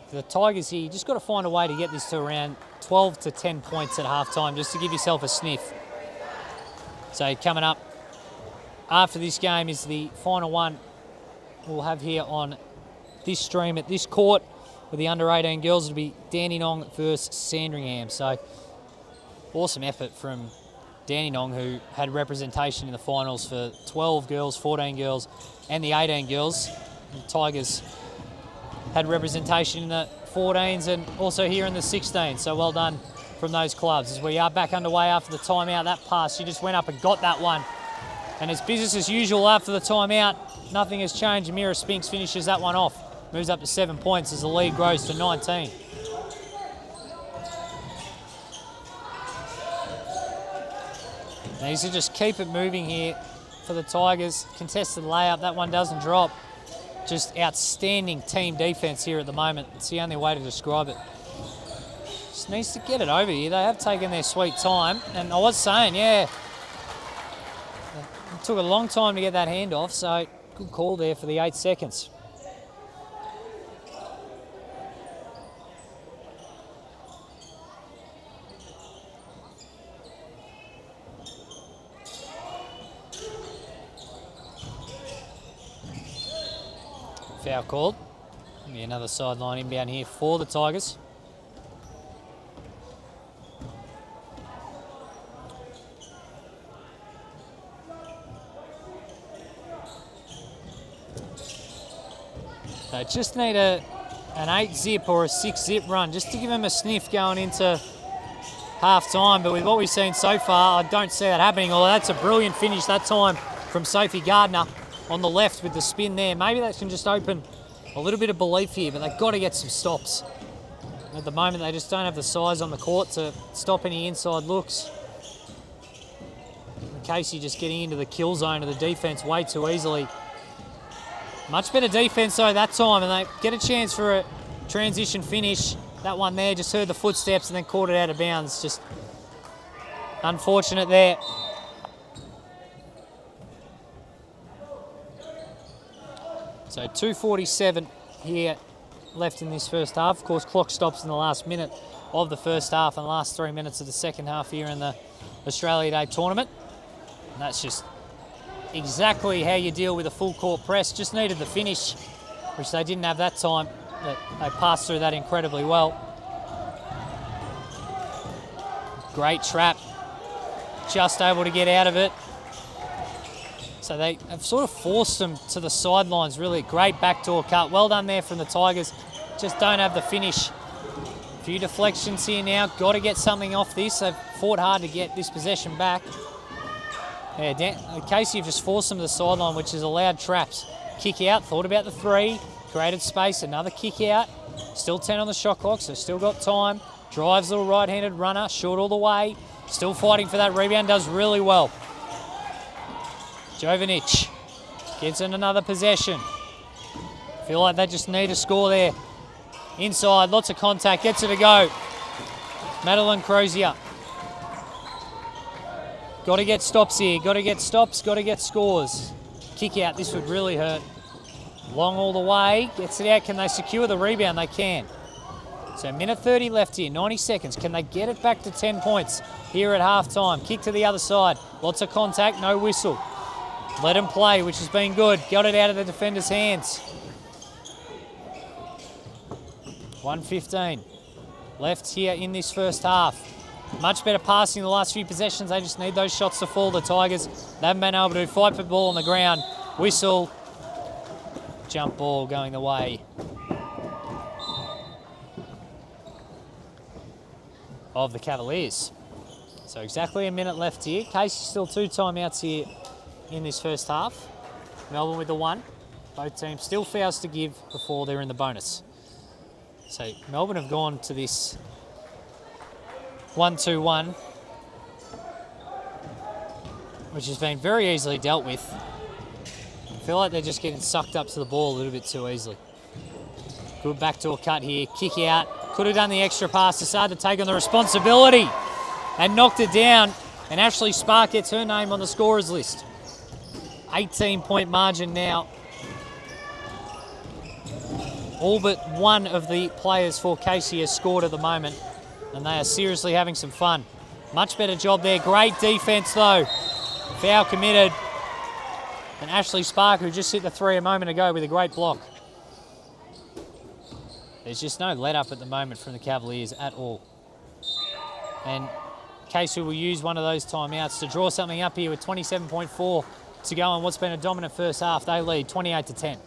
For the Tigers here, you just got to find a way to get this to around 12 to 10 points at halftime, just to give yourself a sniff. So coming up after this game is the final one we'll have here on this stream at this court with the under-18 girls. It'll be Dandenong versus Sandringham. So awesome effort from Dandenong, who had representation in the finals for 12 girls, 14 girls and the 18 girls. The Tigers had representation in the 14s and also here in the 16s. So well done from those clubs. As we are back underway after the timeout, that pass, she just went up and got that one. And it's business as usual after the timeout. Nothing has changed. Amira Spinks finishes that one off. Moves up to 7 points as the lead grows to 19. These are just keep it moving here for the Tigers. Contested layup, that one doesn't drop. Just outstanding team defence here at the moment. It's the only way to describe it. Just needs to get it over here. They have taken their sweet time. And I was saying, yeah, it took a long time to get that handoff, so good call there for the 8 seconds. Foul called. Be another sideline inbound here for the Tigers. They just need an 8-zip or a 6-zip run just to give them a sniff going into half-time. But with what we've seen so far, I don't see that happening. Although that's a brilliant finish that time from Sophie Gardner on the left with the spin there. Maybe that can just open a little bit of belief here, but they've got to get some stops. At the moment, they just don't have the size on the court to stop any inside looks. Casey just getting into the kill zone of the defence way too easily. Much better defence though that time, and they get a chance for a transition finish. That one there, just heard the footsteps and then caught it out of bounds. Just unfortunate there. So 2:47 here left in this first half. Of course, clock stops in the last minute of the first half and the last 3 minutes of the second half here in the Australia Day tournament. And that's just exactly how you deal with a full court press. Just needed the finish, which they didn't have that time. But they passed through that incredibly well. Great trap. Just able to get out of it. So they have sort of forced them to the sidelines, really. Great backdoor cut. Well done there from the Tigers. Just don't have the finish. A few deflections here now. Got to get something off this. They've fought hard to get this possession back. Yeah, Casey have just forced them to the sideline, which has allowed traps. Kick out, thought about the 3, created space, another kick out. Still 10 on the shot clock, so still got time. Drives, little right-handed runner, short all the way. Still fighting for that rebound, does really well. Jovanic gets in another possession. Feel like they just need a score there. Inside, lots of contact, gets it to go. Madeline Crozier. Got to get stops here, got to get stops, got to get scores. Kick out, this would really hurt. Long all the way, gets it out. Can they secure the rebound? They can. So minute 30 left here, 90 seconds. Can they get it back to 10 points here at half-time? Kick to the other side. Lots of contact, no whistle. Let them play, which has been good. Got it out of the defender's hands. 1:15 left here in this first half. Much better passing the last few possessions. They just need those shots to fall, the Tigers. They haven't been able to fight for the ball on the ground. Whistle. Jump ball going the way of the Cavaliers. So exactly a minute left here. Casey still 2 timeouts here in this first half. Melbourne with the 1. Both teams still fouls to give before they're in the bonus. So Melbourne have gone to this 1-2-1, which has been very easily dealt with. I feel like they're just getting sucked up to the ball a little bit too easily. Good backdoor cut here, kick out. Could have done the extra pass, decided to take on the responsibility and knocked it down. And Ashley Spark gets her name on the scorers list. 18-point margin now. All but one of the players for Casey has scored at the moment, and they are seriously having some fun. Much better job there. Great defence though. Foul committed. And Ashley Spark, who just hit the 3 a moment ago with a great block. There's just no let up at the moment from the Cavaliers at all. And Casey will use one of those timeouts to draw something up here with 27.4 to go on what's been a dominant first half. They lead 28-10.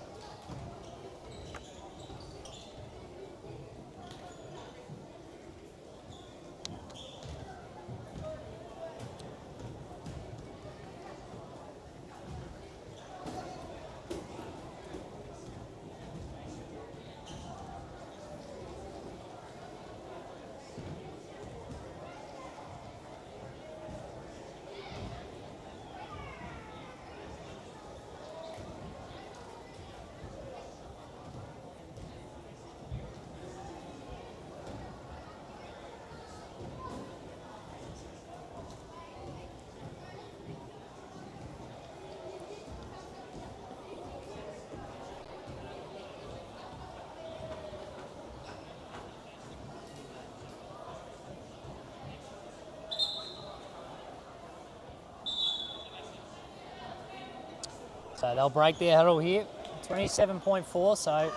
So they'll break their huddle here, 27.4. So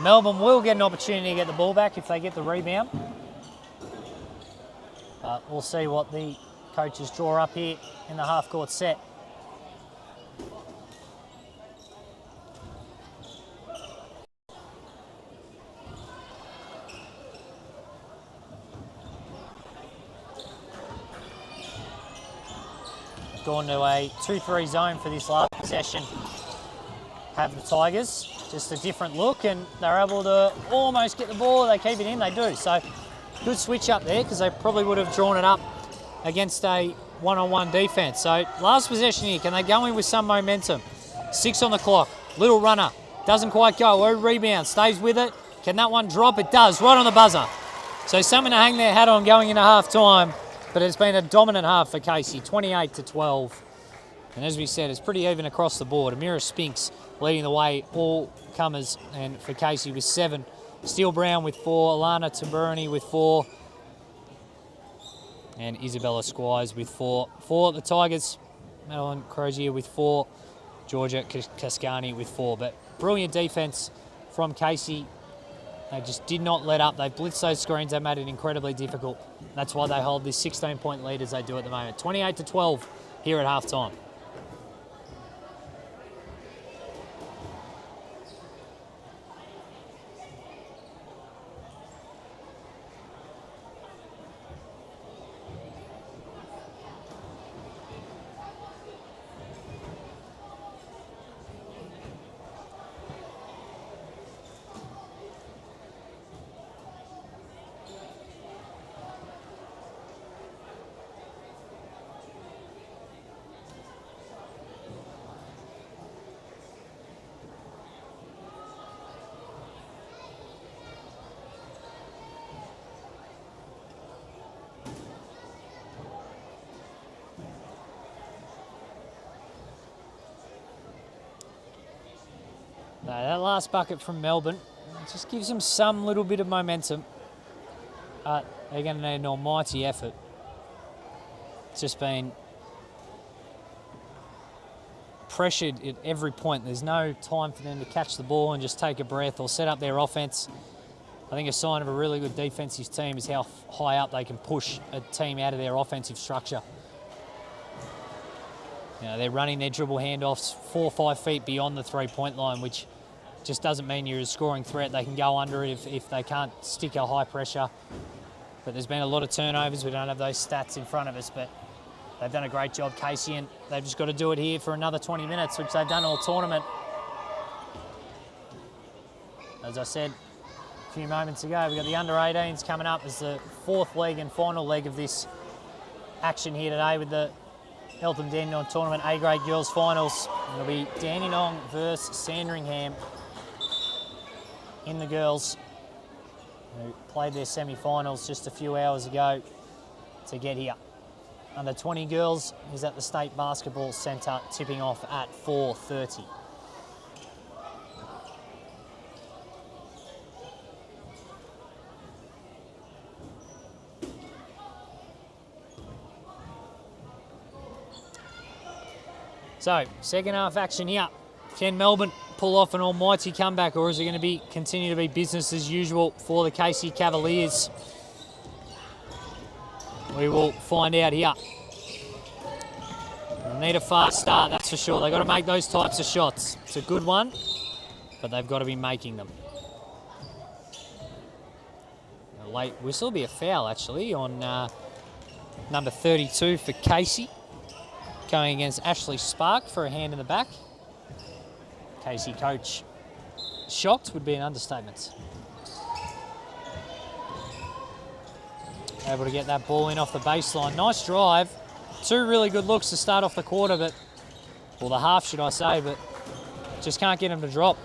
Melbourne will get an opportunity to get the ball back if they get the rebound. But we'll see what the coaches draw up here in the half-court set. Gone to a 2-3 zone for this last possession. Have the Tigers, just a different look, and they're able to almost get the ball. They keep it in, they do. So good switch up there because they probably would have drawn it up against a one-on-one defense. So last possession here, can they go in with some momentum? 6 on the clock, little runner, doesn't quite go. Oh, rebound, stays with it. Can that one drop? It does, right on the buzzer. So something to hang their hat on going into half-time. But it's been a dominant half for Casey, 28-12. And as we said, it's pretty even across the board. Amira Spinks leading the way, all comers, and for Casey with 7. Steele Brown with 4, Alana Tamburani with 4, and Isabella Squires with 4. 4 the Tigers, Madeline Crozier with 4, Georgia Cascani with 4. But brilliant defence from Casey. They just did not let up. They blitzed those screens. They made it incredibly difficult. That's why they hold this 16-point lead as they do at the moment. 28-12 here at halftime. That last bucket from Melbourne just gives them some little bit of momentum. They're going to need an almighty effort. It's just been pressured at every point. There's no time for them to catch the ball and just take a breath or set up their offense. I think a sign of a really good defensive team is how high up they can push a team out of their offensive structure. You know, they're running their dribble handoffs 4 or 5 feet beyond the 3-point line, which just doesn't mean you're a scoring threat. They can go under it if they can't stick a high pressure. But there's been a lot of turnovers. We don't have those stats in front of us, but they've done a great job, Casey, and they've just got to do it here for another 20 minutes, which they've done all tournament. As I said a few moments ago, we've got the under-18s coming up as the 4th leg and final leg of this action here today with the Eltham and Dandenong Tournament A-grade girls finals. It'll be Dandenong versus Sandringham in the girls, who played their semi-finals just a few hours ago to get here. Under 20 girls is at the State Basketball Centre, tipping off at 4:30. So, second half action here. Can Melbourne pull off an almighty comeback, or is it going to continue to be business as usual for the Casey Cavaliers? We will find out here. They'll need a fast start, that's for sure. They've got to make those types of shots. It's a good one, but they've got to be making them. A late whistle, be a foul actually on number 32 for Casey. Going against Ashley Spark for a hand in the back. Casey coach shocked would be an understatement. Able to get that ball in off the baseline. Nice drive. Two really good looks to start off the quarter, or the half should I say, but just can't get him to drop.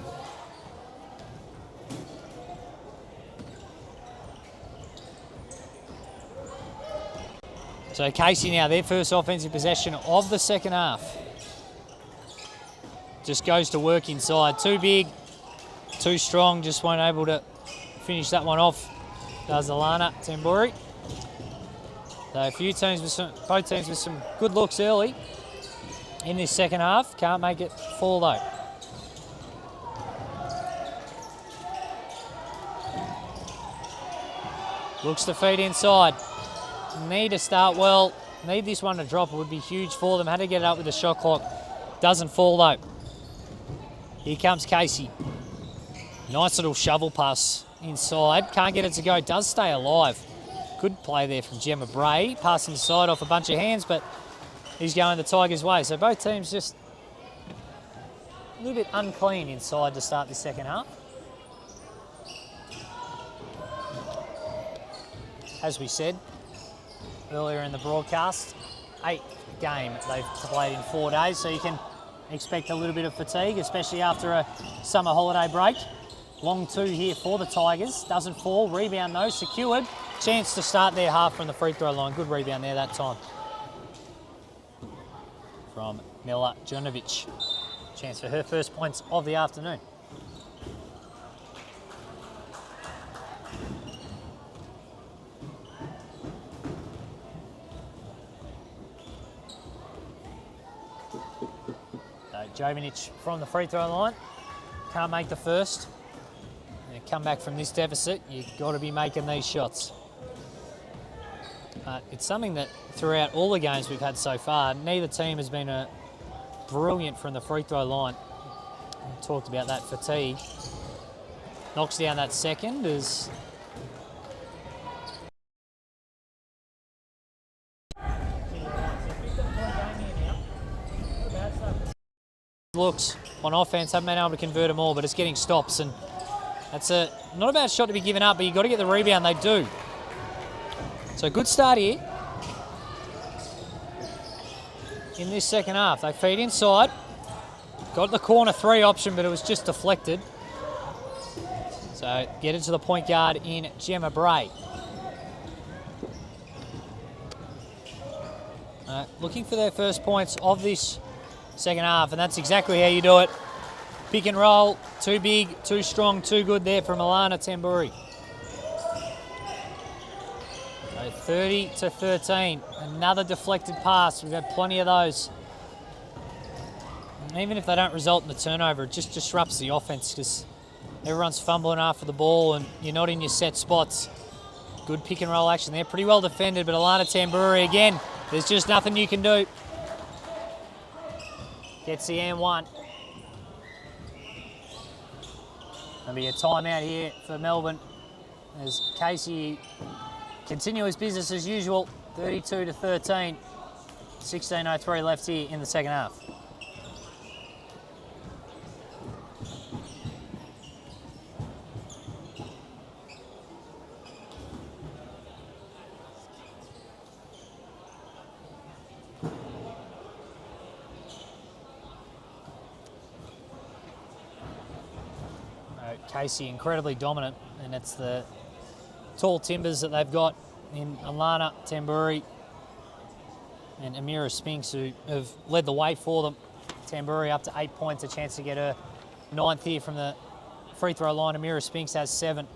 So Casey now, their first offensive possession of the second half. Just goes to work inside. Too big, too strong, just weren't able to finish that one off. Does Alana Tamburi. So a few teams both teams with some good looks early in this second half. Can't make it fall though. Looks to feed inside. Need to start well. Need this one to drop. It would be huge for them. Had to get it up with the shot clock. Doesn't fall though. Here comes Casey. Nice little shovel pass inside. Can't get it to go. Does stay alive. Good play there from Gemma Bray. Pass inside off a bunch of hands, but he's going the Tigers' way. So both teams just a little bit unclean inside to start the second half. As we said earlier in the broadcast, 8th game they've played in 4 days, so you can expect a little bit of fatigue, especially after a summer holiday break. Long two here for the Tigers. Doesn't fall. Rebound though, secured. Chance to start their half from the free throw line. Good rebound there that time from Mila Jonovic. Chance for her first points of the afternoon. Jovinic from the free throw line. Can't make the first. And come back from this deficit, you've got to be making these shots. It's something that throughout all the games we've had so far, neither team has been brilliant from the free throw line. We talked about that fatigue. Knocks down that second as looks on offense, haven't been able to convert them all, but it's getting stops, and that's not a bad shot to be given up, but you've got to get the rebound. They do. So good start here in this second half. They feed inside. Got the corner three option, but it was just deflected. So get it to the point guard in Gemma Bray. Looking for their first points of this second half, and that's exactly how you do it. Pick and roll, too big, too strong, too good there from Alana Tamburi. So 30-13, another deflected pass. We've had plenty of those. And even if they don't result in the turnover, it just disrupts the offense because everyone's fumbling after the ball and you're not in your set spots. Good pick and roll action there, pretty well defended, but Alana Tamburi again, there's just nothing you can do. Gets the and one. There'll be a timeout here for Melbourne as Casey continues business as usual. 32-13. 16:03 left here in the second half. Casey incredibly dominant, and it's the tall timbers that they've got in Alana Tamburi and Amira Spinks who have led the way for them. Tamburi up to 8 points, a chance to get her 9th here from the free throw line. Amira Spinks has 7.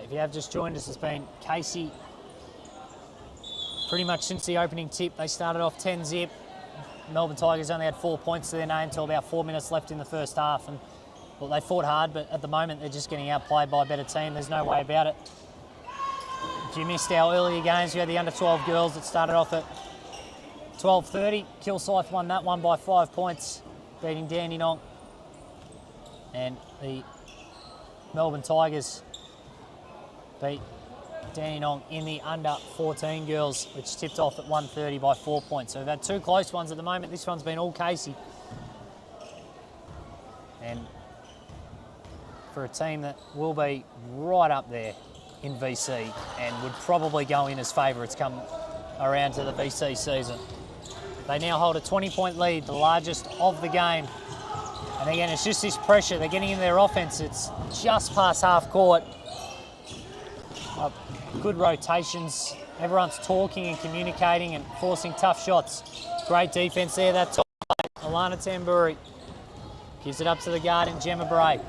if you have just joined us, it's been Casey pretty much since the opening tip. They started off 10 zip. Melbourne Tigers only had 4 points to their name until about 4 minutes left in the first half. And well, they fought hard, but at the moment they're just getting outplayed by a better team. There's no way about it. If you missed our earlier games, we had the under-12 girls that started off at 12:30. Kilsyth won that one by 5 points, beating Dandenong. And the Melbourne Tigers beat Dandenong in the under-14 girls, which tipped off at 1:30 by 4 points. So we've had two close ones at the moment. This one's been all Casey. And for a team that will be right up there in VC and would probably go in as favourites come around to the VC season. They now hold a 20-point lead, the largest of the game. And again, it's just this pressure. They're getting in their offense. It's just past half court. Good rotations. Everyone's talking and communicating and forcing tough shots. Great defense there. That top play. Alana Tamburi gives it up to the guard in Gemma Bray.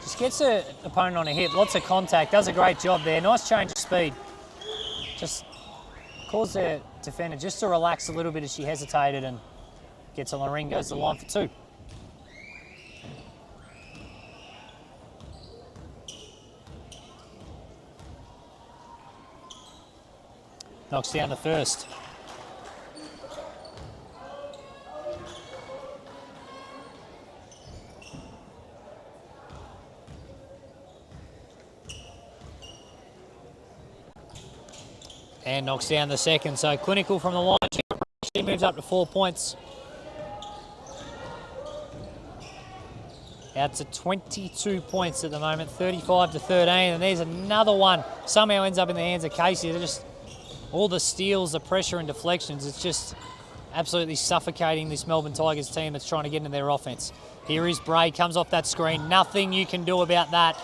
Just gets her opponent on a hip. Lots of contact. Does a great job there. Nice change of speed. Just caused the defender just to relax a little bit as she hesitated and gets on the ring, goes to the line for two. Knocks down the first. And knocks down the second. So clinical from the line. She moves up to 4 points. Out to 22 points at the moment, 35-13. And there's another one. Somehow ends up in the hands of Casey. They're just all the steals, the pressure and deflections. It's just absolutely suffocating this Melbourne Tigers team that's trying to get into their offense. Here is Bray, comes off that screen. Nothing you can do about that.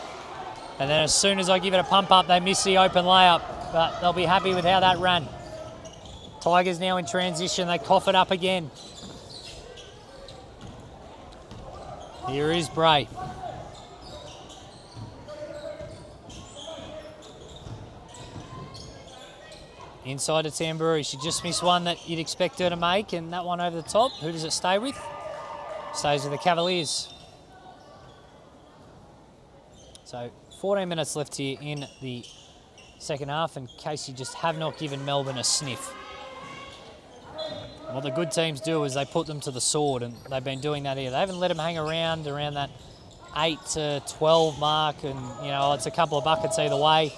And then as soon as I give it a pump up, they miss the open layup. But they'll be happy with how that ran. Tigers now in transition. They cough it up again. Here is Bray. Inside to Tamburi. She just missed one that you'd expect her to make, and that one over the top. Who does it stay with? Stays with the Cavaliers. So 14 minutes left here in the second half, and Casey just have not given Melbourne a sniff. What the good teams do is they put them to the sword, and they've been doing that here. They haven't let them hang around that 8 to 12 mark, and you know, it's a couple of buckets either way.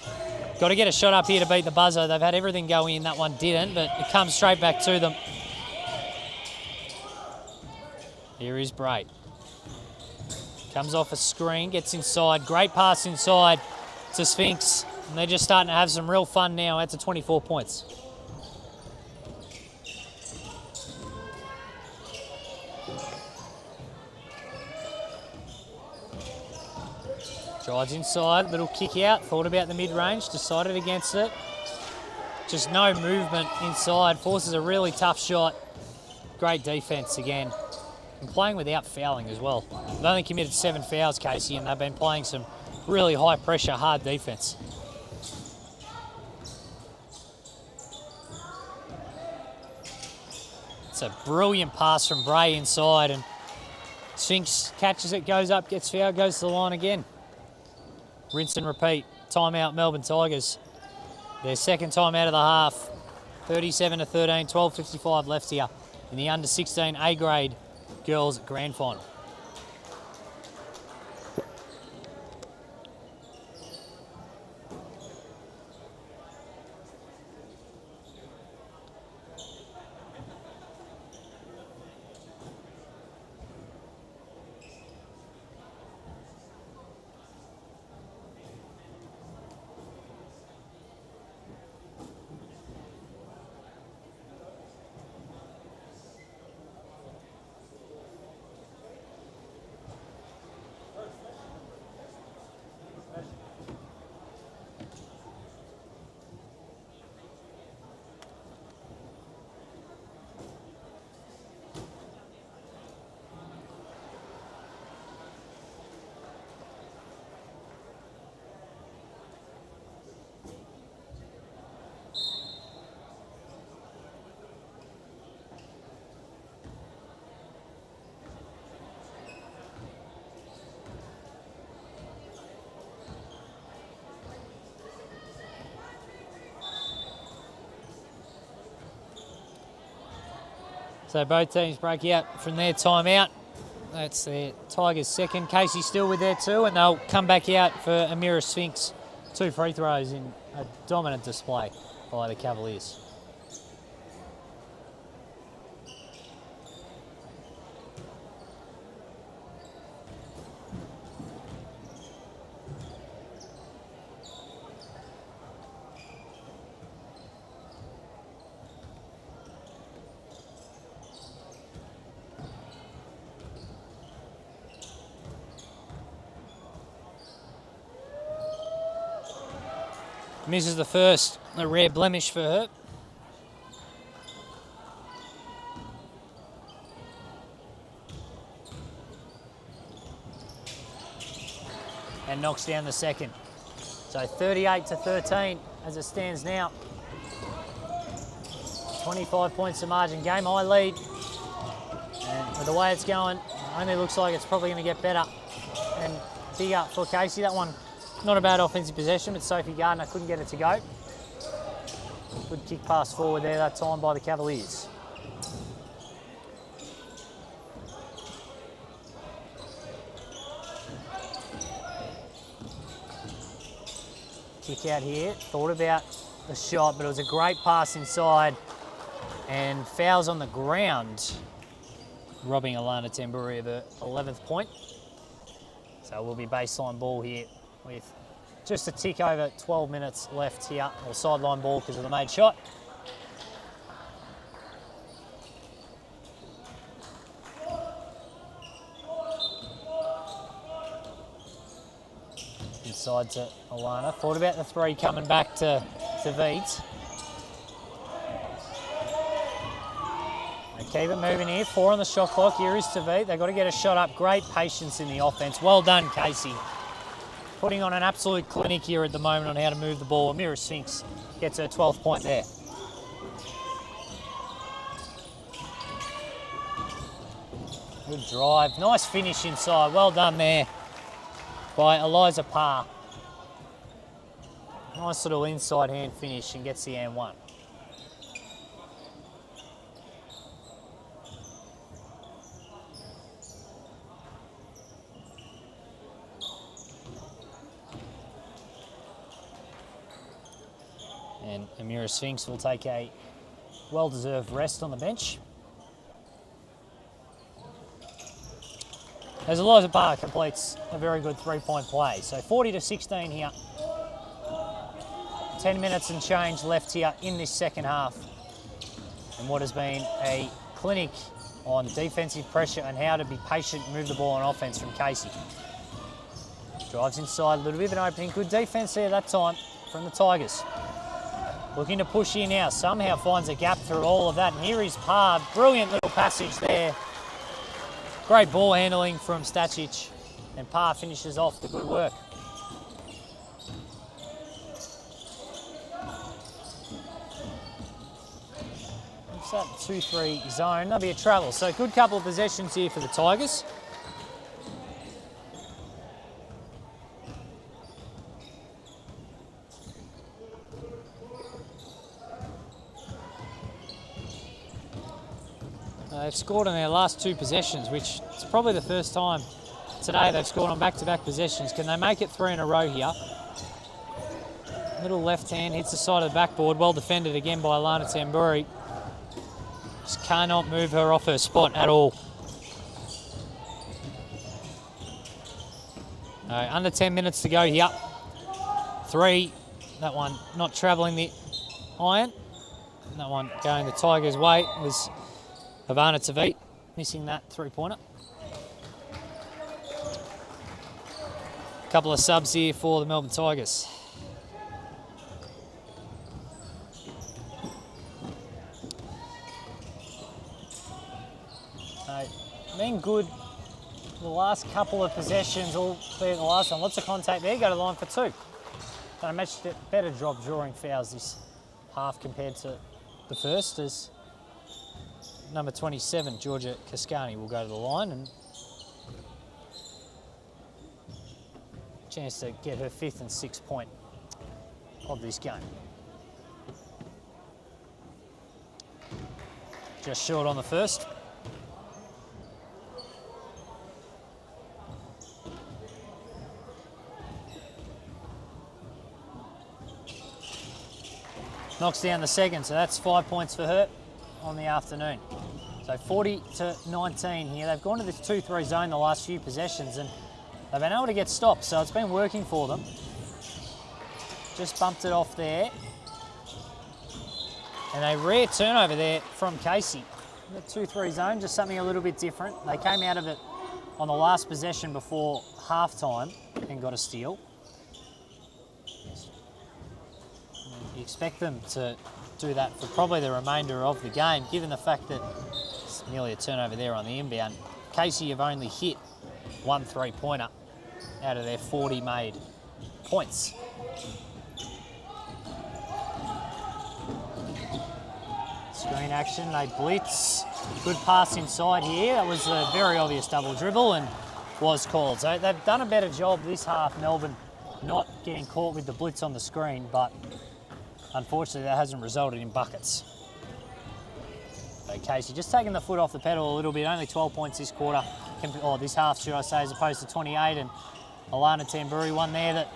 Got to get a shot up here to beat the buzzer. They've had everything go in. That one didn't, but it comes straight back to them. Here is Bray. Comes off a screen, gets inside. Great pass inside to Sphinx. And they're just starting to have some real fun now. That's 24 points. Drives inside, little kick out, thought about the mid-range, decided against it. Just no movement inside, forces a really tough shot. Great defence again. And playing without fouling as well. They've only committed 7 fouls, Casey, and they've been playing some really high pressure, hard defence. It's a brilliant pass from Bray inside, and Sphinx catches it, goes up, gets fouled, goes to the line again. Rinse and repeat. Timeout, Melbourne Tigers. Their second time out of the half. 37-13, 12:55 left here in the under-16 A-grade girls grand final. So both teams break out from their timeout. That's their Tigers' second. Casey still with their 2, and they'll come back out for a Mirror Sphinx 2 free throws in a dominant display by the Cavaliers. Misses the first, a rare blemish for her. And knocks down the second. So 38-13 as it stands now. 25 points to margin game, high lead. And with the way it's going, only looks like it's probably going to get better. And big up for Casey, that one. Not a bad offensive possession, but Sophie Gardner couldn't get it to go. Good kick pass forward there that time by the Cavaliers. Kick out here, thought about the shot, but it was a great pass inside and fouls on the ground, robbing Alana Tamburi of her 11th point. So it will be baseline ball here with just a tick over 12 minutes left here, or sideline ball because of the made shot. Inside to Alana. Thought about the 3 coming back to Veet. They keep it moving here. 4 on the shot clock. Here is Veet. They've got to get a shot up. Great patience in the offense. Well done, Casey. Putting on an absolute clinic here at the moment on how to move the ball. Mirror Sphinx gets her 12th point there. Good drive. Nice finish inside. Well done there by Eliza Parr. Nice little inside hand finish and gets the and 1. And Amira Sphinx will take a well-deserved rest on the bench. As Eliza Parr completes a very good 3-point play. So 40-16 here. 10 minutes and change left here in this second half. And what has been a clinic on defensive pressure and how to be patient and move the ball on offense from Casey. Drives inside, a little bit of an opening. Good defense there that time from the Tigers. Looking to push in now, somehow finds a gap through all of that. And here is Parr, brilliant little passage there. Great ball handling from Stacic, and Parr finishes off the good work. It's that 2-3 zone, that'll be a travel. So a good couple of possessions here for the Tigers. They've scored on their last 2 possessions, which is probably the first time today they've scored on back-to-back possessions. Can they make it 3 in a row here? Little left hand hits the side of the backboard. Well defended again by Alana Tamburi. Just cannot move her off her spot at all. Under 10 minutes to go here. 3. That one not travelling the iron. That one going the Tigers' way was Havana Tavit, missing that 3-pointer. Couple of subs here for the Melbourne Tigers. Been good the last couple of possessions, all clear the last one. Lots of contact there, go to the line for 2. Done a much better job drawing fouls this half compared to the first, as number 27, Georgia Cascani, will go to the line and chance to get her 5th and 6th point of this game. Just short on the first. Knocks down the second, so that's 5 points for her on the afternoon. So 40-19 here. They've gone to this 2-3 zone the last few possessions and they've been able to get stopped, so it's been working for them. Just bumped it off there. And a rare turnover there from Casey. The 2-3 zone, just something a little bit different. They came out of it on the last possession before half-time and got a steal. You expect them to do that for probably the remainder of the game, given the fact that it's nearly a turnover there on the inbound. Casey have only hit 1 3-pointer out of their 40 made points. Screen action, they blitz. Good pass inside here. That was a very obvious double dribble and was called. So they've done a better job this half, Melbourne, not getting caught with the blitz on the screen, but unfortunately that hasn't resulted in buckets. So Casey just taking the foot off the pedal a little bit, only 12 points this quarter, or this half should I say, as opposed to 28, and Alana Tamburi, one there that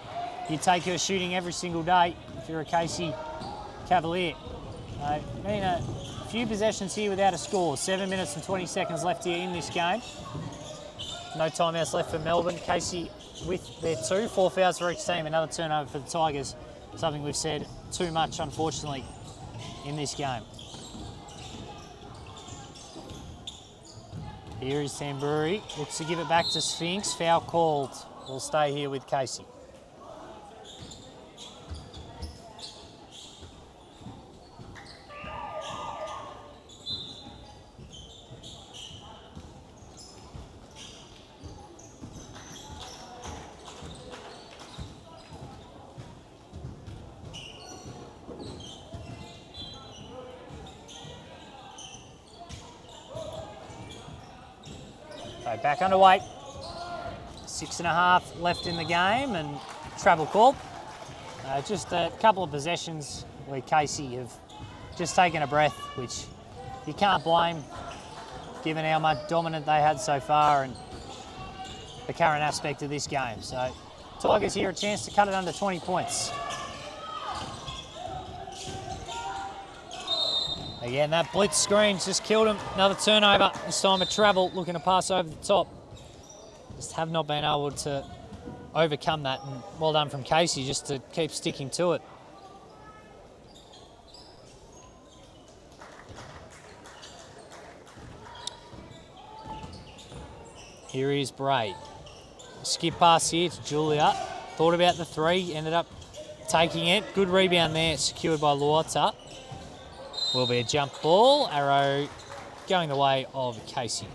you take her shooting every single day if you're a Casey Cavalier. Been a few possessions here without a score. 7 minutes and 20 seconds left here in this game. No timeouts left for Melbourne. Casey with their 2, 4 fouls for each team. Another turnover for the Tigers. Something we've said too much, unfortunately, in this game. Here is Tamburi. Looks to give it back to Sphinx. Foul called. We'll stay here with Casey. So back underway. 6.5 left in the game and travel call. Just a couple of possessions where Casey have just taken a breath, which you can't blame given how much dominant they had so far and the current aspect of this game. So Tigers here a chance to cut it under 20 points. Again, that blitz screen's just killed him. Another turnover, this time a travel, looking to pass over the top. Just have not been able to overcome that, and well done from Casey just to keep sticking to it. Here is Bray. Skip pass here to Julia. Thought about the 3, ended up taking it. Good rebound there, secured by Luota. Will be a jump ball. Arrow going the way of Casey.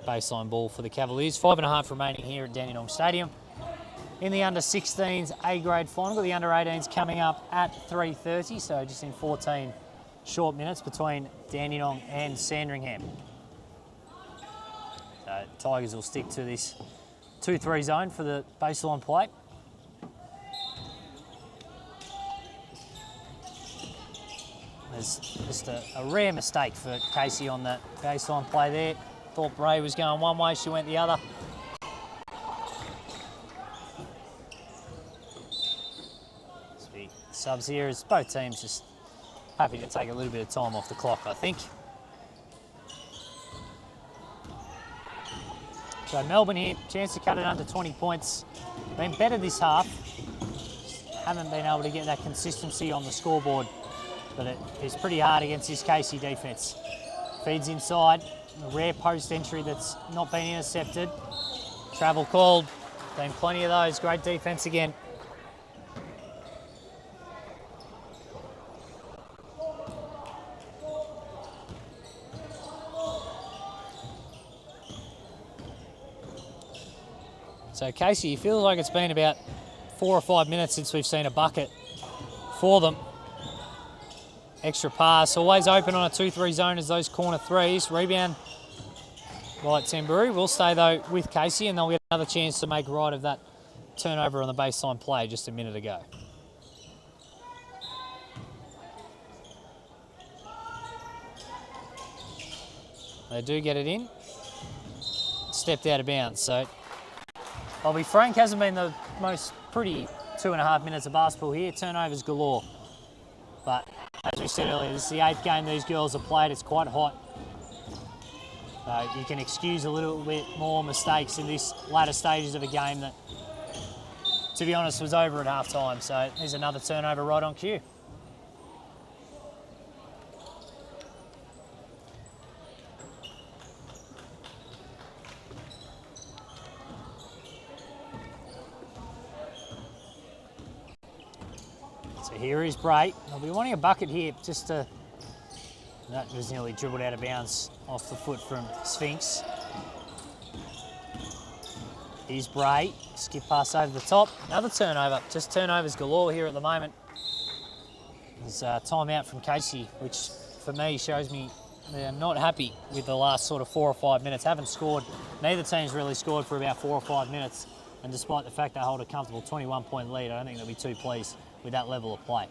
Baseline ball for the Cavaliers. 5.5 remaining here at Dandenong Stadium. In the under-16s A-grade final, got the under-18s coming up at 3:30, so just in 14 short minutes between Dandenong and Sandringham. So Tigers will stick to this 2-3 zone for the baseline play. There's just a rare mistake for Casey on that baseline play there. Thought Bray was going one way, she went the other. Subs here as both teams just happy to take a little bit of time off the clock, I think. So Melbourne here, chance to cut it under 20 points. Been better this half. Haven't been able to get that consistency on the scoreboard, but it is pretty hard against this Casey defence. Feeds inside, a rare post entry that's not been intercepted. Travel called, been plenty of those, great defence again. So Casey, it feels like it's been about 4 or 5 minutes since we've seen a bucket for them. Extra pass, always open on a 2-3 zone as those corner threes. Rebound by Tamburi. Will stay though with Casey, and they'll get another chance to make right of that turnover on the baseline play just a minute ago. They do get it in. Stepped out of bounds. So I'll be frank, hasn't been the most pretty 2.5 minutes of basketball here. Turnovers galore. But as we said earlier, this is the 8th game these girls have played. It's quite hot. So you can excuse a little bit more mistakes in this latter stages of a game that, to be honest, was over at half time. So there's another turnover right on cue. So here is Bray. I'll be wanting a bucket here just to... That was nearly dribbled out of bounds off the foot from Sphinx. Here's Bray. Skip pass over the top. Another turnover. Just turnovers galore here at the moment. There's a timeout from Casey, which for me shows me they're not happy with the last sort of 4 or 5 minutes. Haven't scored. Neither team's really scored for about 4 or 5 minutes. And despite the fact they hold a comfortable 21-point lead, I don't think they'll be too pleased with that level of play.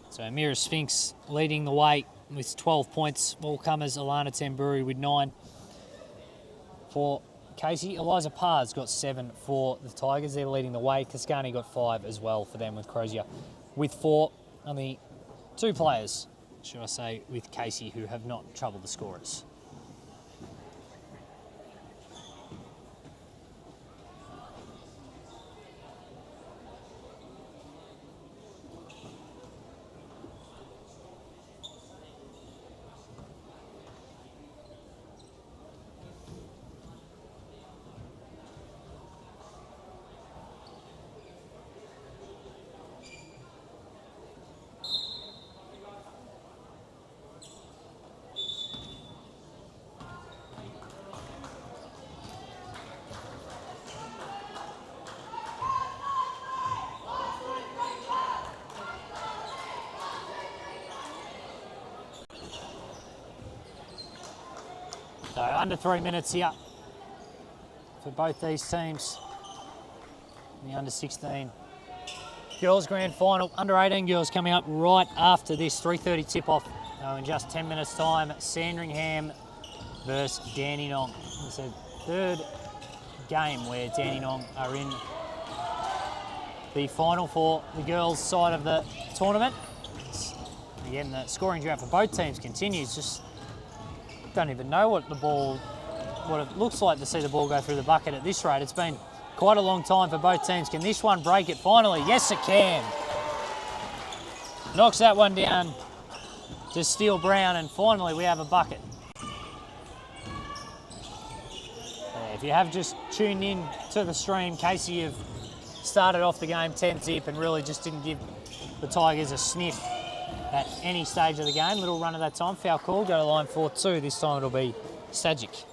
So Amira Sphinx leading the way with 12 points. All comers, Alana Tamburi with 9 for Casey. Eliza Parr's got 7 for the Tigers. They're leading the way. Cascani got 5 as well for them with Crozier with 4. Only 2 players, should I say, with Casey who have not troubled the scorers. So under 3 minutes here for both these teams. The under 16 girls grand final. Under 18 girls coming up right after this 3:30 tip off. In just 10 minutes time, Sandringham versus Dandenong. It's a 3rd game where Dandenong are in the final for the girls side of the tournament. Again, the scoring drought for both teams continues. Just don't even know what it looks like to see the ball go through the bucket at this rate. It's been quite a long time for both teams. Can this one break it finally? Yes, it can. Knocks that one down to Steele Brown, and finally we have a bucket. If you have just tuned in to the stream, Casey have started off the game 10-zip and really just didn't give the Tigers a sniff at any stage of the game. Little run at that time. Foul call. Go to line 4-2. This time it'll be Stajic.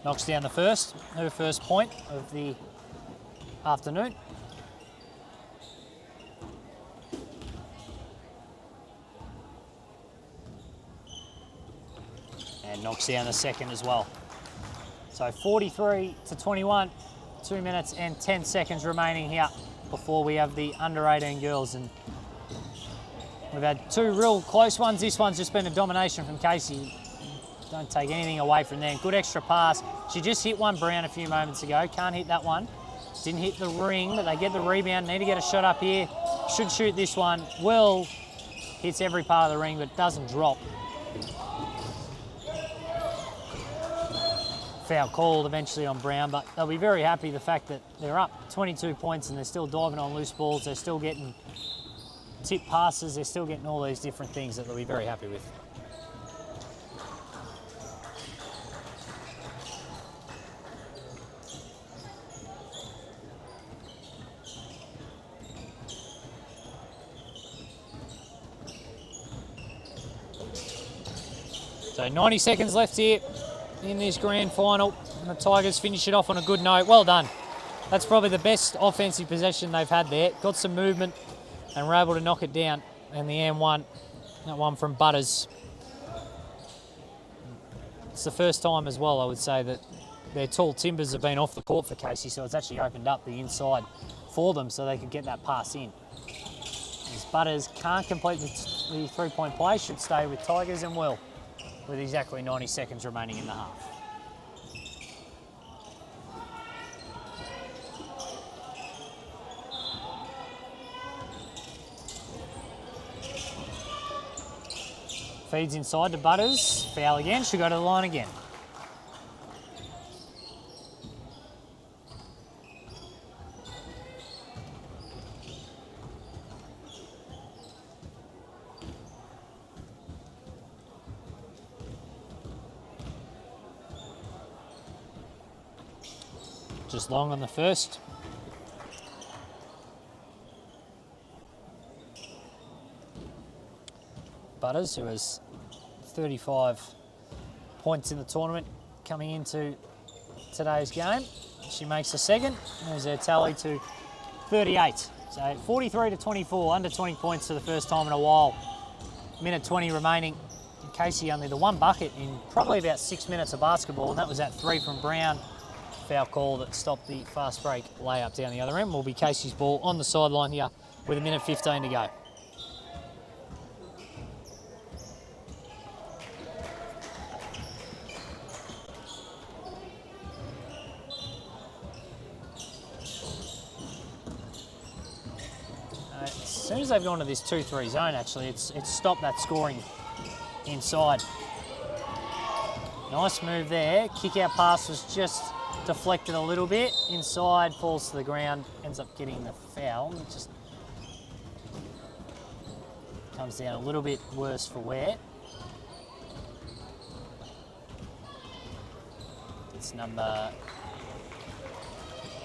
Knocks down her first point of the afternoon. And knocks down the second as well. So 43-21, 2 minutes and 10 seconds remaining here before we have the under 18 girls. And we've had 2 real close ones. This one's just been a domination from Casey. Don't take anything away from them. Good extra pass. She just hit one Brown a few moments ago. Can't hit that one. Didn't hit the ring, but they get the rebound. Need to get a shot up here. Should shoot this one. Will hits every part of the ring, but doesn't drop. Foul called eventually on Brown, but they'll be very happy the fact that they're up 22 points and they're still diving on loose balls. They're still getting tip passes. They're still getting all these different things that they'll be very happy with. So 90 seconds left here in this grand final. And the Tigers finish it off on a good note. Well done. That's probably the best offensive possession they've had there. Got some movement and were able to knock it down. And the M1, that one from Butters. It's the first time as well, I would say, that their tall timbers have been off the court for Casey, so it's actually opened up the inside for them so they could get that pass in. As Butters can't complete the three-point play, should stay with Tigers and will, with exactly 90 seconds remaining in the half. Feeds inside to Butters. Foul again. Should go to the line again. Just long on the first. Butters, who has 35 points in the tournament coming into today's game. She makes a second. There's her tally to 38. So 43 to 24, under 20 points for the first time in a while. Minute 20 remaining. And Casey only the one bucket in probably about 6 minutes of basketball, and that was that three from Brown. Foul call that stopped the fast break layup down the other end. Will be Casey's ball on the sideline here with a minute 15 to go. As soon as they've gone to this 2-3 zone, actually, it's stopped that scoring inside. Nice move there. Kick out pass was just deflected a little bit. Inside, falls to the ground, ends up getting the foul. It just comes down a little bit worse for wear. It's number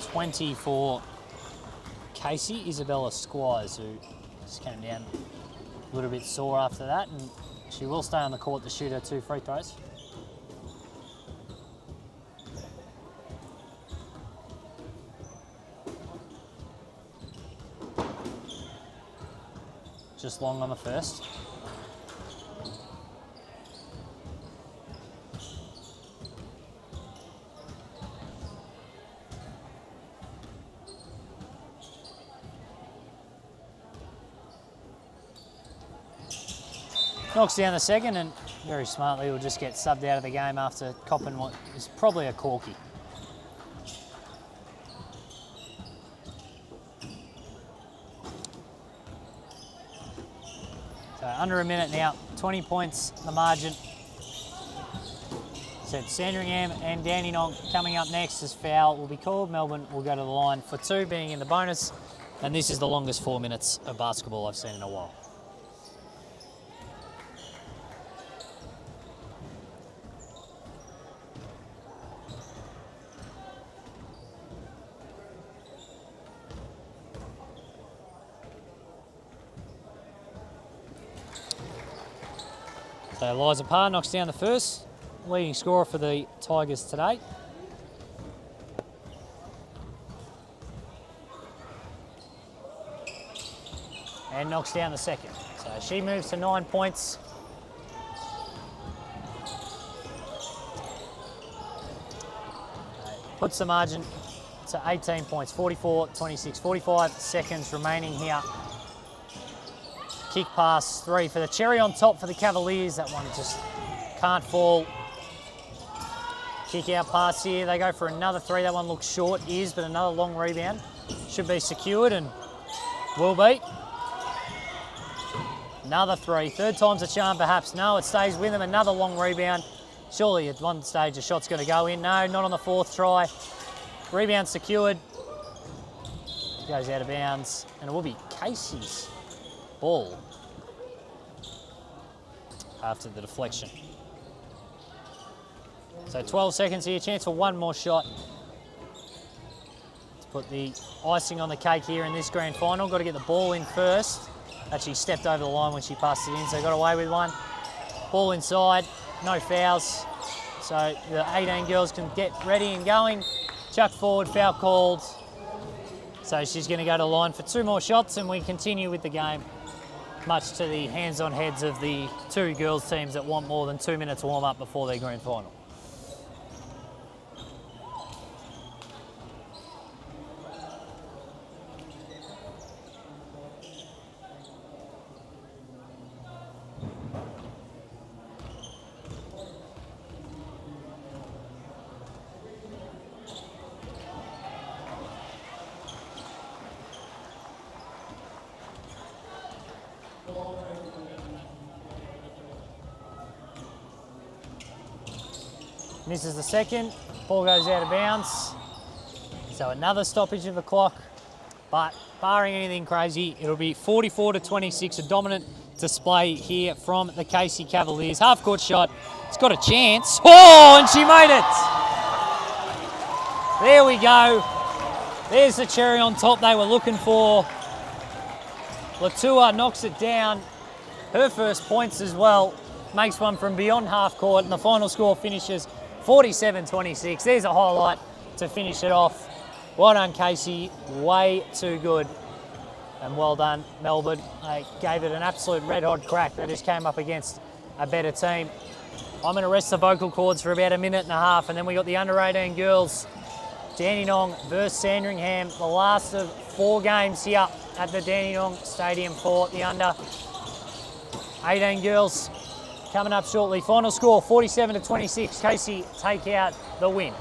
20 for Casey, Isabella Squires, who just came down a little bit sore after that, and she will stay on the court to shoot her 2 free throws. Just long on the first. Knocks down the second, and very smartly will just get subbed out of the game after copping what is probably a corky. So under a minute now, 20 points the margin. So Sandringham and Dandenong coming up next as foul will be called. Melbourne will go to the line for 2, being in the bonus, and this is the longest 4 minutes of basketball I've seen in a while. So Liza Parr knocks down the first, leading scorer for the Tigers today. And knocks down the second. So she moves to 9 points. Puts the margin to 18 points, 44, 26, 45 seconds remaining here. Kick pass 3 for the cherry on top for the Cavaliers. That one just can't fall. Kick out pass here. They go for another 3. That one looks short, but another long rebound. Should be secured and will be. Another 3. Third time's a charm perhaps. No, it stays with them. Another long rebound. Surely at one stage a shot's going to go in. No, not on the 4th try. Rebound secured. Goes out of bounds. And it will be Casey's ball after the deflection. So 12 seconds here, chance for one more shot to put the icing on the cake here in this grand final. Got to get the ball in first. Actually stepped over the line when she passed it in, so got away with one. Ball inside, no fouls. So the 18 girls can get ready and going. Chuck forward, foul called. So she's going to go to the line for 2 more shots and we continue with the game. Much to the hands-on heads of the 2 girls teams that want more than 2 minutes warm-up before their grand final. Misses the second, ball goes out of bounds. So another stoppage of the clock, but barring anything crazy, it'll be 44-26, a dominant display here from the Casey Cavaliers. Half court shot, it's got a chance. Oh, and she made it. There we go. There's the cherry on top they were looking for. Latua knocks it down. Her first points as well. Makes one from beyond half court and the final score finishes 47-26. There's a highlight to finish it off. Well done, Casey. Way too good. And well done, Melbourne. They gave it an absolute red-hot crack. They just came up against a better team. I'm going to rest the vocal cords for about a minute and a half, and then we got the under-18 girls. Dandenong versus Sandringham. The last of 4 games here at the Dandenong Stadium for the under-18 girls. Coming up shortly. Final score 47-26. Casey take out the win.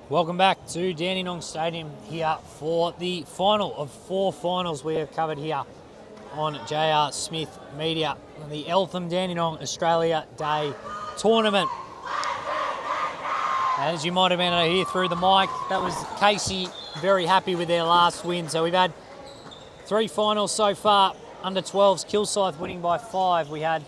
Welcome back to Dandenong Stadium here for the final of 4 finals we have covered here on JR Smith Media, the Eltham Dandenong Australia Day Tournament. As you might have been able to hear through the mic, that was Casey very happy with their last win. So we've had 3 finals so far. Under 12s, Kilsyth winning by 5. We had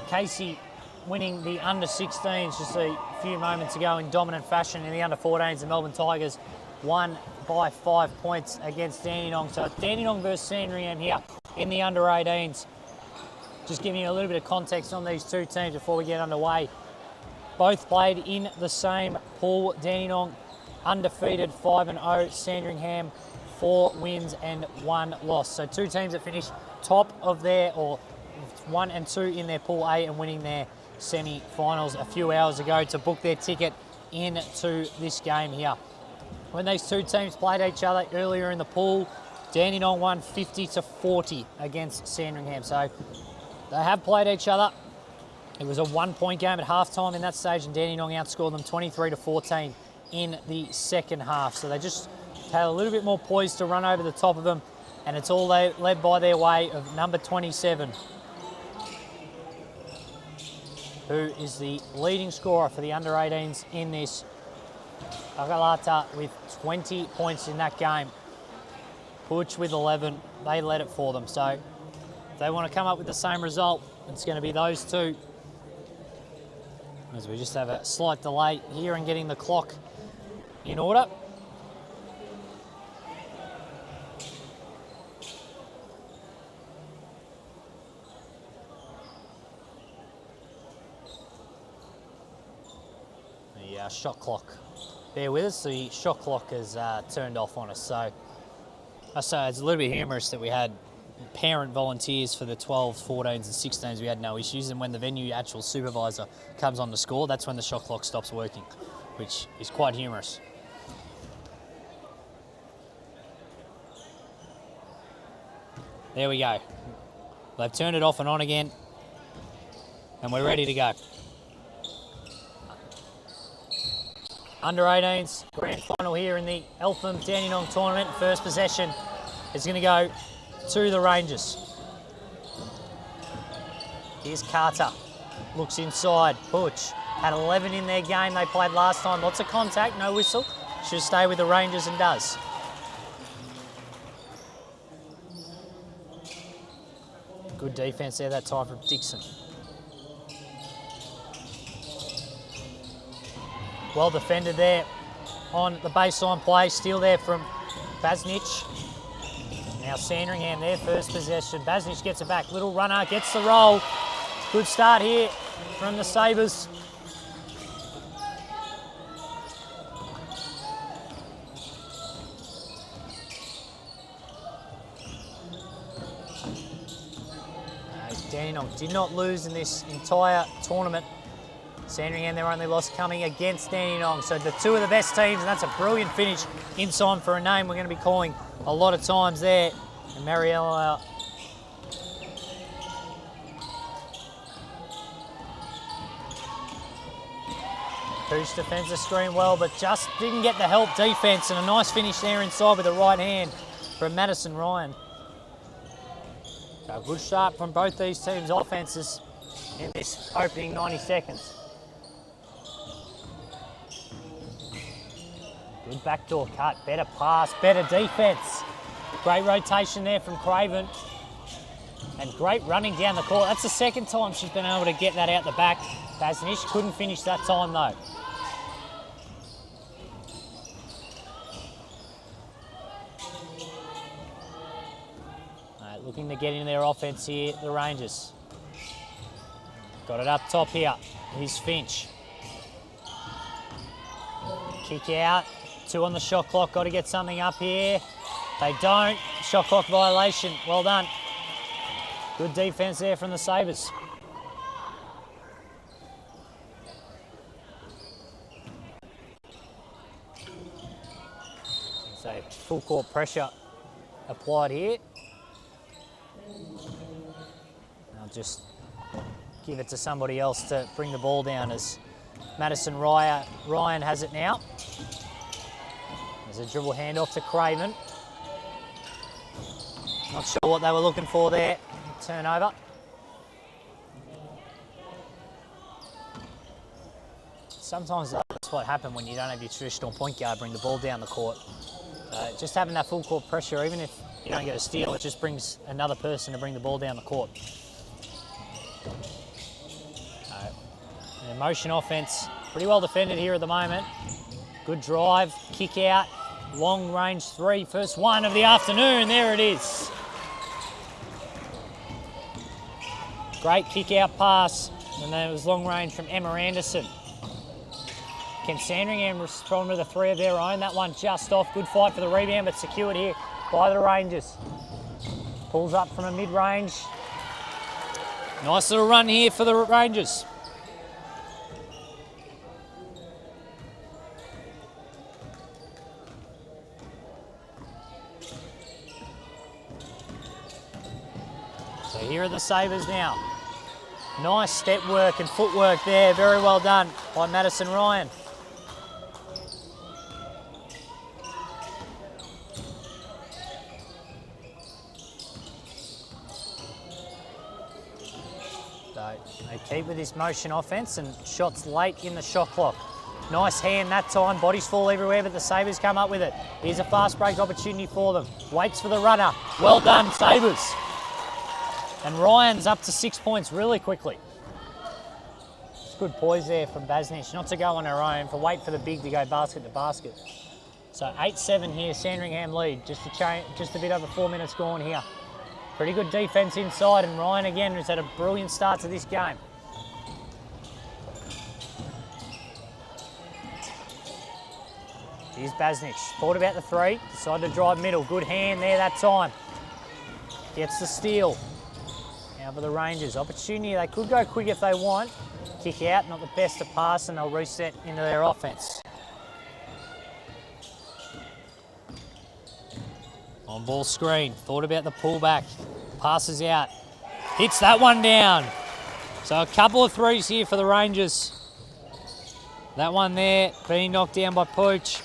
Casey winning the under 16s just a few moments ago in dominant fashion. In the under 14s, the Melbourne Tigers won by 5 points against Dandenong. So it's Dandenong versus Sandringham here in the under 18s. Just giving you a little bit of context on these two teams before we get underway. Both played in the same pool. Dandenong undefeated 5-0. Sandringham 4 wins and 1 loss. So 2 teams that finished top of their, or 1 and 2 in their pool A and winning their semi-finals a few hours ago to book their ticket into this game here. When these 2 teams played each other earlier in the pool, Dandenong won 50-40 against Sandringham. So they have played each other. It was a 1-point game at halftime in that stage, and Dandenong outscored them 23-14 in the second half. So they just had a little bit more poise to run over the top of them, and it's all led by their way of number 27, who is the leading scorer for the under-18s in this. Agalata with 20 points in that game. Puch with 11. They led it for them. So if they want to come up with the same result, it's going to be those 2. As we just have a slight delay here in getting the clock in order. The shot clock, bear with us, the shot clock has turned off on us. So it's a little bit humorous that we had parent volunteers for the 12s, 14s and 16s. We had no issues, and when the venue actual supervisor comes on to score, that's when the shot clock stops working, which is quite humorous. There we go. They've turned it off and on again, and we're ready to go. Under 18s, grand final here in the Eltham Dandenong tournament. First possession is going to go to the Rangers. Here's Carter, looks inside. Butch had 11 in their game they played last time. Lots of contact, no whistle. Should stay with the Rangers and does. Good defence there that time from Dixon. Well defended there on the baseline play. Steal there from Basnich. Now Sandringham, their first possession. Basnich gets it back. Little runner, gets the roll. Good start here from the Sabres. Dandenong did not lose in this entire tournament. Sandringham, their only loss coming against Dandenong. So the 2 of the best teams, and that's a brilliant finish in time for a name we're going to be calling a lot of times there. And Mariella Pooch defends the screen well, but just didn't get the help defence, and a nice finish there inside with the right hand from Madison Ryan. So a good start from both these teams' offences in this opening 90 seconds. Good backdoor cut, better pass, better defence. Great rotation there from Craven. And great running down the court. That's the second time she's been able to get that out the back. Basnich couldn't finish that time though. Looking to get in their offence here, the Rangers. Got it up top here. Here's Finch. Kick out. 2 on the shot clock. Got to get something up here. They don't. Shot clock violation. Well done. Good defence there from the Sabres. So full court pressure applied here. I'll just give it to somebody else to bring the ball down as Madison Ryan has it now. There's a dribble handoff to Craven. Not sure what they were looking for there. Turnover. Sometimes that's what happens when you don't have your traditional point guard bring the ball down the court. Just having that full court pressure, even if you don't get a steal, it just brings another person to bring the ball down the court. An motion offense, pretty well defended here at the moment. Good drive, kick out, long range three, first one of the afternoon, there it is. Great kick out pass, and then it was long range from Emma Anderson. Can Sandringham respond with a three of their own? That one just off. Good fight for the rebound, but secured here by the Rangers. Pulls up from a mid-range. Nice little run here for the Rangers. So here are the Sabres now. Nice step work and footwork there. Very well done by Madison Ryan. They keep with this motion offense and shots late in the shot clock. Nice hand that time, bodies fall everywhere, but the Sabres come up with it. Here's a fast break opportunity for them. Waits for the runner. Well done, Sabres. And Ryan's up to 6 points really quickly. It's good poise there from Basnish, not to go on her own, for wait for the big to go basket to basket. So 8-7 here, Sandringham lead. Just a bit over 4 minutes gone here. Pretty good defence inside, and Ryan again has had a brilliant start to this game. Here's Basnic, thought about the three, decided to drive middle. Good hand there that time. Gets the steal. Now for the Rangers, opportunity, they could go quick if they want. Kick out, not the best to pass, and they'll reset into their offence. On ball screen, thought about the pullback, passes out, hits that one down. So a couple of threes here for the Rangers. That one there being knocked down by Pooch.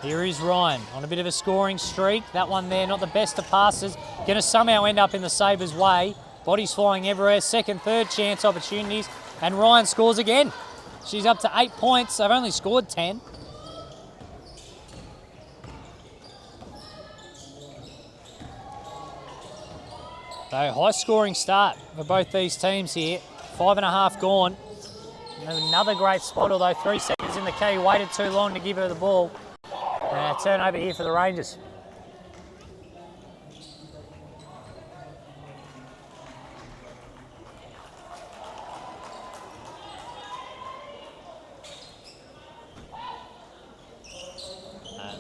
Here is Ryan on a bit of a scoring streak. That one there, not the best of passes. Going to somehow end up in the Sabres' way. Bodies flying everywhere, second, third chance opportunities, and Ryan scores again. She's up to 8 points. They've only scored 10. So high scoring start for both these teams here. 5.5 gone. Another great spot, although 3 seconds in the key. Waited too long to give her the ball. And a turnover here for the Rangers.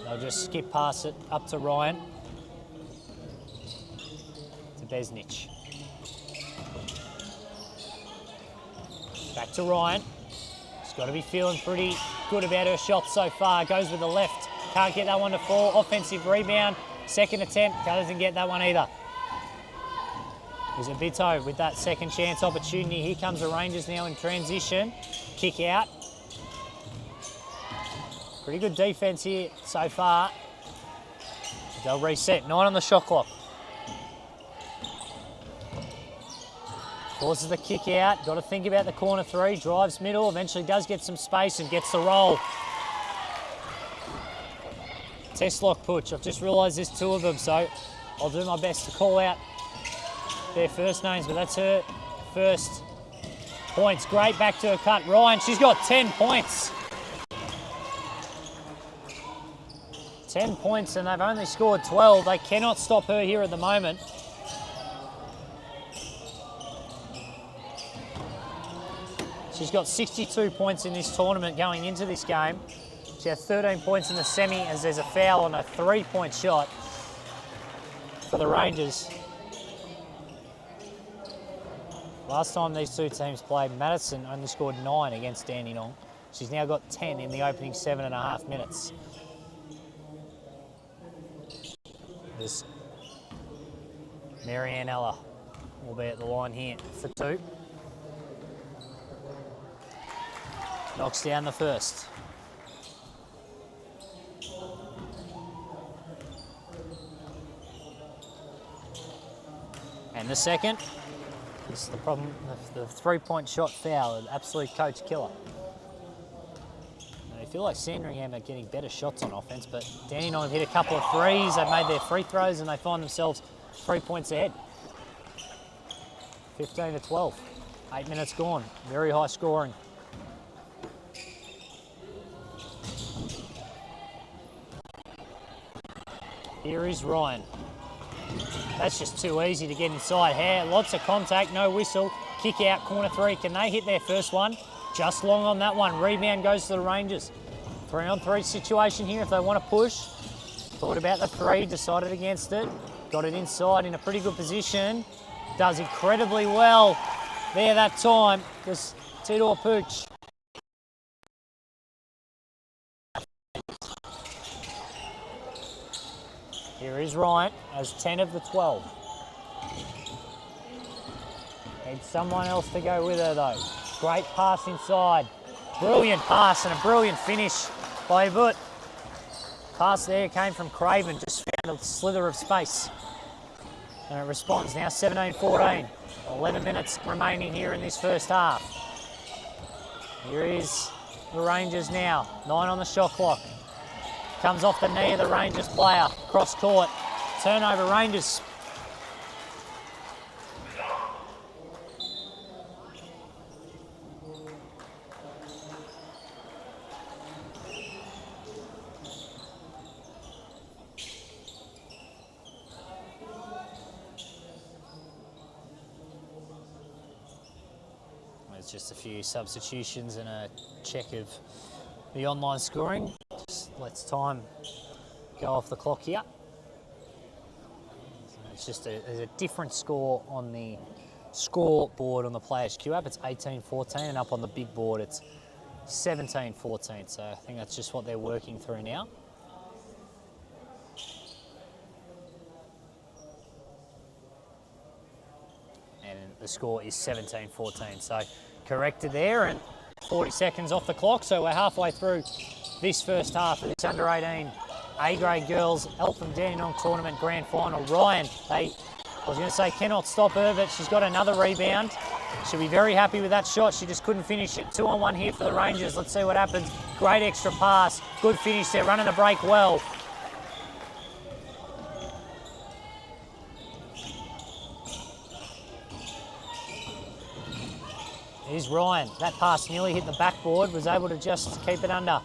They'll just skip past it up to Ryan. To Besnich. Back to Ryan. She's got to be feeling pretty good about her shot so far. Goes with the left. Can't get that one to fall. Offensive rebound. Second attempt. Doesn't get that one either. There's a Bito with that second chance opportunity. Here comes the Rangers now in transition. Kick out. Pretty good defence here so far. They'll reset. 9 on the shot clock. Forces the kick out. Got to think about the corner three. Drives middle. Eventually does get some space and gets the roll. Test lock Pooch. I've just realised there's 2 of them, so I'll do my best to call out their first names, but that's her first points. Great back to her cut. Ryan, she's got 10 points. 10 points, and they've only scored 12. They cannot stop her here at the moment. She's got 62 points in this tournament going into this game. She had 13 points in the semi as there's a foul on a 3-point shot for the Rangers. Last time these two teams played, Madison only scored 9 against Dandenong. She's now got 10 in the opening 7.5 minutes. There's Marianne Ella will be at the line here for 2. Knocks down the first. And the second. This is the problem, the 3-point shot foul, an absolute coach killer. And I feel like Sandringham are getting better shots on offence, but Dandenong have hit a couple of threes, they've made their free throws, and they find themselves 3 points ahead. 15 to 12. 8 minutes gone. Very high scoring. Here is Ryan. That's just too easy to get inside. Lots of contact, no whistle. Kick out, corner 3. Can they hit their first one? Just long on that one. Rebound goes to the Rangers. 3-on-3 situation here if they want to push. Thought about the 3, decided against it. Got it inside in a pretty good position. Does incredibly well there that time. Just Tidor Pooch. Here is Ryan as 10 of the 12. Needs someone else to go with her though. Great pass inside. Brilliant pass and a brilliant finish by But. Pass there came from Craven, just found a slither of space. And it responds now 17-14. 11 minutes remaining here in this first half. Here is the Rangers now. 9 on the shot clock. Comes off the knee of the Rangers player. Cross court. Turnover Rangers. There's just a few substitutions and a check of the online scoring. Just lets time go off the clock here. So it's just there's a different score on the scoreboard on the Players Q app. It's 18-14, and up on the big board it's 17-14. So I think that's just what they're working through now. And the score is 17-14. So corrected there, and 40 seconds off the clock. So we're halfway through this first half of this under-18 A-grade girls Eltham and Dandenong tournament grand final. Ryan, I was going to say cannot stop her, but she's got another rebound. She'll be very happy with that shot. She just couldn't finish it. 2-on-1 here for the Rangers. Let's see what happens. Great extra pass. Good finish there. Running the break well. Here's Ryan. That pass nearly hit the backboard. Was able to just keep it under.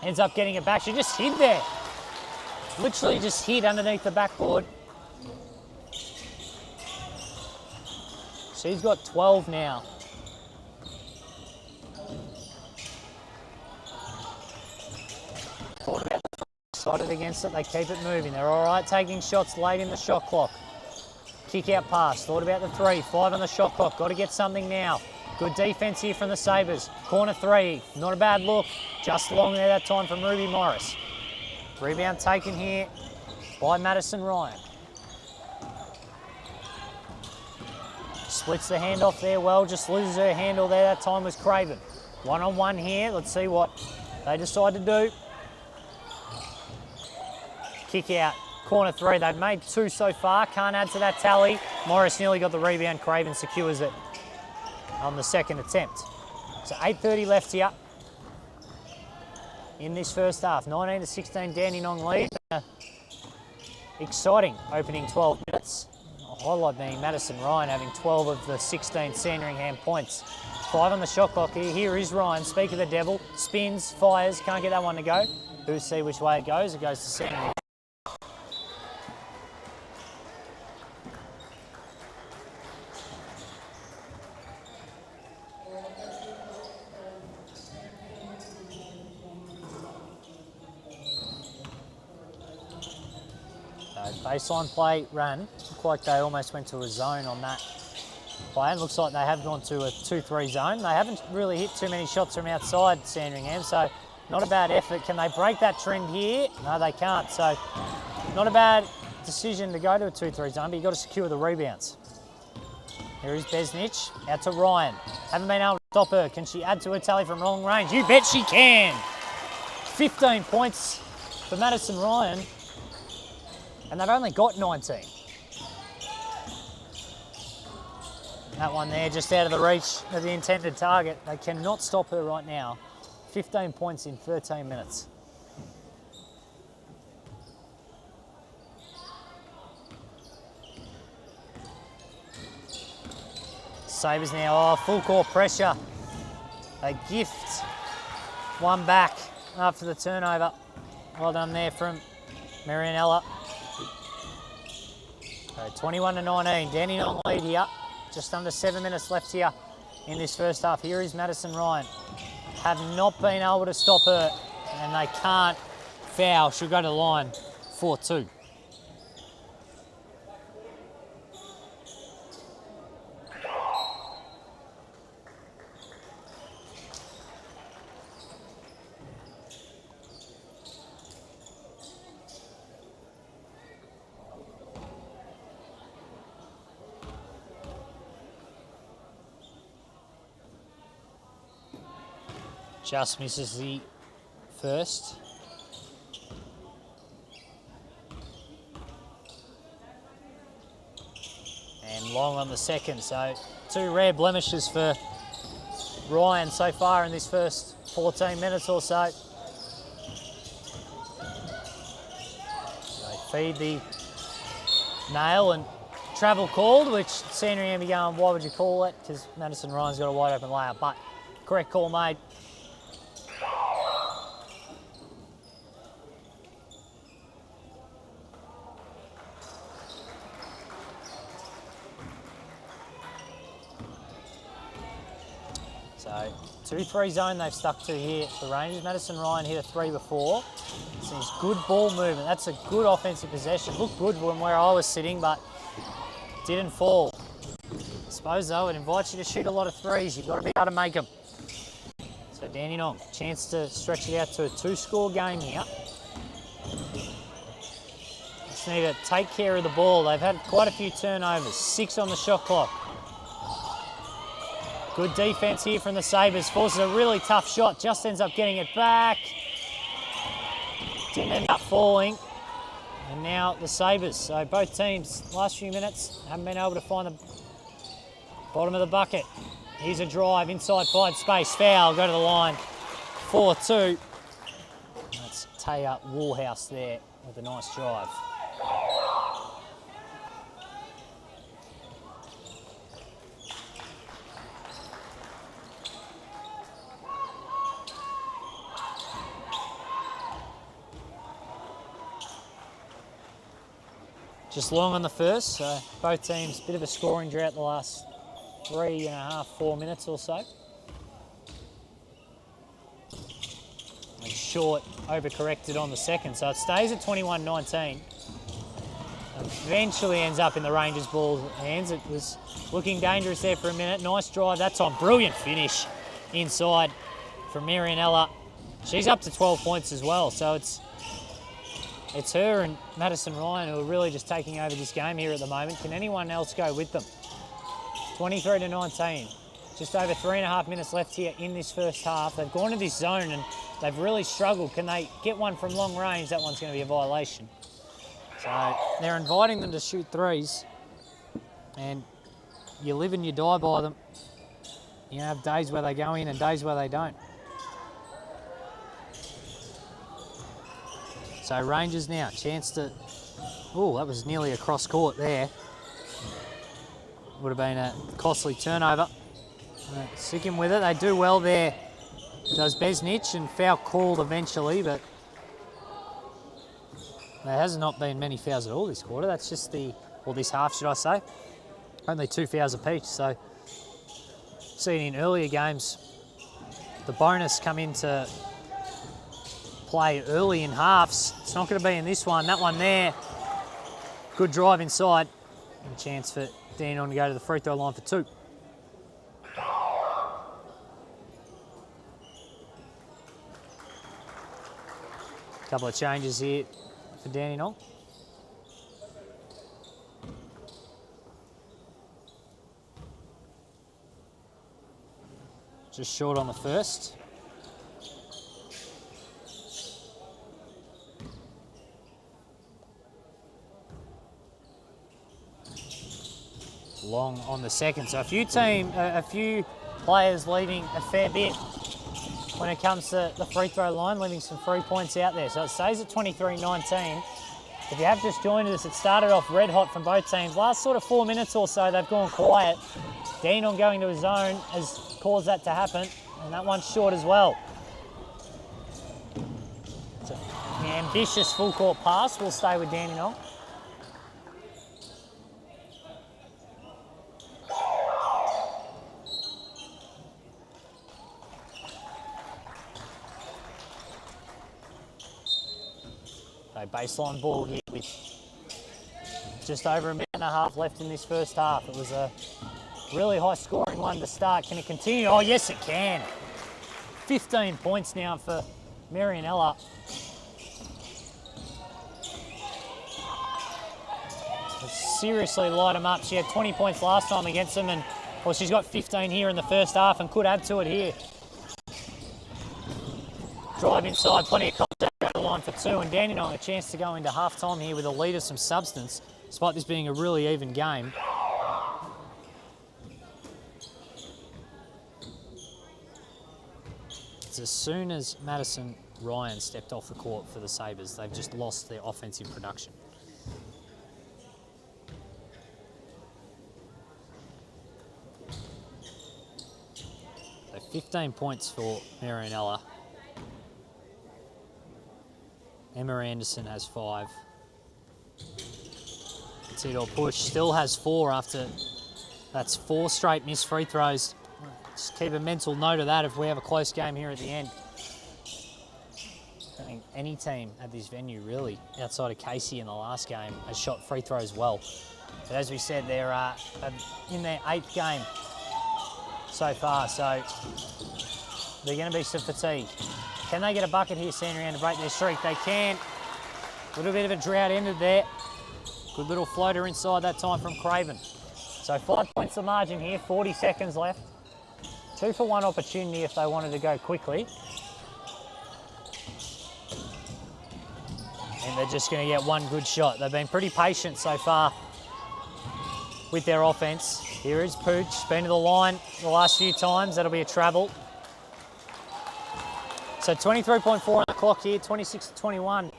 Ends up getting it back. She just hid there. Literally just hid underneath the backboard. She's got 12 now. Thought about the excited against it. They keep it moving. They're all right taking shots late in the shot clock. Kick out pass. Thought about the 3. 5 on the shot clock. Got to get something now. Good defence here from the Sabres. Corner 3, not a bad look. Just long there that time from Ruby Morris. Rebound taken here by Madison Ryan. Splits the handoff there well, just loses her handle there. That time was Craven. 1-on-1 here. Let's see what they decide to do. Kick out. Corner 3. They've made 2 so far. Can't add to that tally. Morris nearly got the rebound. Craven secures it on the second attempt. So 8:30 left here in this first half. 19-16 Dandenong lead. Exciting opening 12 minutes. A highlight being Madison Ryan having 12 of the 16 Sandringham points. 5 on the shot clock here. Here is Ryan. Speak of the devil. Spins, fires. Can't get that one to go. Who'll see which way it goes? It goes to Sandringham. Baseline play ran. Looked like they almost went to a zone on that play. It looks like they have gone to a 2-3 zone. They haven't really hit too many shots from outside Sandringham, so not a bad effort. Can they break that trend here? No, they can't. So not a bad decision to go to a 2-3 zone, but you've got to secure the rebounds. Here is Besnich, out to Ryan. Haven't been able to stop her. Can she add to her tally from long range? You bet she can. 15 points for Madison Ryan, and they've only got 19. That one there, just out of the reach of the intended target. They cannot stop her right now. 15 points in 13 minutes. Sabres now, full court pressure. They gift one back after the turnover. Well done there from Marianella. So 21-19, Dandenong lead here. Just under 7 minutes left here in this first half. Here is Madison Ryan. Have not been able to stop her, and they can't foul. She'll go to the line 4-2. Just misses the first. And long on the second. So 2 rare blemishes for Ryan so far in this first 14 minutes or so. They feed the nail and travel called, which Sandra Amby going, why would you call it? Because Madison Ryan's got a wide open layup, but correct call made. So 2-3 zone they've stuck to here. The Rangers, Madison Ryan hit a 3 before. So it's good ball movement. That's a good offensive possession. Looked good from where I was sitting, but didn't fall. I suppose though, it invites you to shoot a lot of threes. You've got to be able to make them. So Dandenong, chance to stretch it out to a 2-score game here. Just need to take care of the ball. They've had quite a few turnovers. 6 on the shot clock. Good defense here from the Sabres. Forces a really tough shot. Just ends up getting it back. Didn't end up falling. And now the Sabres. So both teams, last few minutes, haven't been able to find the bottom of the bucket. Here's a drive inside 5 space. Foul. Go to the line. 4-2. That's Taya Woolhouse there with a nice drive. Just long on the first, so both teams, bit of a scoring drought the last 3.5, 4 minutes or so. And short, overcorrected on the second, so it stays at 21-19. Eventually ends up in the Rangers' ball hands. It was looking dangerous there for a minute. Nice drive, that's on. Brilliant finish inside from Marianella. She's up to 12 points as well, so it's her and Madison Ryan who are really just taking over this game here at the moment. Can anyone else go with them? 23-19. Just over 3.5 minutes left here in this first half. They've gone to this zone and they've really struggled. Can they get one from long range? That one's going to be a violation. So they're inviting them to shoot threes, and you live and you die by them. You have days where they go in and days where they don't. So Rangers now, chance to, oh, that was nearly a cross court there. Would have been a costly turnover. Sticking with it, they do well there. Does Besnich, and foul called eventually, but there has not been many fouls at all this quarter. That's just this half, should I say. Only 2 fouls apiece, so seen in earlier games, the bonus come into play early in halves. It's not going to be in this one. That one there, good drive inside. And a chance for Dandenong to go to the free throw line for 2. Couple of changes here for Dandenong. just short on the first. Long on the second. So a few players leaving a fair bit when it comes to the free throw line, leaving some free points out there. So it stays at 23-19. If you have just joined us, it started off red hot from both teams. Last sort of 4 minutes or so, they've gone quiet. Dandenong going to a zone has caused that to happen, and that one's short as well. It's an ambitious full court pass. We'll stay with Dandenong. Baseline ball here with just over a minute and a half left in this first half. It was a really high scoring one to start. Can it continue? Oh yes it can. 15 points now for Marianella. Seriously light them up. She had 20 points last time against them, and well, she's got 15 here in the first half and could add to it here. Drive inside, plenty of contact. Line for two, and Dandenong a chance to go into half-time here with a lead of some substance, despite this being a really even game. It's as soon as Madison Ryan stepped off the court for the Sabres, they've just lost their offensive production. So 15 points for Marianella. Emma Anderson has 5. Tito Push still has 4 after that's 4 straight missed free throws. Just keep a mental note of that if we have a close game here at the end. I think any team at this venue really, outside of Casey in the last game, has shot free throws well. But as we said, they're in their 8th game so far, so they're going to be some fatigue. Can they get a bucket here, Sandringham, to break their streak? They can. A little bit of a drought ended there. Good little floater inside that time from Craven. So 5 points the margin here, 40 seconds left. 2 for 1 opportunity if they wanted to go quickly. And they're just going to get one good shot. They've been pretty patient so far with their offense. Here is Pooch, been to the line the last few times. That'll be a travel. So 23.4 on the clock here, 26-21.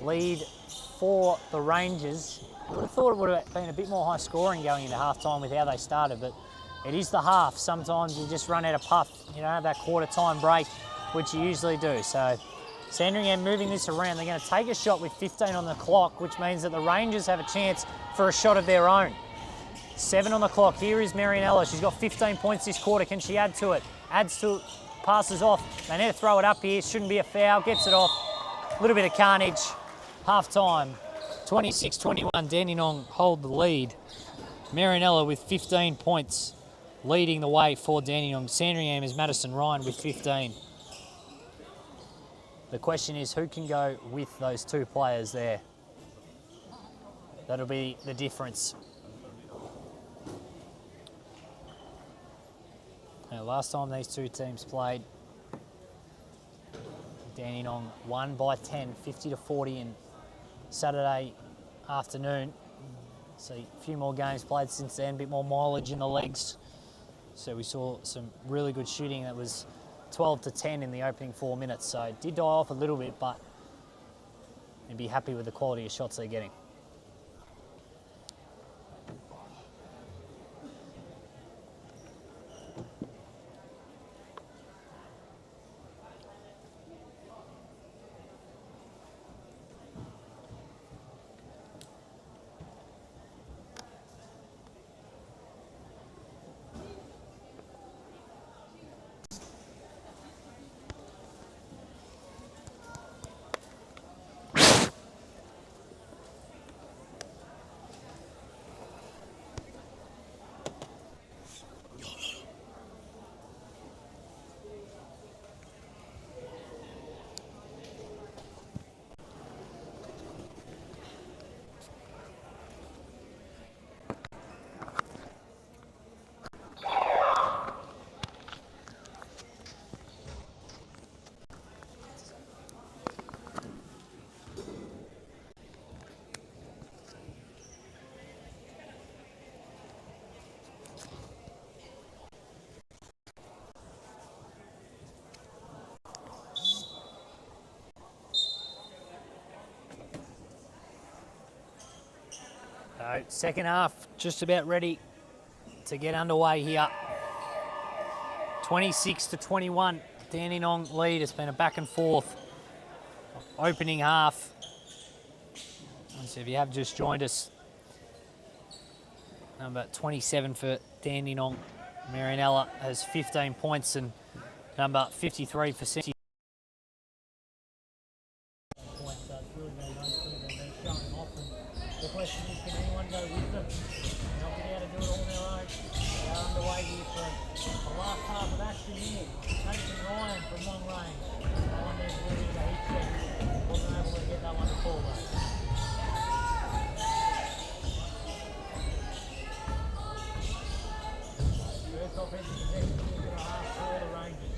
Lead for the Rangers. I would have thought it would have been a bit more high scoring going into halftime with how they started, but it is the half. Sometimes you just run out of puff. You don't have that quarter time break, which you usually do. So Sandringham moving this around. They're going to take a shot with 15 on the clock, which means that the Rangers have a chance for a shot of their own. 7 on the clock. Here is Marianella. She's got 15 points this quarter. Can she add to it? Adds to it. Passes off. They need to throw it up here. Shouldn't be a foul. Gets it off. A little bit of carnage. Half time. 26-21. Dandenong hold the lead. Marianella with 15 points leading the way for Dandenong. Sandringham is Madison Ryan with 15. The question is who can go with those 2 players there. That'll be the difference. Now, last time these 2 teams played, Dandenong won by 10, 50-40 in Saturday afternoon. So a few more games played since then, a bit more mileage in the legs. So we saw some really good shooting. That was 12-10 in the opening 4 minutes. So it did die off a little bit, but you'd be happy with the quality of shots they're getting. So second half just about ready to get underway here. 26-21, Dandenong lead. It's been a back and forth opening half. So if you have just joined us, number 27 for Dandenong, Marianella, has 15 points, and number 53 for Senti. The question is, can anyone go with them? They're not going to do it all on their own. They're underway here for the last half of action here. Taking Ryan from long range. That one there's really a heat check. Wasn't able to get that one to fall though. First offensive possession is going to half for the Rangers.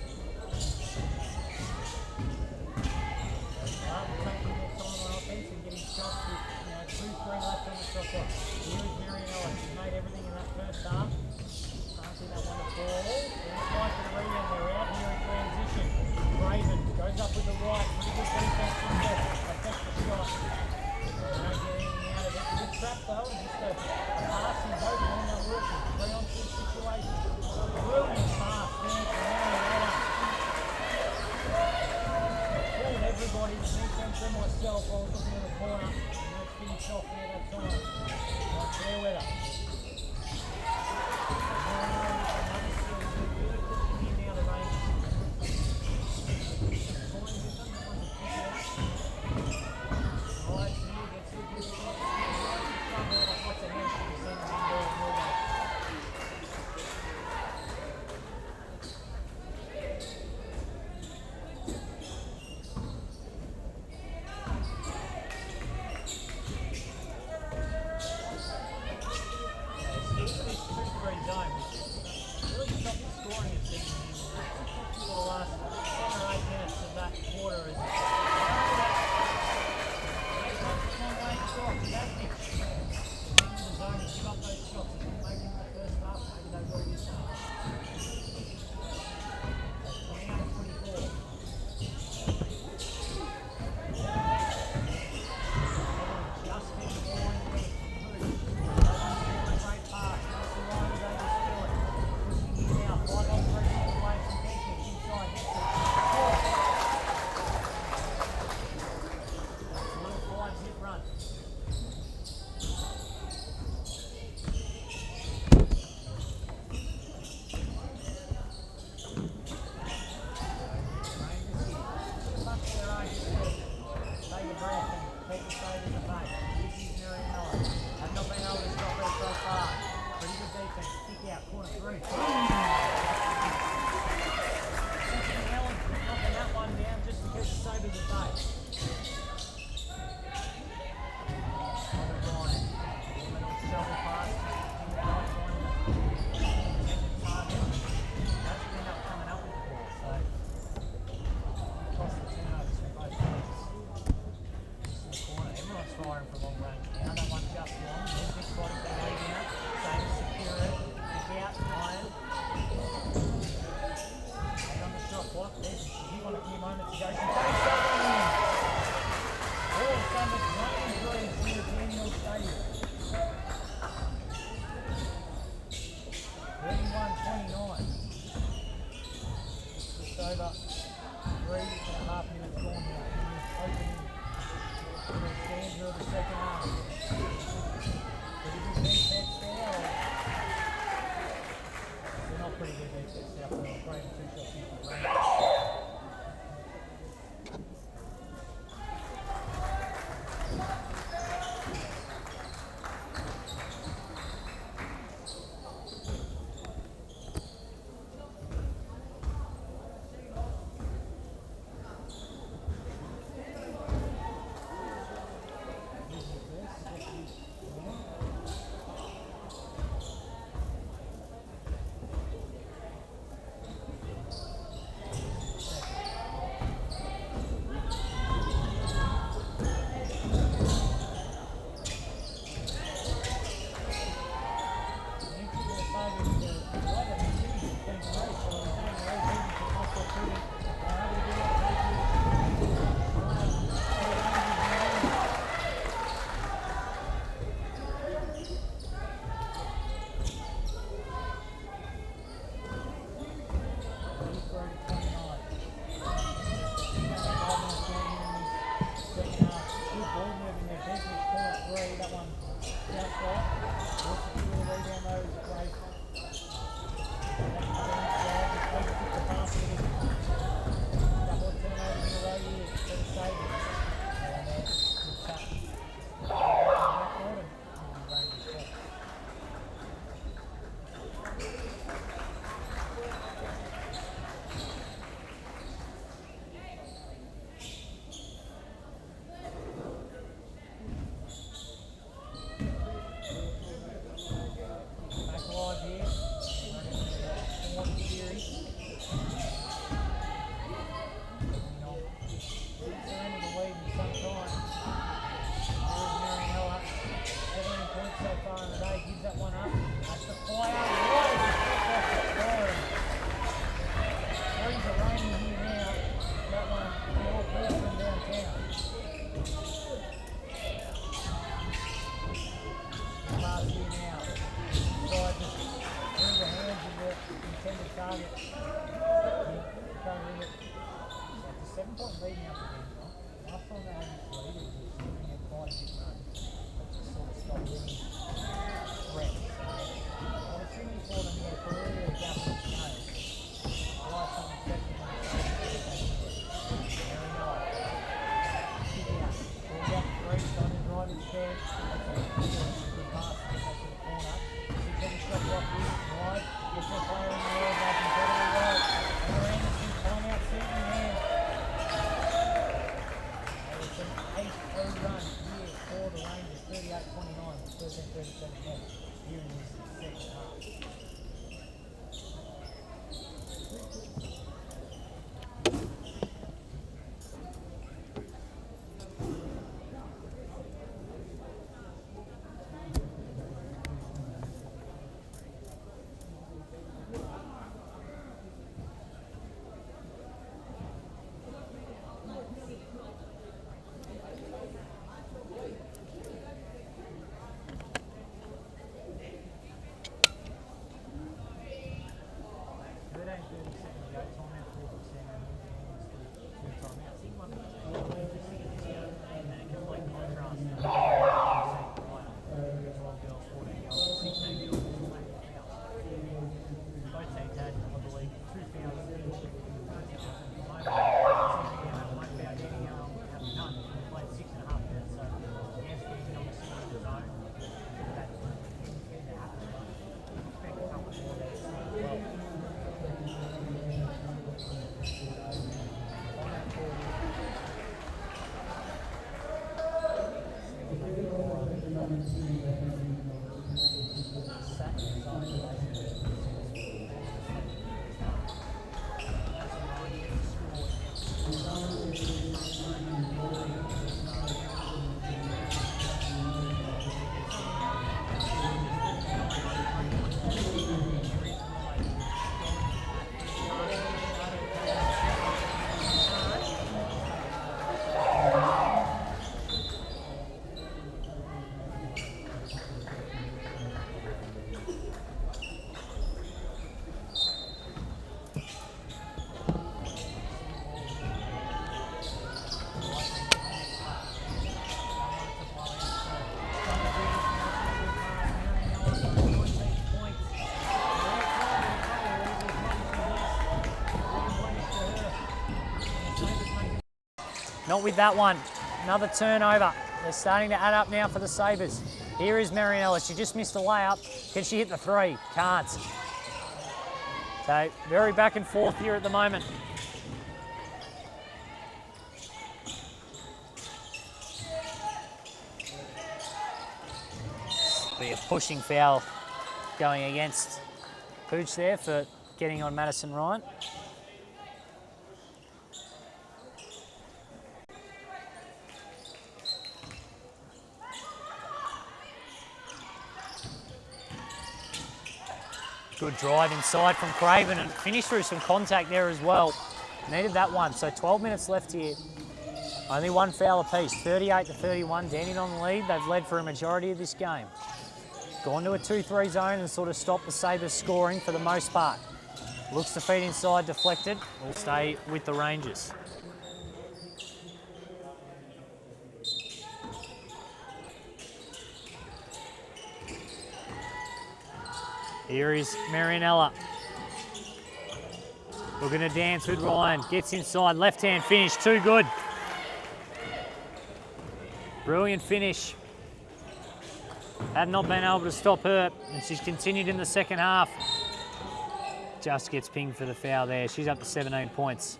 Taking their time on offense and getting shots with 2-3 left on the shot clock. Here is Marianella. She's made everything in that first half. Can't see that one to fall. They're trying for the rebound. They're out here in transition. Raven goes up with the right. Pretty good defense in there. Affects the shot. They don't get anything out of it. Good trap though. Just a pass and hope on that working. 3-on-2 situation. Brilliant pass there from Marianella. Pulled everybody. Defense and myself. I was looking in the corner. Finish off there that time. Right, fair weather. Not with that one. Another turnover. They're starting to add up now for the Sabres. Here is Marianella. She just missed a layup. Can she hit the three? Can't. So very back and forth here at the moment. Be a pushing foul going against Pooch there for getting on Madison Ryan. Good drive inside from Craven and finished through some contact there as well. Needed that one. So 12 minutes left here. Only one foul apiece. 38-31. Dandenong lead. They've led for a majority of this game. Gone to a 2-3 zone and sort of stopped the Sabres scoring for the most part. Looks to feed inside, deflected. Will stay with the Rangers. Here is Marianella. Looking to dance with Ryan. Gets inside, left-hand finish, too good. Brilliant finish. Had not been able to stop her, and she's continued in the second half. Just gets pinged for the foul there. She's up to 17 points.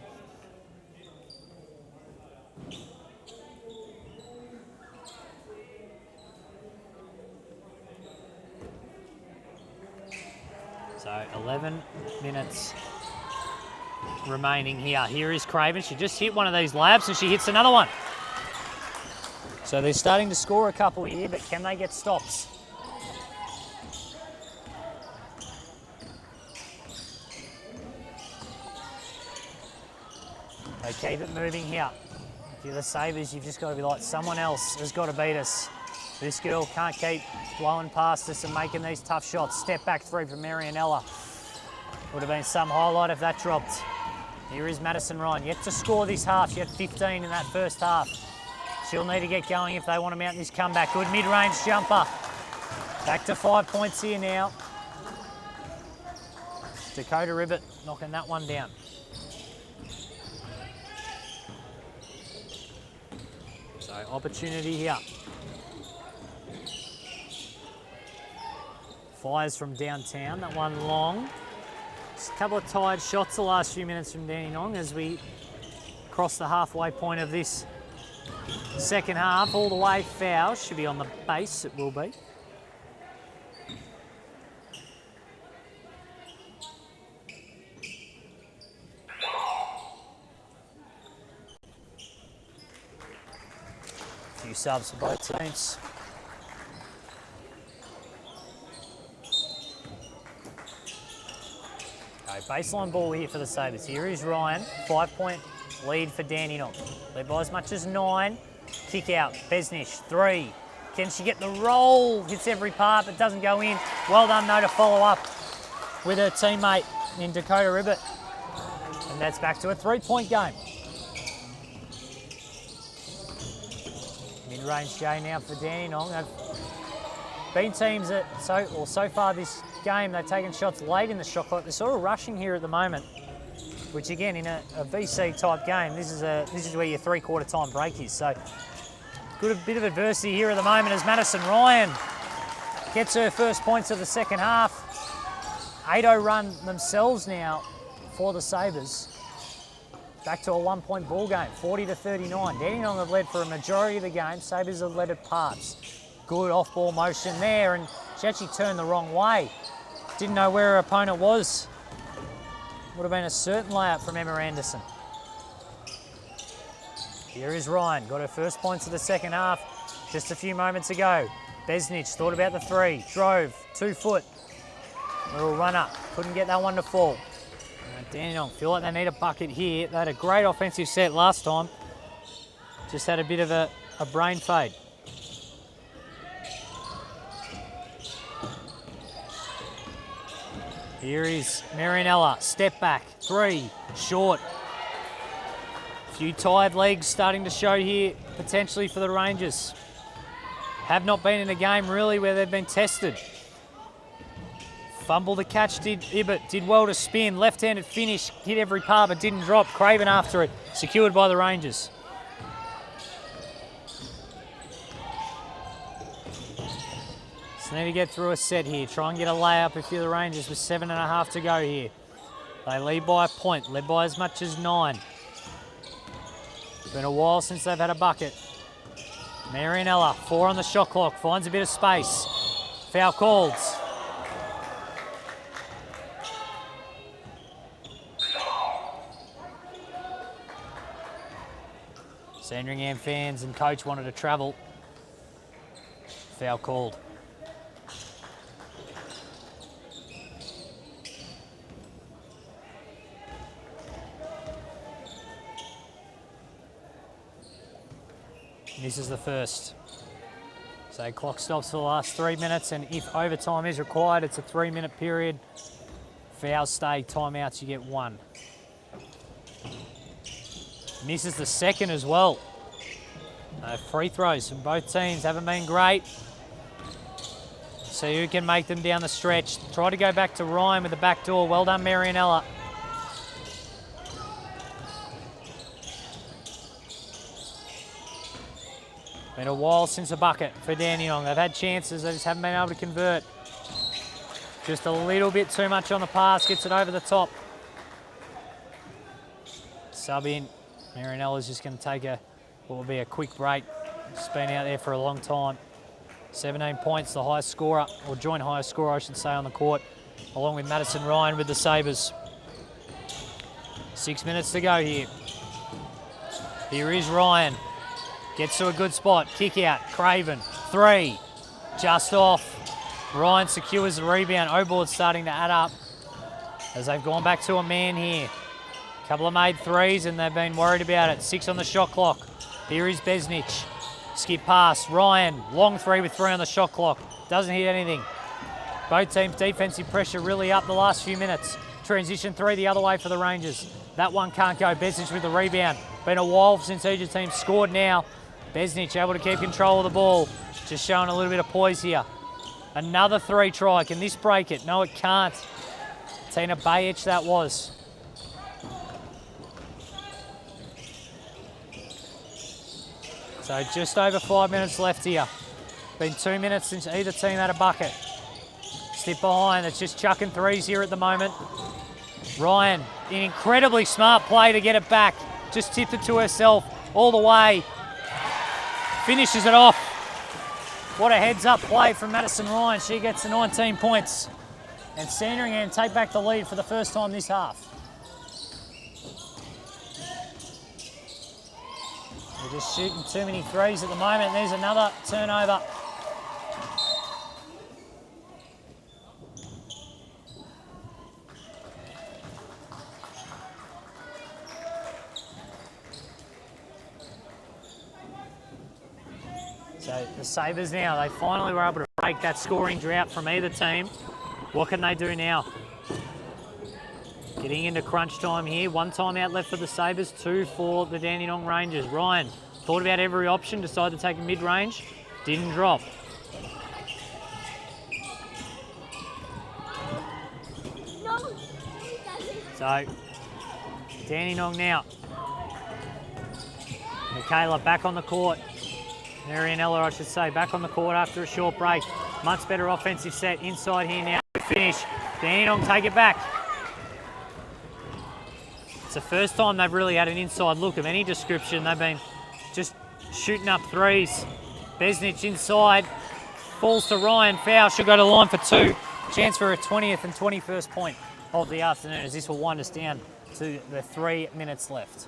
So 11 minutes remaining here. Here is Craven. She just hit one of these labs and she hits another one. So they're starting to score a couple here, but can they get stops? They keep it moving here. If you're the Sabres, you've just got to be like, someone else has got to beat us. This girl can't keep blowing past us and making these tough shots. Step back three from Marianella. Would have been some highlight if that dropped. Here is Madison Ryan, yet to score this half. She had 15 in that first half. She'll need to get going if they want to mount this comeback. Good mid-range jumper. Back to 5 points here now. Dakota Ribbett knocking that one down. So opportunity here. Fires from downtown, that one long. Just a couple of tired shots the last few minutes from Dandenong as we cross the halfway point of this second half. All the way foul, should be on the base, it will be. A few subs for both teams. Baseline ball here for the Sabres. Here is Ryan, 5-point lead for Dandenong. Led by as much as 9. Kick out, Besnish, 3. Can she get the roll? Hits every part, but doesn't go in. Well done though to follow up with her teammate in Dakota Ribbett. And that's back to a 3-point game. Mid-range J now for Dandenong. They've been teams that so far this game, they've taken shots late in the shot clock. They're sort of rushing here at the moment, which again, in a VC type game, this is where your 3/4 time break is. So good, a bit of adversity here at the moment as Madison Ryan gets her first points of the second half. 8-0 run themselves now for the Sabres. Back to a 1-point ball game, 40-39. Dandenong have led for a majority of the game. Sabres have led at parts. Good off-ball motion there, and she actually turned the wrong way. Didn't know where her opponent was. Would have been a certain layup from Emma Anderson. Here is Ryan, got her first points of the second half just a few moments ago. Besnich thought about the 3, drove, 2 foot. Little runner, couldn't get that one to fall. Dandenong feel like they need a bucket here. They had a great offensive set last time. Just had a bit of a brain fade. Here is Marianella, step back, 3, short. A few tired legs starting to show here, potentially for the Rangers. Have not been in a game really where they've been tested. Fumble the catch did Ibbott, did well to spin, left-handed finish, hit every part but didn't drop. Craven after it, secured by the Rangers. Need to get through a set here. Try and get a layup if you're the Rangers with 7.5 to go here. They lead by a point, led by as much as 9. It's been a while since they've had a bucket. Marianella, 4 on the shot clock, finds a bit of space. Foul called. Sandringham fans and coach wanted to travel. Foul called. This is the first. So clock stops for the last 3 minutes, and if overtime is required, it's a 3-minute period. Fouls stay, timeouts, you get 1. Misses the second as well. Free throws from both teams haven't been great. see who can make them down the stretch. Try to go back to Ryan with the back door. Well done, Marianella. Been a while since a bucket for Dandenong. They've had chances, they just haven't been able to convert. Just a little bit too much on the pass, gets it over the top. Sub in. Marianella's just going to take what will be a quick break. She's been out there for a long time. 17 points, the highest scorer, or joint highest scorer, I should say, on the court, along with Madison Ryan with the Sabres. 6 minutes to go here. Here is Ryan. Gets to a good spot. Kick out. Craven. 3. Just off. Ryan secures the rebound. O-board's starting to add up as they've gone back to a man here. Couple of made threes and they've been worried about it. 6 on the shot clock. Here is Besnich. Skip pass. Ryan. Long 3 with 3 on the shot clock. Doesn't hit anything. Both teams' defensive pressure really up the last few minutes. Transition 3 the other way for the Rangers. That one can't go. Besnich with the rebound. Been a while since each team scored now. Besnich able to keep control of the ball. Just showing a little bit of poise here. Another 3 try. Can this break it? No, it can't. Tina Bayich that was. So just over 5 minutes left here. Been 2 minutes since either team had a bucket. Step behind, it's just chucking threes here at the moment. Ryan, an incredibly smart play to get it back. Just tipped it to herself all the way. Finishes it off. What a heads-up play from Madison Ryan. She gets the 19 points. And Sandringham take back the lead for the first time this half. They're just shooting too many threes at the moment. There's another turnover. So the Sabres now, they finally were able to break that scoring drought from either team. What can they do now? Getting into crunch time here. 1 timeout left for the Sabres, 2 for the Dandenong Rangers. Ryan thought about every option, decided to take a mid-range, didn't drop. So, Dandenong now. Michaela back on the court. Marianella, I should say, back on the court after a short break. Much better offensive set inside here now. Finish. Dandenong take it back. It's the first time they've really had an inside look of any description. They've been just shooting up threes. Besnich inside. Falls to Ryan. Foul. She'll go to the line for 2. Chance for a 20th and 21st point of the afternoon as this will wind us down to the 3 minutes left.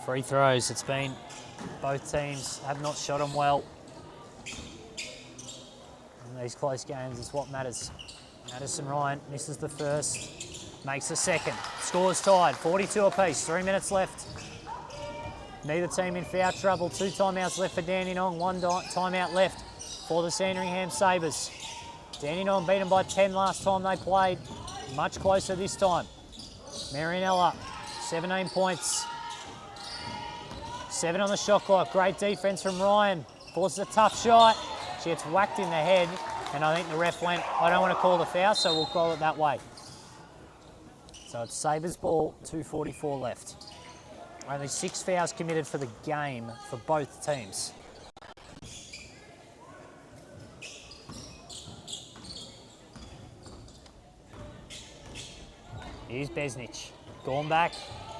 Free throws, it's been, both teams have not shot them well. In these close games, it's what matters. Madison Ryan misses the first, makes the second. Scores tied, 42 apiece, 3 minutes left. Neither team in foul trouble, 2 timeouts left for Dandenong, 1 timeout left for the Sandringham Sabres. Dandenong beaten by 10 last time they played, much closer this time. Marianella, 17 points. 7 on the shot clock. Great defense from Ryan. Forces a tough shot. She gets whacked in the head, and I think the ref went, I don't want to call the foul, so we'll call it that way. So it's Sabres ball, 2:44 left. Only 6 fouls committed for the game for both teams. Here's Besnich. Gone back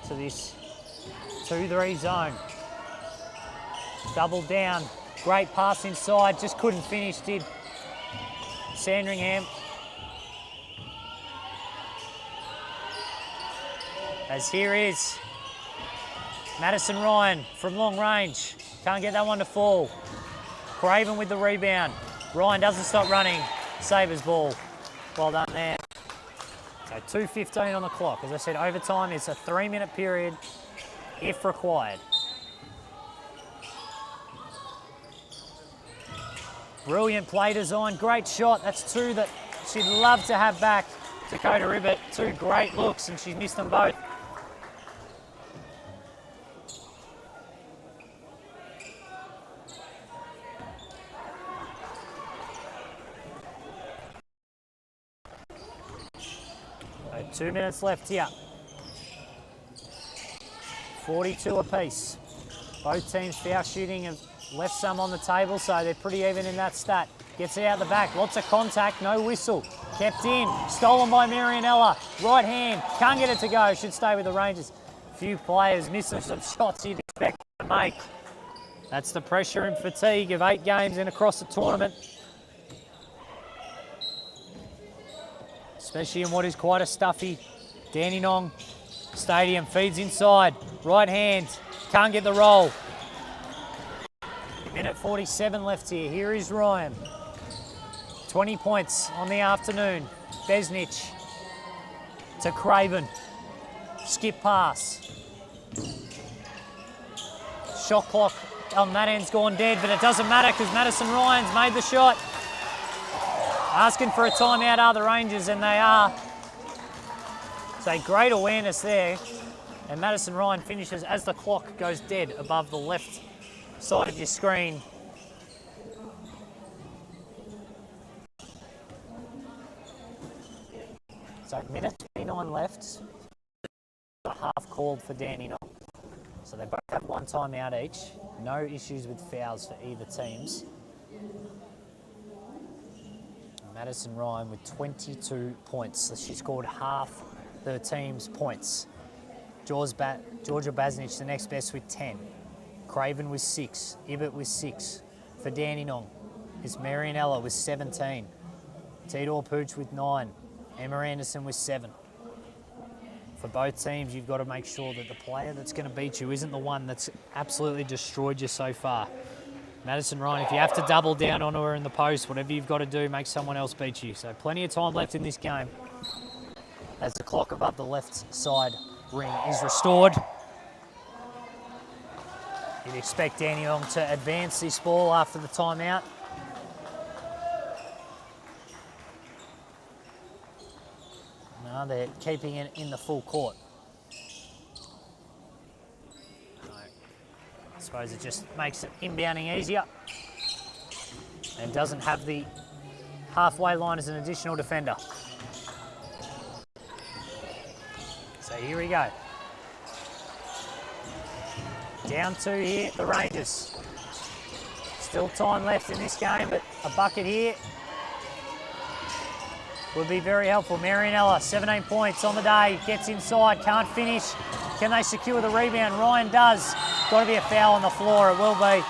to this 2-3 zone. Double down. Great pass inside. Just couldn't finish, did Sandringham. As here is Madison Ryan from long range. Can't get that one to fall. Craven with the rebound. Ryan doesn't stop running. Sabres ball. Well done there. So 2:15 on the clock. As I said, overtime is a 3-minute period if required. Brilliant play design, great shot. That's 2 that she'd love to have back Dakota Ribbett. 2 great looks, and she's missed them both. So 2 minutes left here. 42 apiece. Both teams foul shooting have left some on the table, so they're pretty even in that stat. Gets it out the back, lots of contact, no whistle. Kept in, stolen by Marianella. Right hand, can't get it to go, should stay with the Rangers. Few players missing some shots you'd expect to make. That's the pressure and fatigue of 8 games and across the tournament. Especially in what is quite a stuffy Dandenong Stadium. Feeds inside, right hand, can't get the roll. Minute 47 left here. Here is Ryan. 20 points on the afternoon. Besnich to Craven. Skip pass. Shot clock on that end's gone dead, but it doesn't matter because Madison Ryan's made the shot. Asking for a timeout are the Rangers, and they are. So great awareness there. And Madison Ryan finishes as the clock goes dead above the left side of your screen. So minute 29 left. Half called for Dandenong. So they both have 1 timeout each. No issues with fouls for either teams. Madison Ryan with 22 points. So she scored half the team's points. Georgia Basnich, the next best, with 10. Craven with 6. Ibbett with 6. For Dandenong, it's Marianella with 17. Tidor Pooch with 9. Emma Anderson with 7. For both teams, you've got to make sure that the player that's going to beat you isn't the one that's absolutely destroyed you so far. Madison Ryan, if you have to double down on her in the post, whatever you've got to do, make someone else beat you. So plenty of time left in this game as the clock above the left side ring is restored. You'd expect Dandenong to advance this ball after the timeout. No, they're keeping it in the full court. I suppose it just makes it inbounding easier and doesn't have the halfway line as an additional defender. So here we go. Down 2 here, the Rangers. Still time left in this game, but a bucket here would be very helpful. Marianella, 17 points on the day, gets inside, can't finish. Can they secure the rebound? Ryan does. Got to be a foul on the floor, it will be.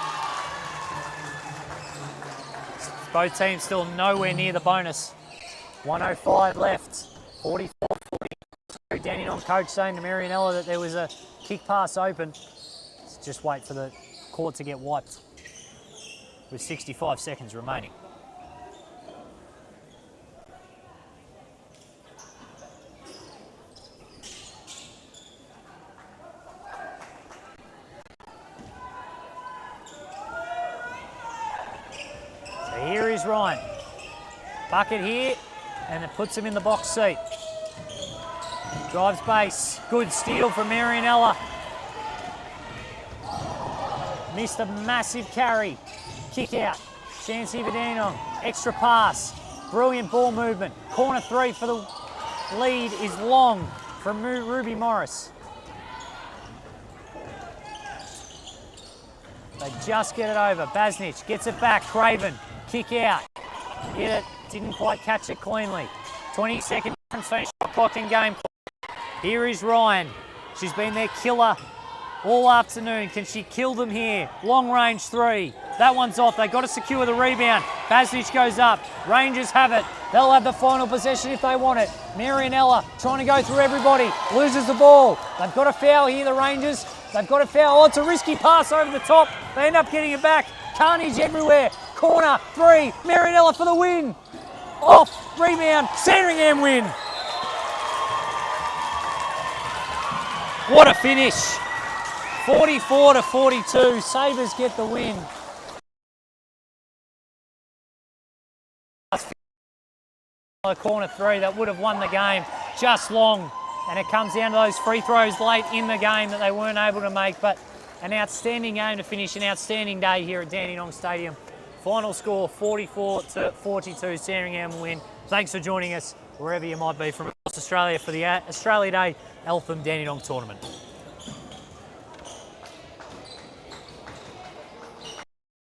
Both teams still nowhere near the bonus. 105 left, 44-42. Dandenong coach saying to Marianella that there was a kick pass open. Let's just wait for the court to get wiped with 65 seconds remaining. So here is Ryan. Bucket here, and it puts him in the box seat. Drives base, good steal from Marianella. Missed a massive carry. Kick out, chance here for Dandenong. Extra pass, brilliant ball movement. Corner 3 for the lead is long from Ruby Morris. They just get it over. Basnich gets it back, Craven, kick out. Hit it, didn't quite catch it cleanly. 20-second shot clock in game. Here is Ryan. She's been their killer all afternoon. Can she kill them here? Long range 3. That one's off. They've got to secure the rebound. Basnich goes up. Rangers have it. They'll have the final possession if they want it. Marianella trying to go through everybody. Loses the ball. They've got a foul here, the Rangers. They've got a foul. Oh, it's a risky pass over the top. They end up getting it back. Carnage everywhere. Corner 3. Marianella for the win. Off. Rebound. Sandringham win. What a finish. 44-42. Sabres get the win. corner three that would have won the game just long. And it comes down to those free throws late in the game that they weren't able to make. But an outstanding game to finish, an outstanding day here at Dandenong Stadium. Final score 44-42, Sandringham win. Thanks for joining us wherever you might be from across Australia for the Australia Day Eltham Dandenong tournament.